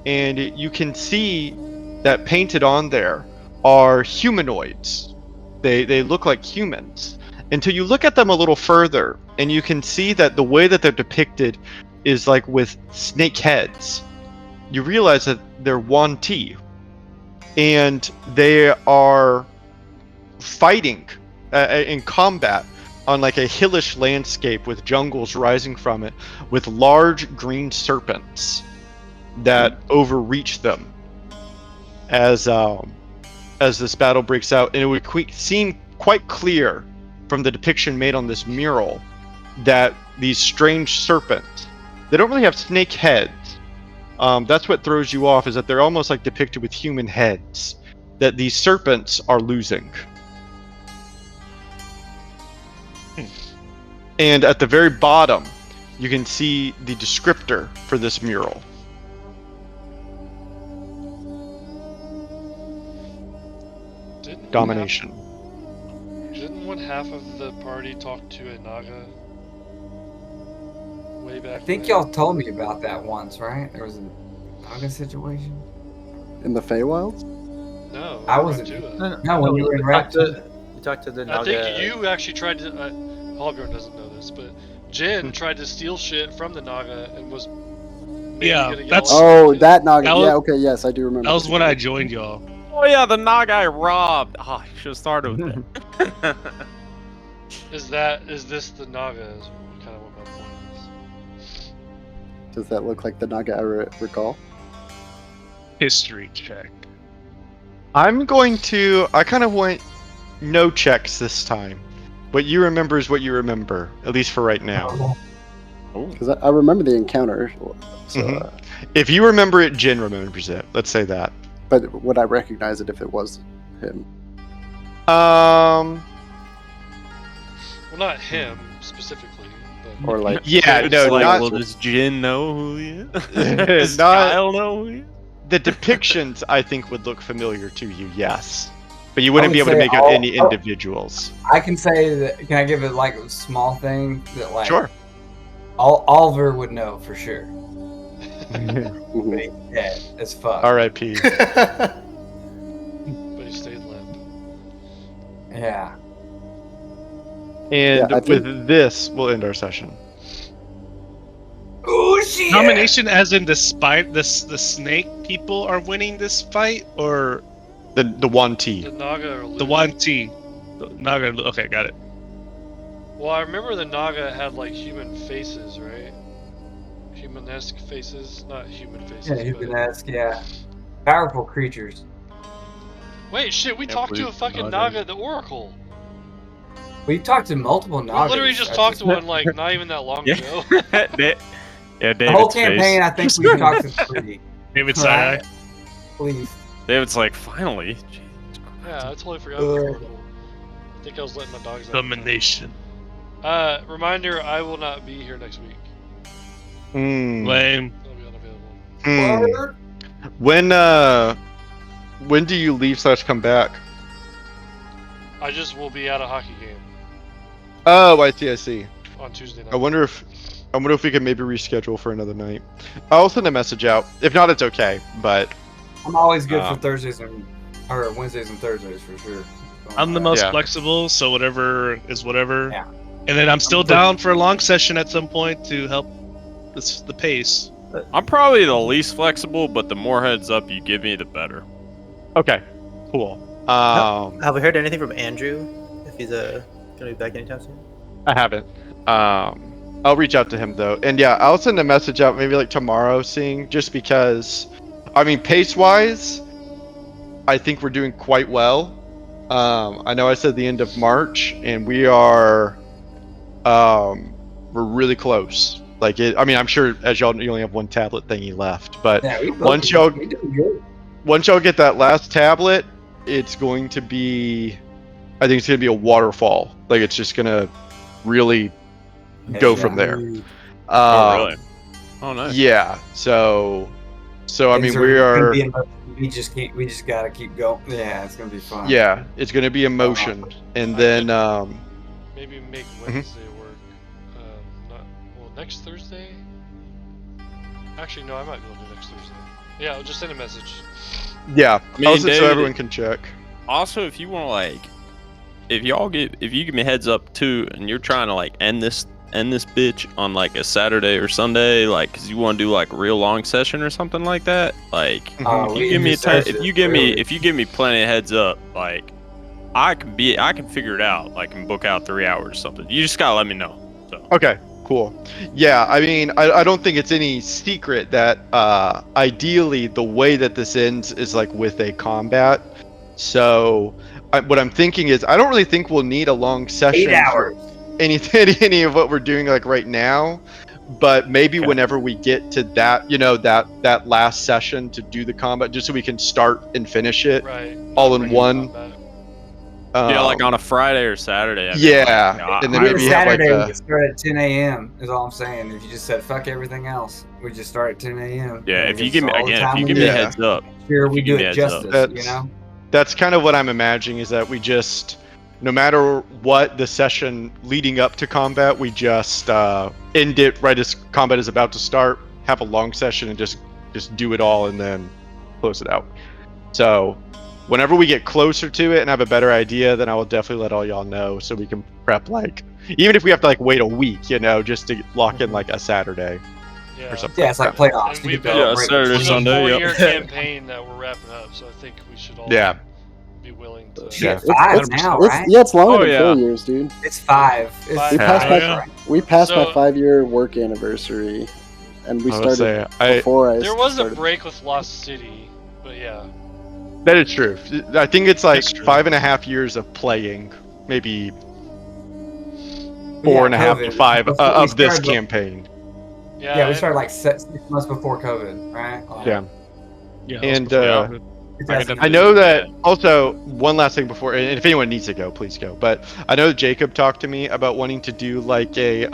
and you can see that painted on there are humanoids. They look like humans until you look at them a little further, and you can see that the way that they're depicted is like with snake heads. You realize that they're Yuan-ti, and they are fighting in combat on like a hillish landscape with jungles rising from it, with large green serpents that overreach them as this battle breaks out. And it would seem quite clear from the depiction made on this mural that these strange serpents, they don't really have snake heads. That's what throws you off, is that they're almost like depicted with human heads, that these serpents are losing. And at the very bottom, you can see the descriptor for this mural. Didn't Domination. Didn't one half of the party talk to a Naga way back? I think when? y'all told me about that once, right? There was a Naga situation. In the Feywilds? No, I Rat wasn't- Tua. No, when you were in we Rat talked to the I Naga. think you actually tried to. Hallbjorn doesn't know this, but Jin tried to steal shit from the Naga and was. Maybe Yeah, gonna yell that's- at Oh, him. that Naga. That was- Yeah, okay, yes, I do remember. That was this when I now. joined y'all. Oh yeah, the Nog I robbed. Oh, I should have started with that. Is this the Naga? Is kind of what my point is. Does that look like the Naga I recall? History check. I kind of want no checks this time. What you remember is what you remember, at least for right now. Because I remember the encounter. So, Mhm. If you remember it, Jin remembers it. Let's say that. but would I recognize it if it was him? Well, not him specifically, but Or like, Yeah, It's no, like, not well, does Jin know who he is? Does Not- Kyle know who he is? the depictions. I think would look familiar to you, yes, but you wouldn't would be able to say make out all- any individuals. I can say that. Can I give it like a small thing that like? Sure. Oliver would know for sure. Mhm. But he's dead as fuck. R.I.P. But he stayed limp. Yeah. And Yeah, I think- with this, we'll end our session. Oh shit! Nomination as in the snake people are winning this fight, or The one T. The Naga are the losing. one T? Naga. Okay, got it. Well, I remember the Naga had like human faces, right? Human-esque faces, not human faces. Yeah, you can ask. Yeah. Powerful creatures. Wait, shit! We Can't talked to a believe fucking Naga. Naga, the Oracle. We've talked to multiple We Nagas. literally just talked to one like not even that long Yeah. ago. Yeah, The whole David's campaign, I face. think we've talked to 3. David Right? side. Please. David's like, finally. Jesus Yeah, I Christ. totally forgot about the Oracle. I think I was letting my dogs out. Domination. Reminder: I will not be here next week. Mm. Lame. I'll be unavailable. Mm. When do you leave / come back? I just will be at a hockey game Oh, I see. on Tuesday night. I wonder if we can maybe reschedule for another night. I'll send a message out. If not, it's okay. But I'm always good for Thursdays or Wednesdays and Thursdays for sure. I'm the most Yeah. flexible, so whatever is whatever. Yeah. And then I'm still pretty- down for a long session at some point to help the pace. I'm probably the least flexible, but the more heads up you give me, the better. okay, cool. Have we heard anything from Andrew? If he's gonna be back anytime soon? I haven't. I'll reach out to him though, and yeah, I'll send a message out maybe like tomorrow, seeing just because, I mean, pace wise, I think we're doing quite well. I know I said the end of March, and we are, we're really close. Like it. I mean, I'm sure as y'all, you only have one tablet thingy left, but Yeah, once y'all we do good. once y'all get that last tablet, it's going to be, I think it's going to be a waterfall. Like it's just going to really go Yeah. from there. Oh, really? Oh, nice. Yeah. So I mean, Things we gonna are. be we just gotta keep going. Yeah, it's gonna be fun. Yeah, it's going to be emotion, and then Maybe make Wednesday work. Next Thursday. Actually, no, I might be able to do next Thursday. Yeah, I'll just send a message. yeah. I mean, I'll send so David- everyone can check. Also, if you want to like, if you give me a heads up too, and you're trying to like end this bitch on like a Saturday or Sunday, like, cause you want to do like a real long session or something like that, like, Mhm. if we you give me a can time, do if you give me plenty of heads up, like, I can figure it out. Like, and book out 3 hours or something. You just gotta let me know. So. Okay, cool. Yeah, I mean, I don't think it's any secret that ideally the way that this ends is like with a combat. So what I'm thinking is I don't really think we'll need a long session 8 hours. for any of what we're doing like right now. But maybe Okay. whenever we get to that, that last session to do the combat, just so we can start and finish it Right. all not in bringing one. combat. Yeah, like um, on a Friday or Saturday. I mean, Yeah, like, and then Maybe maybe have like Saturday we a can start at 10 a.m. is all I'm saying. If you just said fuck everything else, we just start at 10 a.m. yeah, And if you gives give me us all the again, if time you we give me need. a Yeah. heads up, Sure, if we you do give me it a heads up. justice. That's- You know. that's kind of what I'm imagining, is that we just, no matter what the session leading up to combat, we just end it right as combat is about to start, have a long session, and just do it all and then close it out. So whenever we get closer to it and have a better idea, then I will definitely let all y'all know so we can prep, like, even if we have to like wait a week, just to lock in like a Saturday Yeah. or something. Yeah, it's like that. playoffs. And You we've get been the Yeah, break. Saturday, It's a Sunday, yep. 4-year campaign that we're wrapping up, so I think we should all Yeah. be willing to. Shit, Yeah. 5 now, It's, right? yeah, it's longer Oh, than yeah. 4 years, dude. It's 5. It's Five. We Yeah. passed Oh, my yeah. we passed my So- 5-year work anniversary, and we I was started saying, before I. There was a started. break with Lost City, but yeah. that is true. I think it's like That's true. 5.5 years of playing, maybe Yeah, 4.5 to COVID. 5 Before we of this started- campaign. Yeah, Yeah, we and- started like 6 months before COVID, right? Like, Yeah. Yeah. And Yeah. 2000. I know that also, one last thing before, and if anyone needs to go, please go. But I know Jacob talked to me about wanting to do like a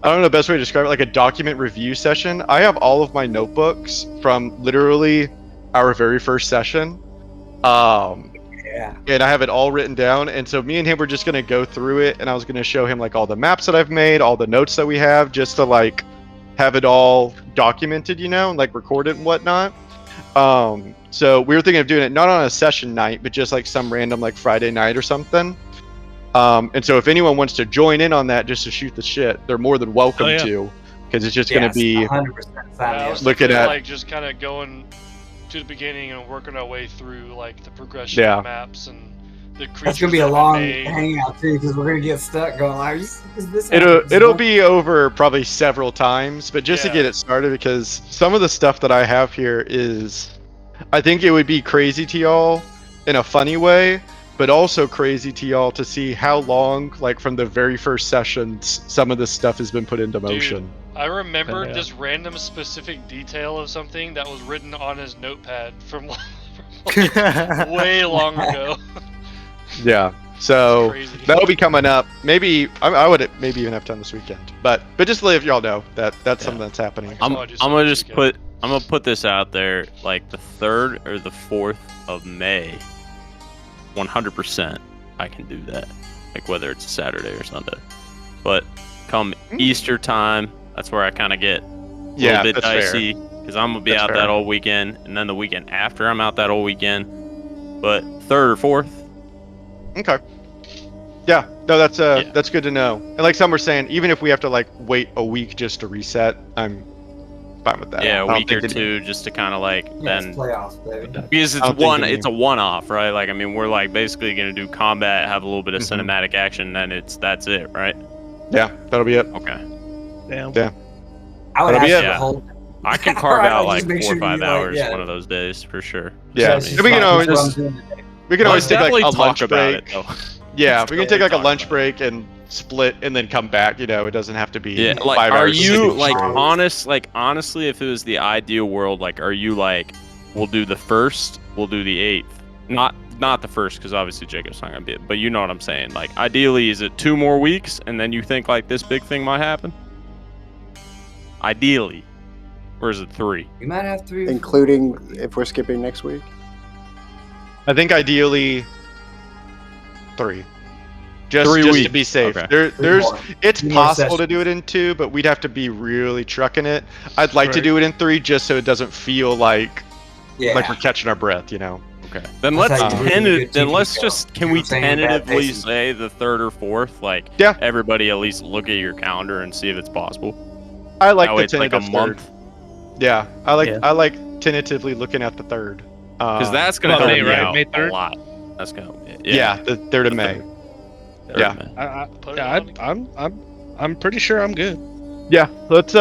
I don't know the best way to describe it, like a document review session. I have all of my notebooks from literally our very first session. Yeah. and I have it all written down. And so me and him were just gonna go through it, and I was gonna show him like all the maps that I've made, all the notes that we have, just to like have it all documented, and like recorded and whatnot. So we were thinking of doing it not on a session night, but just like some random like Friday night or something. And so if anyone wants to join in on that just to shoot the shit, they're more than welcome Oh, yeah. to, because it's just gonna be 100% sign me I up. was Looking thinking at- like just kind of going to the beginning and working our way through like the progression Yeah. of maps and the creatures. That's gonna be a that have long been made. hangout too, because we're gonna get stuck going. Like, is this it'll be over probably several times, but just to Yeah. get it started, because some of the stuff that I have here is, I think it would be crazy to y'all in a funny way, but also crazy to y'all to see how long, like from the very first sessions, some of this stuff has been put into motion. I remember Yeah. this random specific detail of something that was written on his notepad from way long ago. Yeah. So Crazy. that'll be coming up. Maybe I would maybe even have time this weekend, but just to let y'all know that that's something that's happening. I'll I'm probably do I'm gonna something just this I'm gonna put this out there, like the 3rd or the 4th of May. 100% I can do that, like whether it's a Saturday or Sunday. But come Easter time, that's where I kind of get a Yeah, little bit that's fair. dicey, because I'm gonna be That's out fair. that whole weekend, and then the weekend after I'm out that whole weekend. But 3rd or 4th, Okay. Yeah, no, that's Yeah. that's good to know. And like some were saying, even if we have to like wait a week just to reset, I'm fine with that. yeah, I a don't week or think it- two, just to kind of like Yeah, it's then. playoffs, baby. Because I it's don't think it's a one-off, right? Like, I mean, we're like basically gonna do combat, have a little bit of Mhm. cinematic action, and that's it, right? Yeah, that'll be it. Okay. Damn. Yeah. I would That'll ask be you it. to Yeah. hold. I can carve Right, out just like make 4 or sure 5 you, like, hours yeah. one of those days for sure. Yeah, it's and just we can like- always that's what I'm doing today. we can always Let's take like definitely a talk lunch about break. it, though. Yeah, we can take like a Talk lunch about it. break and split and then come back. It doesn't have to be Yeah, 5 like, are hours. you straight. like honestly, if it was the ideal world, like, are you like, we'll do the 1st, we'll do the 8th, not the 1st, because obviously Jacob's not gonna be it, but you know what I'm saying. Like, ideally, is it 2 more weeks, and then you think like this big thing might happen? Ideally, or is it 3? You might have 3. Including if we're skipping next week. I think ideally 3. Just 3 to weeks. be safe. Okay. There's more. it's 3 more possible to sessions. do it in 2, but we'd have to be really trucking it. I'd like to Right. do it in 3 just so it doesn't feel like Yeah. we're catching our breath. Okay. Then That's let's how you really get then TV let's show. just You can know we what I'm saying? Bad tentatively pacing. say the 3rd or 4th? Like, Yeah. everybody at least look at your calendar and see if it's possible. I like That the way it's like a tentative third. month, Yeah, I like Yeah. I like tentatively looking at the 3rd. because that's gonna About help May, me right? out May a 3rd? lot. That's gonna help me. yeah, the 3rd of May. 3rd yeah. of May. Put it Yeah, on. I'm pretty sure I'm good. Yeah, let's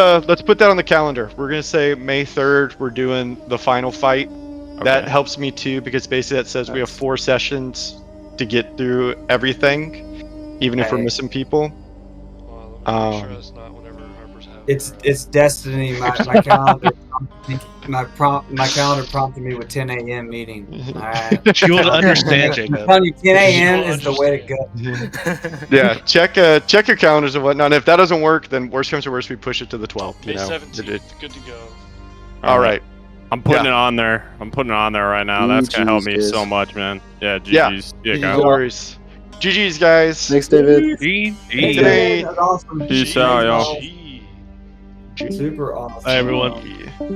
put that on the calendar. We're gonna say May 3rd. We're doing the final fight. That Okay. helps me too, because basically that says we have 4 sessions to get through everything, even if we're Hey. missing people. Well, let me make sure Um, that's not whenever Harper's having It's destiny. My calendar. My calendar prompted me with 10 a.m. meeting. All right. She will understand, I'm Jacob. telling you, 10 a.m. She'll is the way to go. Yeah, check your calendars and whatnot. And if that doesn't work, then worst comes to worst, we push it to the 12th. May You know. 17th. Good to go. All right. I'm putting Yeah. it on there. I'm putting it on there right now. That's gonna help me GG's, so guys. much, man. Yeah, Yeah. GG's. Yeah, No guys. worries. GG's, guys. Thanks, David. Hey, Today- that's awesome. Peace out, y'all. Gee. Super awesome. Bye, everyone. Yeah.